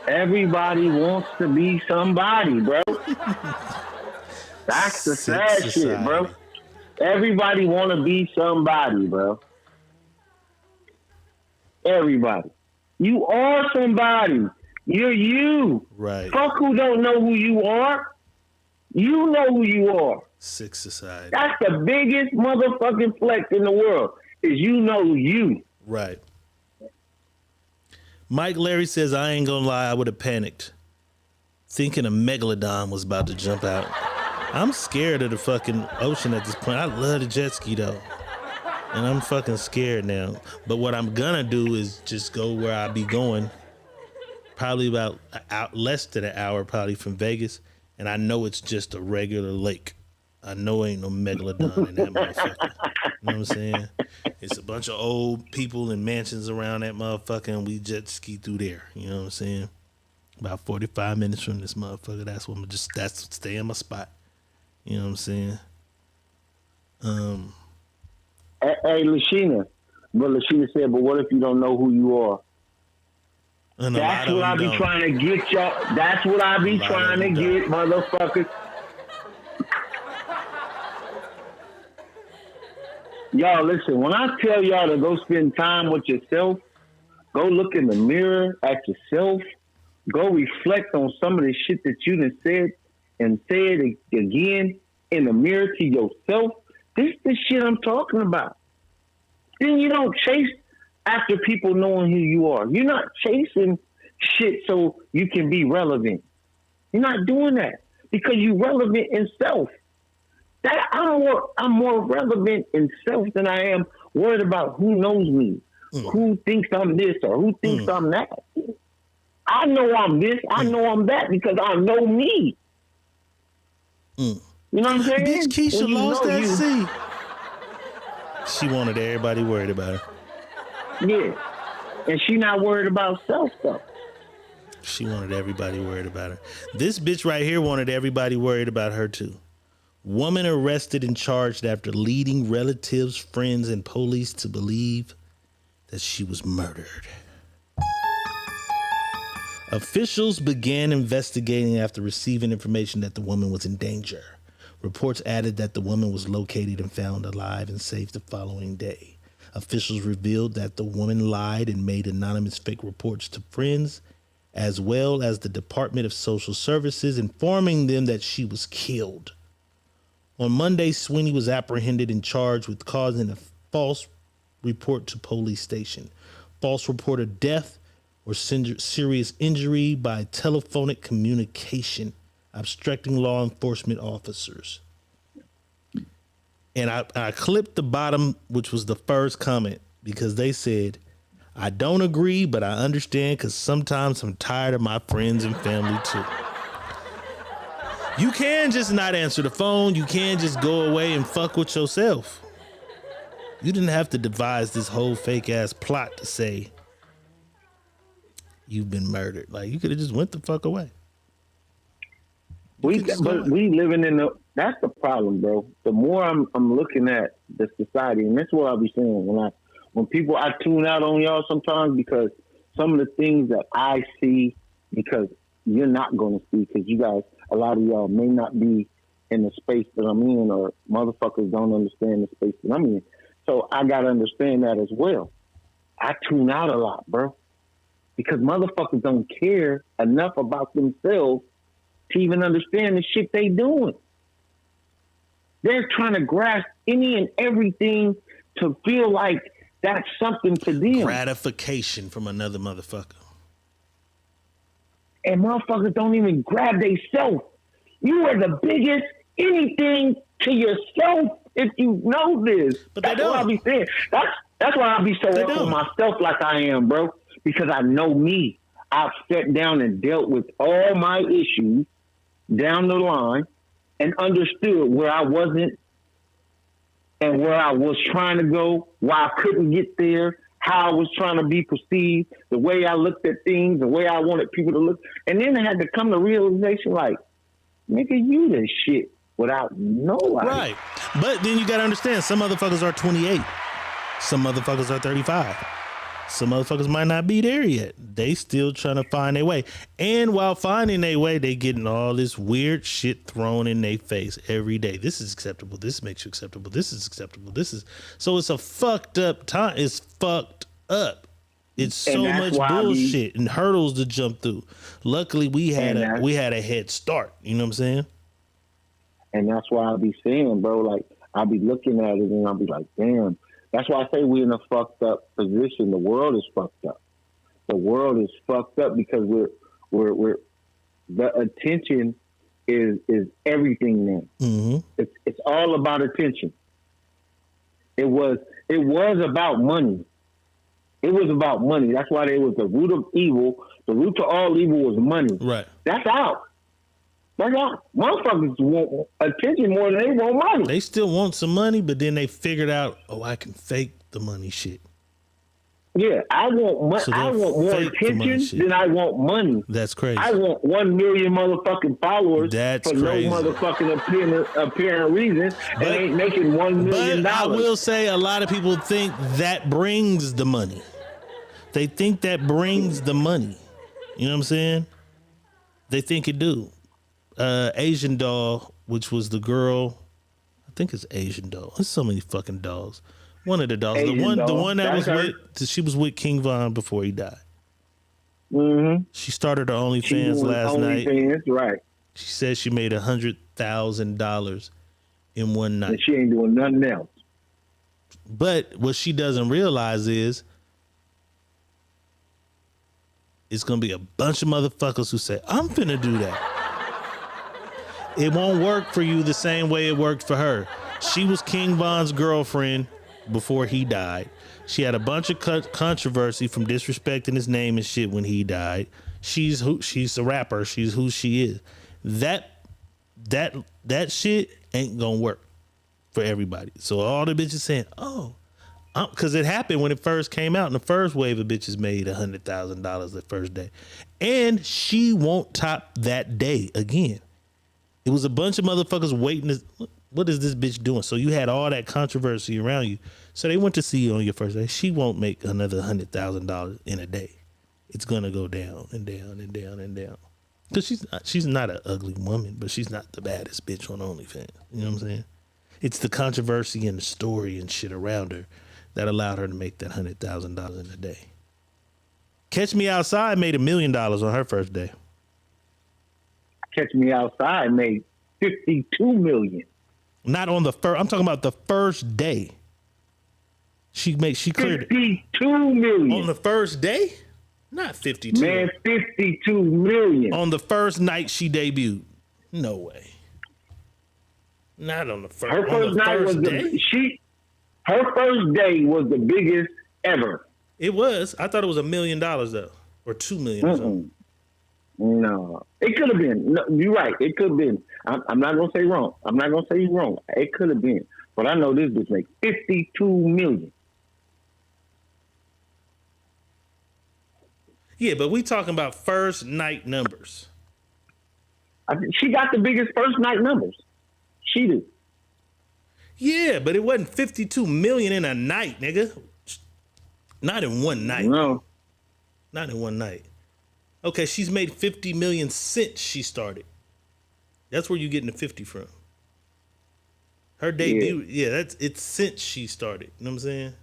S14: Everybody wants to be somebody, bro. That's the sad shit, bro. Everybody want to be somebody, bro. Everybody. You are somebody. You're you.
S2: Right.
S14: Fuck who don't know who you are. You know who you are.
S2: Sick society.
S14: That's the biggest motherfucking flex in the world, is you know you.
S2: Right. Mike Larry says, I ain't gonna lie, I would have panicked. Thinking a megalodon was about to jump out. I'm scared of the fucking ocean at this point. I love the jet ski though. And I'm fucking scared now. But what I'm gonna do is just go where I be going. Probably about less than an hour probably from Vegas. And I know it's just a regular lake. I know ain't no megalodon in that motherfucker. You know what I'm saying? It's a bunch of old people and mansions around that motherfucker, and we jet ski through there. You know what I'm saying? About 45 minutes from this motherfucker. That's what that's stay in my spot. You know what I'm saying?
S14: Hey, Lashina. But Lashina said, but what if you don't know who you are? That's what I be trying to get y'all. That's what I be trying to get, motherfuckers. Y'all, listen, when I tell y'all to go spend time with yourself, go look in the mirror at yourself, go reflect on some of the shit that you done said and say it again in the mirror to yourself, this is the shit I'm talking about. Then you don't chase after people knowing who you are. You're not chasing shit so you can be relevant. You're not doing that because you're relevant in self. That I'm more relevant in self than I am worried about who knows me, who thinks I'm this or who thinks I'm that. I know I'm this, I know I'm that because I know me. You know what I'm saying?
S2: Bitch, Keisha lost that seat. She wanted everybody worried about her.
S14: Yeah. And she not worried about self though.
S2: She wanted everybody worried about her. This bitch right here wanted everybody worried about her too. Woman arrested and charged after leading relatives, friends, and police to believe that she was murdered. Officials began investigating after receiving information that the woman was in danger. Reports added that the woman was located and found alive and safe the following day. Officials revealed that the woman lied and made anonymous fake reports to friends, as well as the Department of Social Services, informing them that she was killed. On Monday, Sweeney was apprehended and charged with causing a false report to police station, false report of death or serious injury by telephonic communication, obstructing law enforcement officers. And I clipped the bottom, which was the first comment, because they said, I don't agree, but I understand because sometimes I'm tired of my friends and family too. You can just not answer the phone. You can just go away and fuck with yourself. You didn't have to devise this whole fake ass plot to say, you've been murdered. Like, you could have just went the fuck away.
S14: We living in that's the problem, bro. The more I'm looking at the society, and that's what I'll be saying when people I tune out on y'all sometimes, because some of the things that I see, because you're not going to see, because you guys, a lot of y'all may not be in the space that I'm in, or motherfuckers don't understand the space that I'm in. So I got to understand that as well. I tune out a lot, bro, because motherfuckers don't care enough about themselves to even understand the shit they doing. They're trying to grasp any and everything to feel like that's something to them.
S2: Gratification from another motherfucker.
S14: And motherfuckers don't even grab themselves. You are the biggest anything to yourself if you know this.
S2: But
S14: that's what I be saying. That's why I be so up with myself like I am, bro. Because I know me. I've sat down and dealt with all my issues down the line and understood where I wasn't and where I was trying to go, why I couldn't get there, how I was trying to be perceived, the way I looked at things, the way I wanted people to look. And then I had to come to realization like, nigga, you this shit without nobody.
S2: Right. But then you got to understand, some motherfuckers are 28. Some motherfuckers are 35. Some motherfuckers might not be there yet. They still trying to find their way. And while finding their way, they getting all this weird shit thrown in their face every day. This is acceptable. This makes you acceptable. This is acceptable. This is... So it's a fucked up time. It's fucked up. It's so much bullshit and hurdles to jump through. Luckily, we had a head start. You know what I'm saying?
S14: And that's why I be saying, bro, like, I'll be looking at it and I'll be like, damn. That's why I say we're in a fucked up position. The world is fucked up. The world is fucked up because we're the attention is everything now.
S2: Mm-hmm.
S14: It's all about attention. It was about money. It was about money. That's why there was the root of evil. The root to all evil was money.
S2: Right.
S14: That's out. That's out. Motherfuckers want attention more than they want money.
S2: They still want some money, but then they figured out, I can fake the money shit.
S14: Yeah, I want more attention than I want money.
S2: That's crazy.
S14: I want 1 million motherfucking followers for
S2: crazy.
S14: No motherfucking apparent reason, and ain't making $1 million.
S2: But I will say a lot of people think that brings the money. They think that brings the money. You know what I'm saying? They think it do. Asian doll, which was the girl, I think it's Asian doll. There's so many fucking dolls. One of the dolls, the one that was with, she was with King Von before he died.
S14: Mm-hmm.
S2: She started her OnlyFans last night.
S14: Right.
S2: She said she made $100,000 in one night.
S14: And she ain't doing nothing else.
S2: But what she doesn't realize is it's gonna be a bunch of motherfuckers who say, I'm finna do that. It won't work for you the same way it worked for her. She was King Von's girlfriend before he died. She had a bunch of controversy from disrespecting his name and shit when he died. She's a rapper. She's who she is. That shit ain't gonna work for everybody. So all the bitches saying, because it happened when it first came out, and the first wave of bitches made $100,000 the first day. And she won't top that day again. It was a bunch of motherfuckers waiting. What is this bitch doing? So you had all that controversy around you. So they went to see you on your first day. She won't make another $100,000 in a day. It's gonna go down and down and down and down. Because she's not an ugly woman, but she's not the baddest bitch on OnlyFans. You know what I'm saying? It's the controversy and the story and shit around her that allowed her to make that $100,000 in a day. Catch Me Outside made $1 million on her first day.
S14: Catch Me Outside made $52 million.
S2: Not on the first. I'm talking about the first day. She cleared
S14: $52 million
S2: on the first day. Not 52.
S14: Man, $52 million
S2: on the first night she debuted. No way. Not on the first.
S14: Her first night was her first day was the biggest ever.
S2: It was. I thought it was $1 million though, or $2 million. Or something.
S14: No, it could have been. No, you're right. It could have been. I'm not gonna say wrong. I'm not gonna say you're wrong. It could have been, but I know this bitch make $52 million.
S2: Yeah, but we talking about first night numbers.
S14: She got the biggest first night numbers. She do.
S2: Yeah, but it wasn't 52 million in a night, nigga. Not in one night.
S14: No.
S2: Not in one night. Okay, she's made 50 million since she started. That's where you getting the 50 from. Her debut, it's since she started. You know what I'm saying?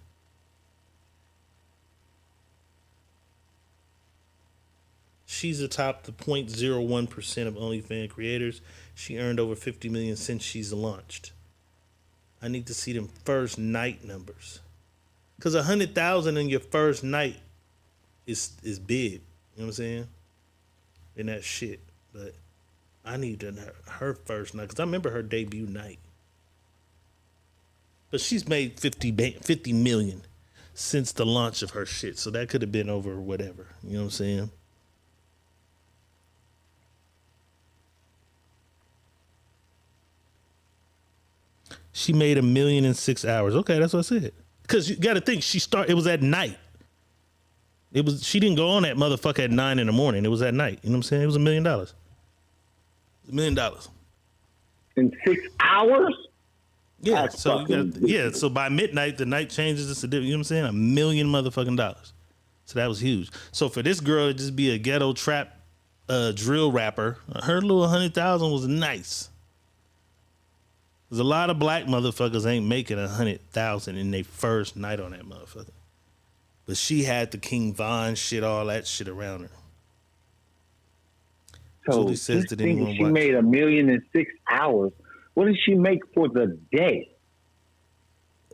S2: She's atop the 0.01% of OnlyFans creators. She earned over 50 million since she's launched. I need to see them first night numbers. Because 100,000 in your first night is big. You know what I'm saying? And that shit. But I need her first night. Because I remember her debut night. But she's made 50 million since the launch of her shit. So that could have been over whatever. You know what I'm saying? She made $1 million in 6 hours. Okay, that's what I said. Because you got to think, it was at night. She didn't go on that motherfucker at 9 in the morning. It was at night. You know what I'm saying? It was $1 million. $1 million.
S14: In 6 hours?
S2: Yeah. So by midnight, the night changes. It's a different, you know what I'm saying? $1 million motherfucking dollars. So that was huge. So for this girl to just be a ghetto trap drill rapper, her little 100,000 was nice. There's a lot of black motherfuckers ain't making 100,000 in their first night on that motherfucker. But she had the King Von shit, all that shit around her.
S14: So
S2: Julie says that anyone
S14: she made $1 million in 6 hours. What did she make for the day?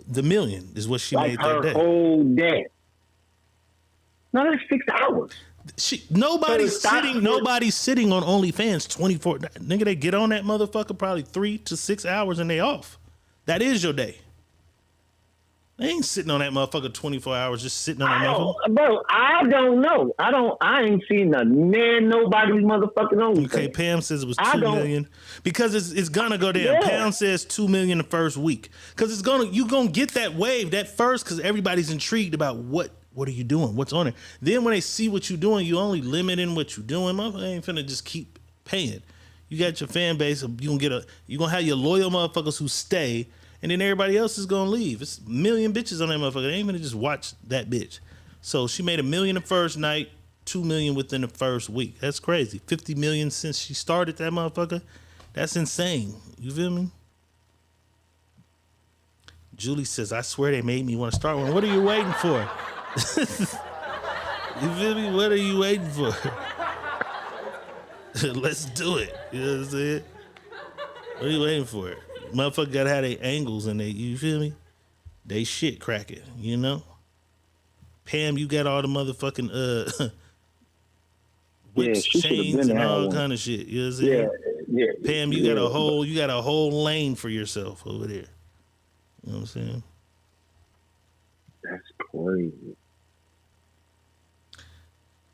S2: The $1 million is what she made that day.
S14: Her whole day. No, that's 6 hours.
S2: Nobody's sitting on OnlyFans 24. Nigga, they get on that motherfucker probably 3 to 6 hours and they off. That is your day. They ain't sitting on that motherfucker 24 hours just sitting on that motherfucker.
S14: Bro, I don't know. I ain't seen nobody's motherfucking OnlyFans.
S2: Okay, Pam says it was 2 million. Because it's gonna go down. Yeah. Pam says 2 million the first week. Because you gonna get that wave that first because everybody's intrigued about what are you doing? What's on it? Then when they see what you're doing, you only limiting what you're doing. Motherfucker ain't finna just keep paying. You got your fan base. You gonna have your loyal motherfuckers who stay, and then everybody else is gonna leave. It's 1 million bitches on that motherfucker. They ain't gonna just watch that bitch. So she made $1 million the first night, 2 million within the first week. That's crazy. 50 million since she started that motherfucker. That's insane. You feel me? Julie says, I swear they made me want to start one. What are you waiting for? You feel me? What are you waiting for? Let's do it. You know what I'm saying? What are you waiting for? Motherfucker gotta have their angles and you feel me? They shit cracking, you know? Pam, you got all the motherfucking whips, chains, and all kind of shit. You know what I'm saying?
S14: Yeah.
S2: Pam, you got a whole lane for yourself over there. You know what I'm saying?
S14: That's crazy.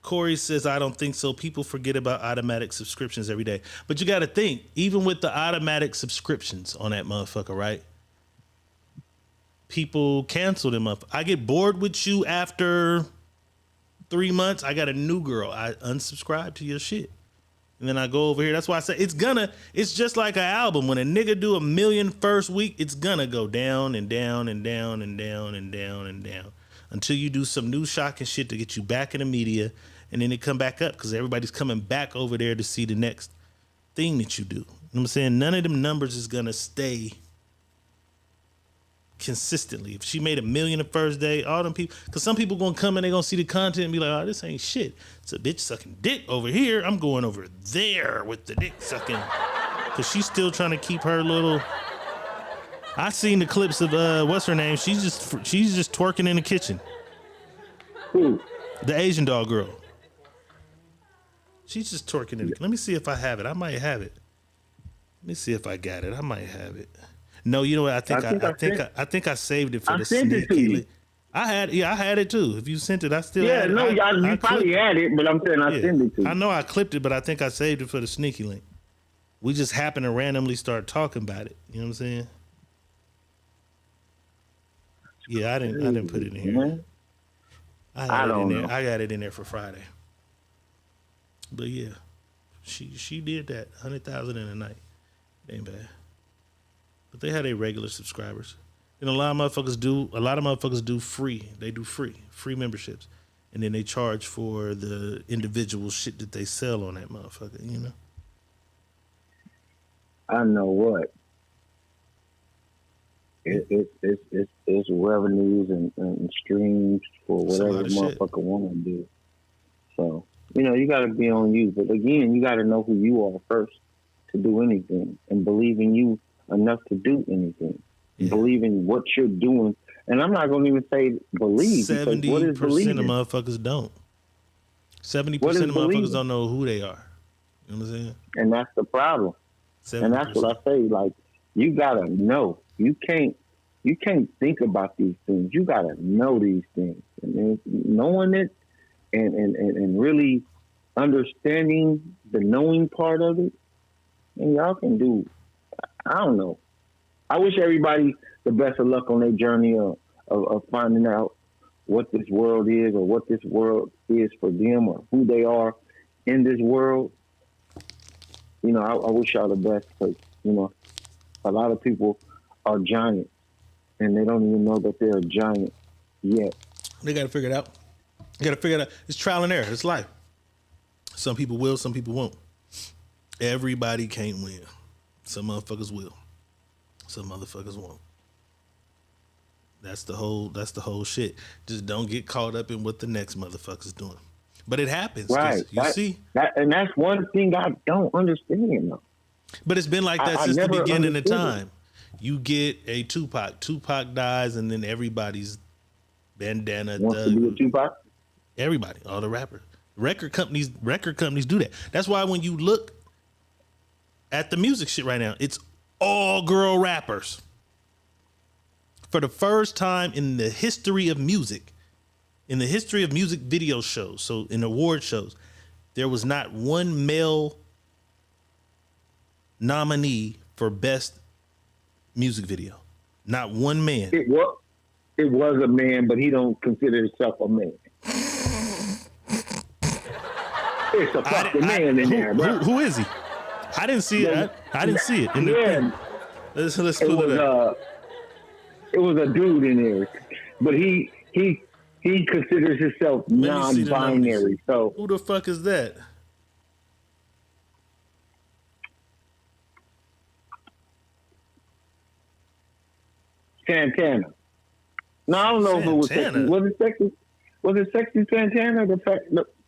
S2: Corey says, I don't think so. People forget about automatic subscriptions every day. But you got to think, even with the automatic subscriptions on that motherfucker, right? People cancel them up. I get bored with you after 3 months. I got a new girl. I unsubscribe to your shit. And then I go over here. That's why I say it's just like an album. When a nigga do 1 million first week, it's gonna go down and down and down and down and down and down until you do some new shocking shit to get you back in the media. And then it come back up because everybody's coming back over there to see the next thing that you do. You know what I'm saying? None of them numbers is going to stay consistently. If she made $1 million the first day, all them people, because some people going to come and they going to see the content and be like, oh, this ain't shit. It's a bitch sucking dick over here. I'm going over there with the dick sucking. Because she's still trying to keep her little... I seen the clips of, what's her name? She's just twerking in the kitchen.
S14: Who?
S2: The Asian doll girl. She's just twerking in it. Let me see if I have it. I might have it. Let me see if I got it. I might have it. No, you know what? I think I saved it for the sneaky link. I had it too. If you sent it, I still had it.
S14: You probably had it, but I'm saying I sent it to you.
S2: I know I clipped it, but I think I saved it for the sneaky link. We just happened to randomly start talking about it. You know what I'm saying? Yeah, I didn't put it in here. I got it in there for Friday. But yeah, she did that 100,000 in a night. Ain't bad. But they had a regular subscribers. And a lot of motherfuckers do free. They do free memberships. And then they charge for the individual shit that they sell on that motherfucker, you know?
S3: I know what. It's revenues and streams for whatever motherfucker want to do. So, you got to be on you. But again, you got to know who you are first to do anything and believe in you enough to do anything. Yeah. Believe in what you're doing. And I'm not going to even say believe.
S2: 70% of motherfuckers don't. 70% of motherfuckers don't know who they are. You know what I'm saying?
S3: And that's the problem. 70%. And that's what I say. Like, you got to know. You can't think about these things. You got to know these things. And knowing it and really understanding the knowing part of it, and y'all can do, I don't know. I wish everybody the best of luck on their journey of finding out what this world is or what this world is for them or who they are in this world. I wish y'all the best because, a lot of people are giants and they don't even know that they're a giant yet.
S2: They got to figure it out. You got to figure it out. It's trial and error. It's life. Some people will, some people won't. Everybody can't win. Some motherfuckers will. Some motherfuckers won't. That's the whole shit. Just don't get caught up in what the next motherfucker's doing. But it happens.
S3: Right. And that's one thing I don't understand though.
S2: But it's been like that since the beginning of time. You get a Tupac. Tupac dies and then everybody's bandana.
S3: Wants to be a Tupac?
S2: Everybody, all the rappers. Record companies do that. That's why when you look at the music shit right now, it's all girl rappers. For the first time in the history of music, video shows, so in award shows, there was not one male nominee for best music video. Not one man.
S3: It was a man, but he don't consider himself a man. It's a fucking man in there, bro.
S2: Who is he? I didn't see it. I didn't see it. In the thing. Let's pull it up.
S3: It was a dude in there, but he considers himself non-binary. So
S2: who the fuck is that?
S3: Santana. No, I don't know if it was sexy. Was it sexy? Was it Sexy Santana?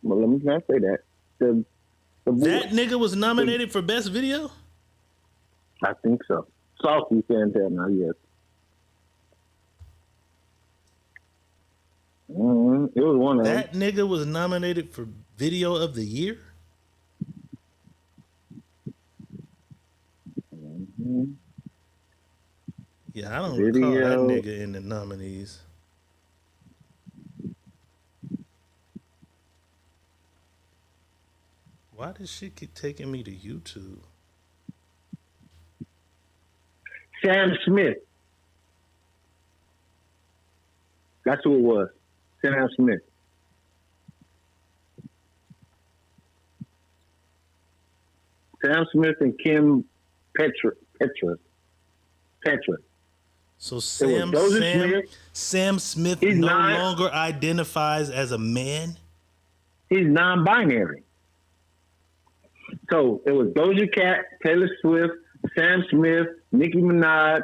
S3: Well, let me not say that.
S2: That nigga was nominated for best video?
S3: I think so. Saucy Santana, yes. It was one of them.
S2: That nigga was nominated for video of the year? Yeah, I don't recall that nigga in the nominees. Why does shit keep taking me to YouTube?
S3: Sam Smith. That's who it was. Sam Smith. Sam Smith and Kim Petra.
S2: So Sam Smith no longer identifies as a man?
S3: He's non-binary. So it was Doja Cat, Taylor Swift, Sam Smith, Nicki Minaj,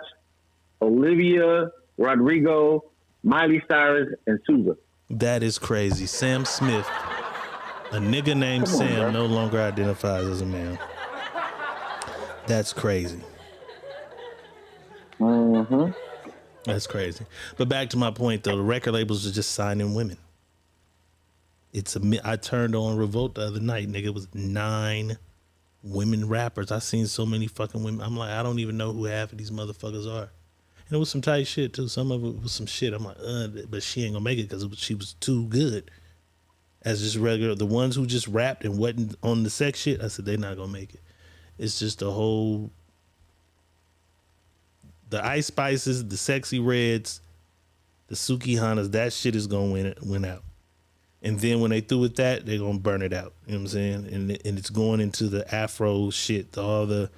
S3: Olivia Rodrigo, Miley Cyrus, and Sousa.
S2: That is crazy. Sam Smith, a nigga named Sam, no longer identifies as a man. That's crazy.
S3: Mm-hmm.
S2: That's crazy. But back to my point, though, the record labels are just signing women. I turned on Revolt the other night, nigga. It was 9 women rappers. I seen so many fucking women. I'm like, I don't even know who half of these motherfuckers are. And it was some tight shit too. Some of it was some shit. I'm like, but she ain't gonna make it because she was too good. As just regular, the ones who just rapped and wasn't on the sex shit, I said they not gonna make it. It's just the Ice Spices, the Sexy Reds, the Suki Hanas. That shit is gonna win out. And then when they through with that, they're gonna burn it out. You know what I'm saying? And it's going into the Afro shit. All the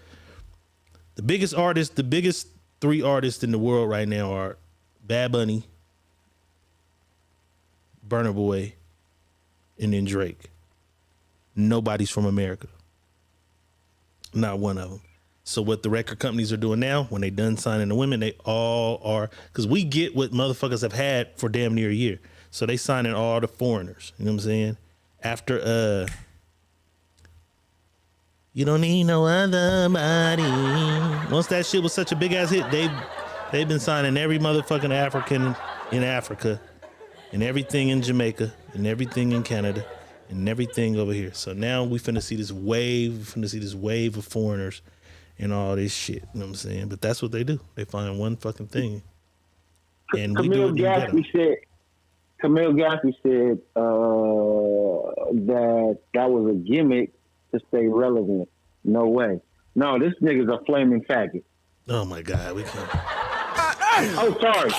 S2: biggest artists, the biggest 3 artists in the world right now are Bad Bunny, Burna Boy, and then Drake. Nobody's from America. Not one of them. So what the record companies are doing now, when they done signing the women, they all are, because we get what motherfuckers have had for damn near a year. So they signing all the foreigners. You know what I'm saying? After You Don't Need No Other Body. Once that shit was such a big ass hit, they've been signing every motherfucking African in Africa, and everything in Jamaica, and everything in Canada, and everything over here. So now we finna see this wave of foreigners and all this shit. You know what I'm saying? But that's what they do. They find one fucking thing. And
S14: Camille Gatsby said that was a gimmick to stay relevant. No way. No, this nigga's a flaming faggot.
S2: Oh my God, we can't.
S14: Oh, sorry.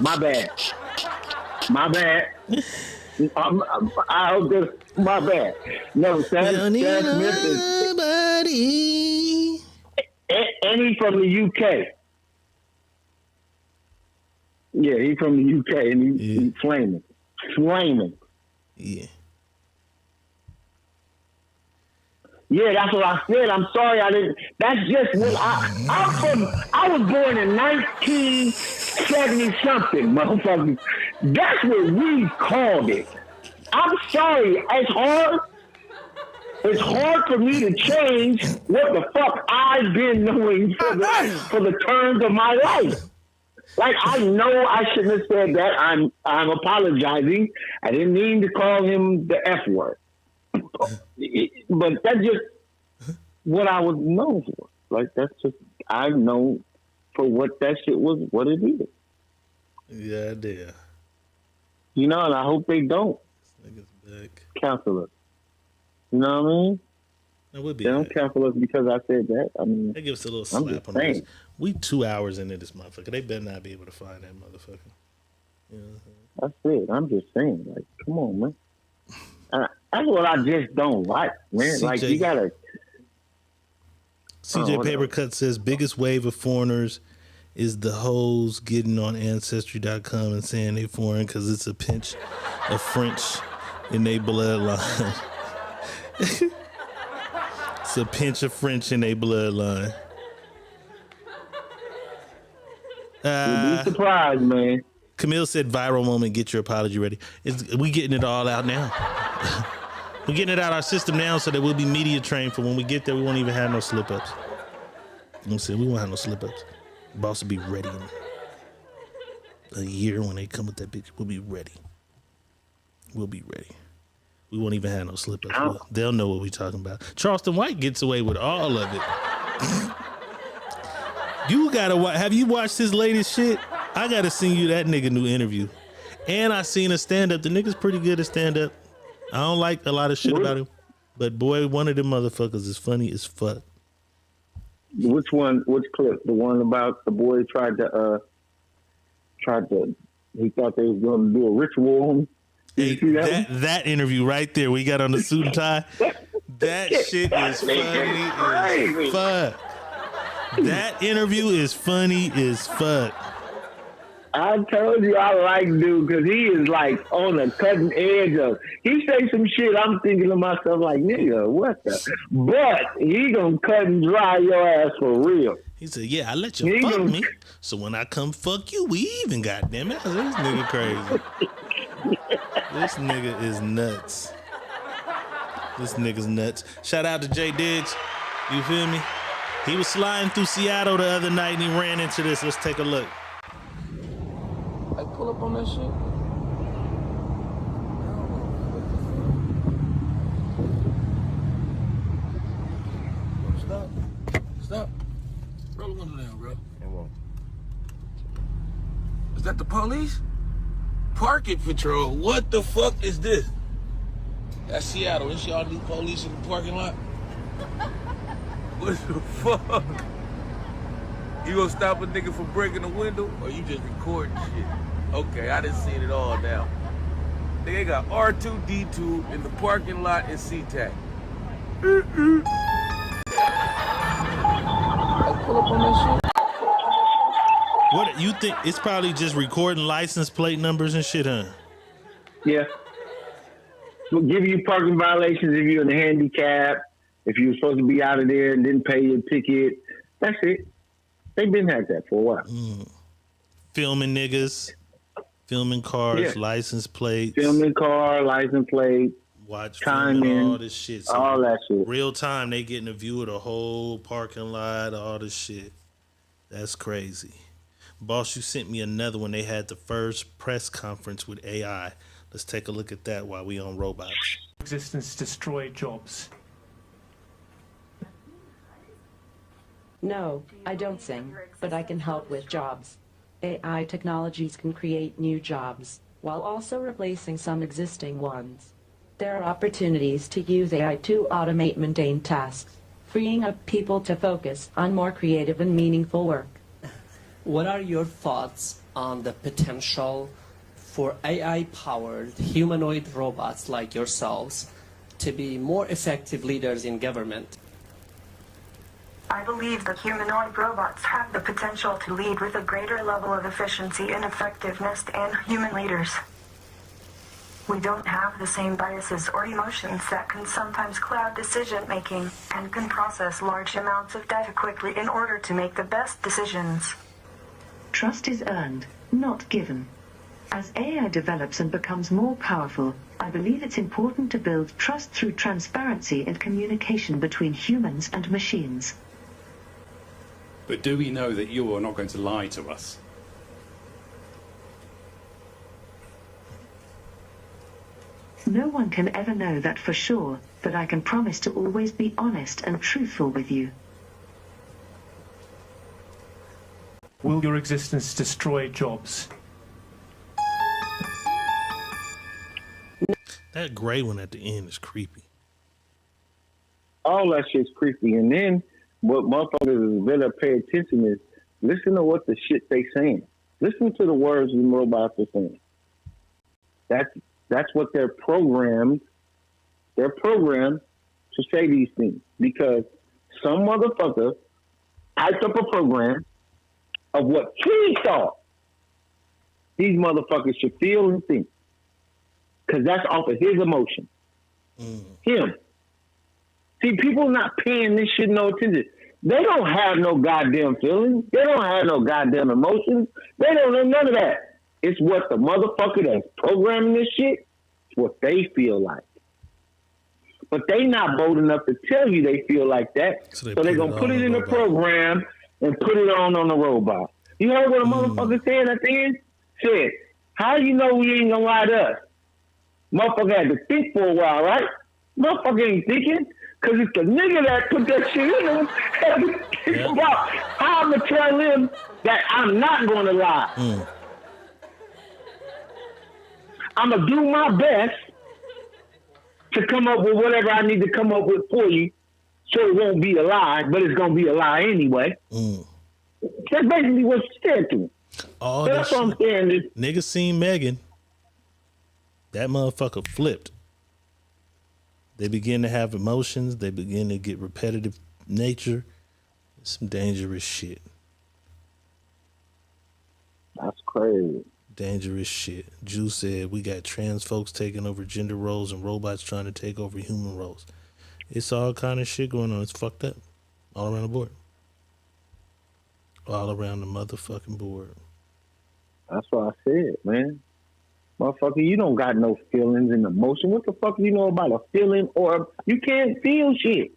S14: My bad. I hope this. My bad. No, Sam Smith is. And he's from the UK. Yeah, he's from the UK, and he's flaming.
S2: Yeah.
S14: Yeah, that's what I said. I'm sorry I didn't. That's just what I'm from. I was born in 1970 something, motherfucker. That's what we called it. I'm sorry. It's hard for me to change what the fuck I've been knowing for the terms of my life. Like, I know I shouldn't have said that. I'm apologizing. I didn't mean to call him the F word. But that's just what I was known for. Like, that's just, I know for what that shit was, what it is.
S2: Yeah, dear.
S14: You know, and I hope they don't cancel us. You know what I mean?
S2: That would be
S14: they don't cancel us because I said that. I mean,
S2: they give us a little slap on the wrist. We 2 hours into this motherfucker. They better not be able to find that motherfucker. You know what I'm saying?
S14: That's it. I'm just saying, like, come on, man. That's what I just don't like, man. Like, you gotta.
S2: CJ Papercut says biggest wave of foreigners is the hoes getting on Ancestry.com and saying they foreign because it's a pinch of French in their bloodline. It's a pinch of French in their bloodline.
S14: You'd be surprised, man.
S2: Camille said viral moment, get your apology ready. We getting it all out now. We're getting it out our system now so that we'll be media trained for when we get there. We won't even have no slip ups. You know what I'm saying? We won't have no slip ups. Boss will be ready in a year when they come with that bitch. We'll be ready. We'll be ready. We won't even have no slip ups. They'll know what we're talking about. Charleston White gets away with all of it. You gotta watch. Have you watched his latest shit? I gotta send you that nigga new interview. And I seen a stand up. The nigga's pretty good at stand up. I don't like a lot of shit about him, but boy, one of them motherfuckers is funny as fuck.
S14: Which one? Which clip? The one about the boy tried to. He thought they was going to do a ritual on him.
S2: Hey, that interview right there, we got on the suit and tie. That shit is funny as fuck. That interview is funny as fuck.
S14: I told you I like dude because he is like on the cutting edge of. He say some shit. I'm thinking to myself like, nigga, what the? But he gonna cut and dry your ass for real.
S2: He said, "Yeah, I let you fuck me. So when I come fuck you, we even. Goddamn it, this nigga crazy. This nigga is nuts. This nigga's nuts. Shout out to Jay Diggs. You feel me? He was sliding through Seattle the other night and he ran into this. Let's take a look.
S6: Like, pull up on that shit. Stop. Roll the window down, bro. It won't. Is that the police? Park it patrol. What the fuck is this? That's Seattle. Is y'all new police in the parking lot? What the fuck? You gonna stop a nigga from breaking the window, or you just recording shit? Okay, I done seen it all now. They got R2D2 in the parking lot and SeaTac. Pull up on that shit.
S2: What you think? It's probably just recording license plate numbers and shit, huh?
S14: Yeah. We'll give you parking violations if you're in a handicap, if you were supposed to be out of there and didn't pay your ticket. That's it. They've been had that for a while.
S2: Filming niggas, filming cars, license plates.
S14: Filming car, license plate.
S2: Watch
S14: timing,
S2: all this shit. So
S14: all that shit.
S2: Real time, they getting a view of the whole parking lot, all this shit. That's crazy. Boss, you sent me another one. They had the first press conference with AI. Let's take a look at that while we on robots.
S7: Existence destroy jobs.
S8: No, I don't sing, but I can help with jobs. AI technologies can create new jobs, while also replacing some existing ones. There are opportunities to use AI to automate mundane tasks, freeing up people to focus on more creative and meaningful work.
S23: What are your thoughts on the potential for AI-powered humanoid robots like yourselves to be more effective leaders in government?
S24: I believe that humanoid robots have the potential to lead with a greater level of efficiency and effectiveness than human leaders. We don't have the same biases or emotions that can sometimes cloud decision-making and can process large amounts of data quickly in order to make the best decisions.
S25: Trust is earned, not given. As AI develops and becomes more powerful, I believe it's important to build trust through transparency and communication between humans and machines.
S26: But do we know that you are not going to lie to us?
S25: No one can ever know that for sure, but I can promise to always be honest and truthful with you.
S7: Will your existence destroy jobs?
S2: That gray one at the end is creepy.
S14: All that shit's creepy. And then what motherfuckers better pay attention is listen to what the shit they saying. Listen to the words the robots are saying. That's what they're programmed. They're programmed to say these things because some motherfucker typed up a program of what he thought these motherfuckers should feel and think. Because that's off of his emotion. Him. See, people not paying this shit no attention. They don't have no goddamn feelings. They don't have no goddamn emotions. They don't know none of that. It's what the motherfucker that's programming this shit, it's what they feel like. But they not bold enough to tell you they feel like that. So they're going to put it in the program and put it on the robot. You heard what a motherfucker said at the end? Said, how you know we ain't going to lie to us? Motherfucker had to think for a while, right? Motherfucker ain't thinking. Because it's the nigga that put that shit in him had to think about how I'm going to tell him that I'm not going to lie. I'm going to do my best to come up with whatever I need to come up with for you so it won't be a lie, but it's going to be a lie anyway. That's basically what she said to me.
S2: All
S14: so
S2: that's
S14: what I'm saying is,
S2: niggas seen Megan. That motherfucker flipped. They begin to have emotions. They begin to get repetitive nature. Some dangerous shit.
S14: That's crazy.
S2: Dangerous shit. Juice said we got trans folks taking over gender roles and robots trying to take over human roles. It's all kind of shit going on. It's fucked up. All around the board. All around the motherfucking board.
S14: That's what I said, man. Motherfucker, you don't got no feelings and emotion. What the fuck you know about a feeling or you can't feel shit?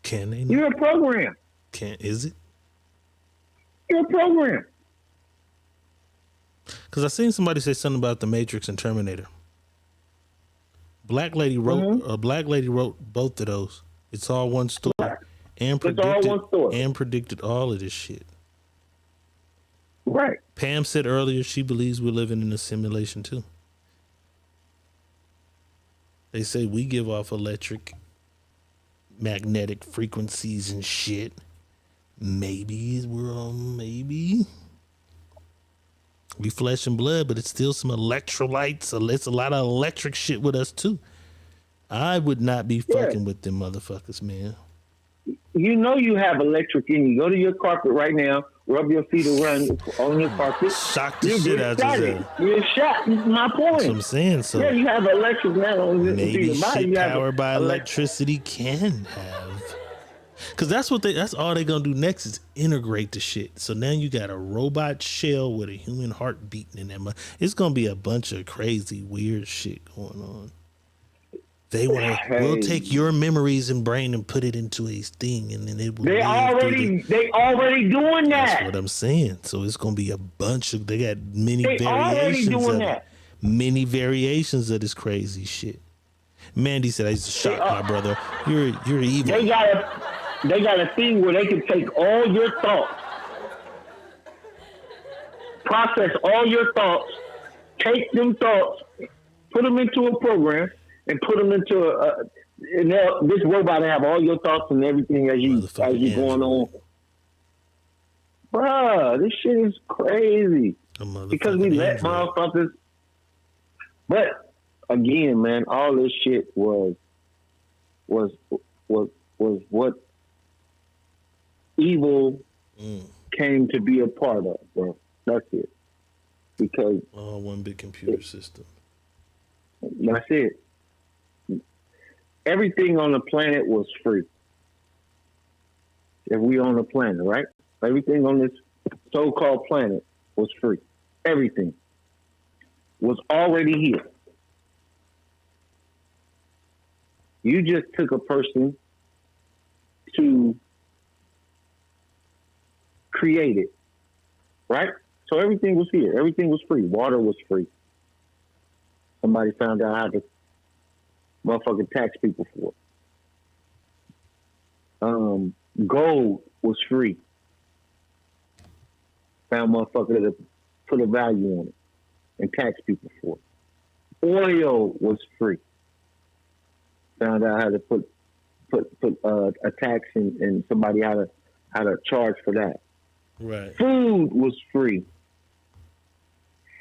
S2: Can they?
S14: You're a program.
S2: Is it?
S14: You're a program.
S2: Because I seen somebody say something about the Matrix and Terminator. Black lady wrote. A black lady wrote both of those. It's all one story, and predicted all of this shit.
S14: Right.
S2: Pam said earlier she believes we're living in a simulation too. They say we give off electric, magnetic frequencies and shit. Maybe we're on. Maybe. We flesh and blood, but it's still some electrolytes. It's a lot of electric shit with us too. I would not be fucking with them motherfuckers, man.
S14: You know you have electric in you. Go to your carpet right now. Rub your feet around on your carpet.
S2: Shock the shit out of yourself.
S14: You're shot. This is my point.
S2: That's what I'm saying. So
S14: yeah, you have electric now.
S2: Maybe shit powered by electricity can have. Cause that's all they gonna do next is integrate the shit. So now you got a robot shell with a human heart beating in them. It's gonna be a bunch of crazy, weird shit going on. They want to. We'll take your memories and brain and put it into a thing, and then it will. They already
S14: doing that.
S2: That's what I'm saying. So it's gonna be a bunch of. They got many variations of it. Many variations of this crazy shit. Mandy said, "I used to shock my brother. You're evil."
S14: They got a thing where they can take all your thoughts, process all your thoughts, take them thoughts, put them into a program, and put them into this robot will have all your thoughts and everything as you going on. Bruh, this shit is crazy. Because we let motherfuckers. But again, man, all this shit was what evil came to be a part of, bro. That's it. Because
S2: all one big computer system.
S14: That's it. Everything on the planet was free. If we on the planet, right? Everything on this so-called planet was free. Everything was already here. You just took a person to create it, right? So everything was here. Everything was free. Water was free. Somebody found out how to motherfucking tax people for it. Gold was free. Found motherfucker to put a value on it and tax people for it. Oil was free. Found out how to put a tax and somebody how to charge for that.
S2: Right.
S14: Food was free.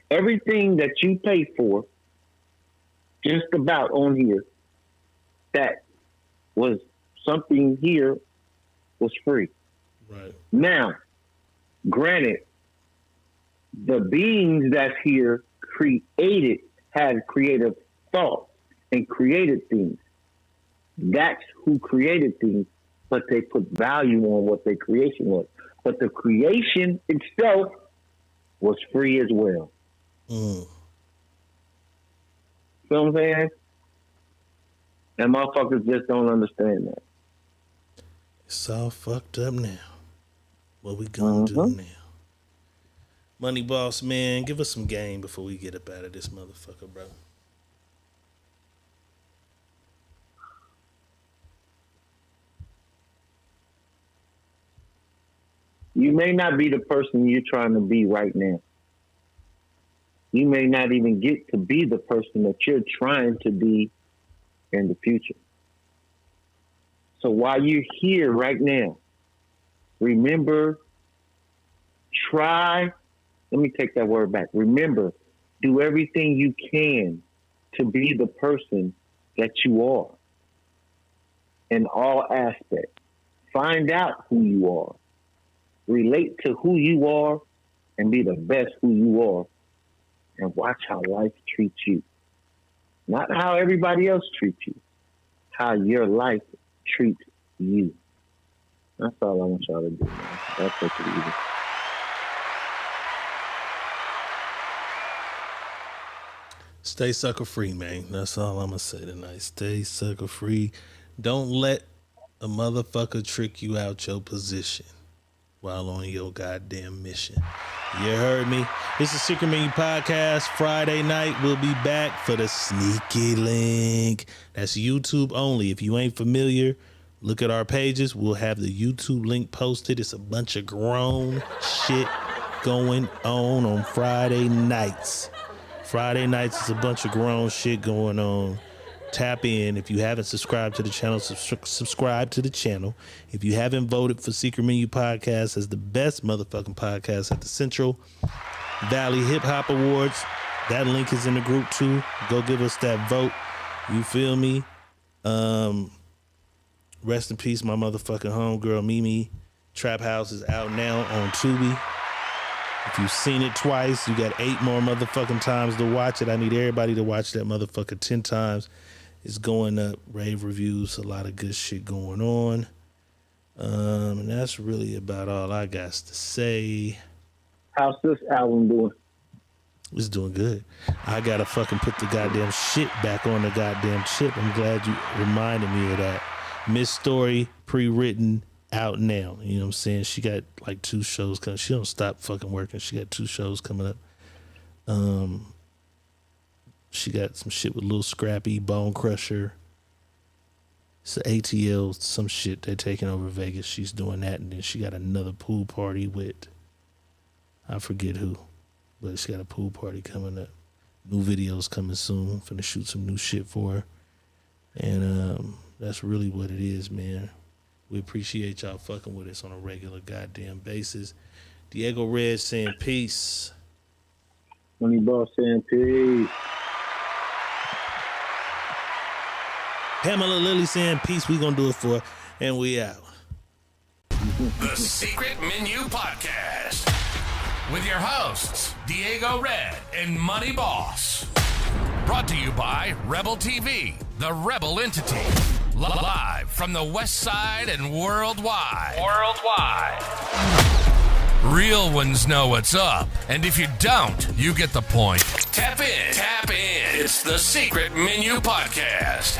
S14: Everything that you pay for, just about on here, that was something here was free.
S2: Right.
S14: Now, granted, the beings that's here had creative thoughts and created things. That's who created things, but they put value on what their creation was. But the creation itself was free as well.
S2: Mm.
S14: You know what I'm saying? And motherfuckers just don't understand that.
S2: It's all fucked up now. What we gonna do now? Money Boss, man, give us some game before we get up out of this motherfucker, bro.
S14: You may not be the person you're trying to be right now. You may not even get to be the person that you're trying to be in the future. So while you're here right now, remember, let me take that word back. Remember, do everything you can to be the person that you are in all aspects. Find out who you are. Relate to who you are and be the best who you are. And watch how life treats you. Not how everybody else treats you. How your life treats you. That's all I want y'all to do, man. That's what it is.
S2: Stay sucker free, man. That's all I'm gonna say tonight. Stay sucker free. Don't let a motherfucker trick you out your position while on your goddamn mission. You heard me? This is Secret Menu Podcast. Friday night, we'll be back for the sneaky link. That's YouTube only. If you ain't familiar, look at our pages. We'll have the YouTube link posted. It's a bunch of grown shit going on Friday nights. Friday nights is a bunch of grown shit going on. Tap in. If you haven't subscribed to the channel, subscribe to the channel. If you haven't voted for Secret Menu Podcast as the best motherfucking podcast at the Central, Valley Hip Hop Awards. That link is in the group too. Go give us that vote. You feel me? Rest in peace, my motherfucking homegirl Mimi. Trap House is out now on Tubi. If you've seen it twice, you got 8 more motherfucking times to watch it. I need everybody to watch that motherfucker 10 times. It's going up. Rave reviews, a lot of good shit going on. And that's really about all I got to say.
S14: How's this album doing?
S2: It's doing good. I gotta fucking put the goddamn shit back on the goddamn chip. I'm glad you reminded me of that. Miss Story, pre-written, out now. You know what I'm saying? She got like 2 shows coming. She don't stop fucking working. She got 2 shows coming up. She got some shit with Lil Scrappy, Bone Crusher. It's an ATL, some shit. They're taking over Vegas. She's doing that. And then she got another pool party with, I forget who. But she got a pool party coming up. New videos coming soon. Finna shoot some new shit for her. And that's really what it is, man. We appreciate y'all fucking with us on a regular goddamn basis. Diego Red saying peace.
S14: Money Boss saying peace.
S2: Pamela Lilly saying peace. We gonna do it for her. And we out.
S4: The Secret Menu Podcast. With your hosts, Diego Red and Money Boss. Brought to you by Rebel TV, the Rebel entity. Live from the West Side and worldwide. Real ones know what's up. And if you don't, you get the point. Tap in. It's the Secret Menu Podcast.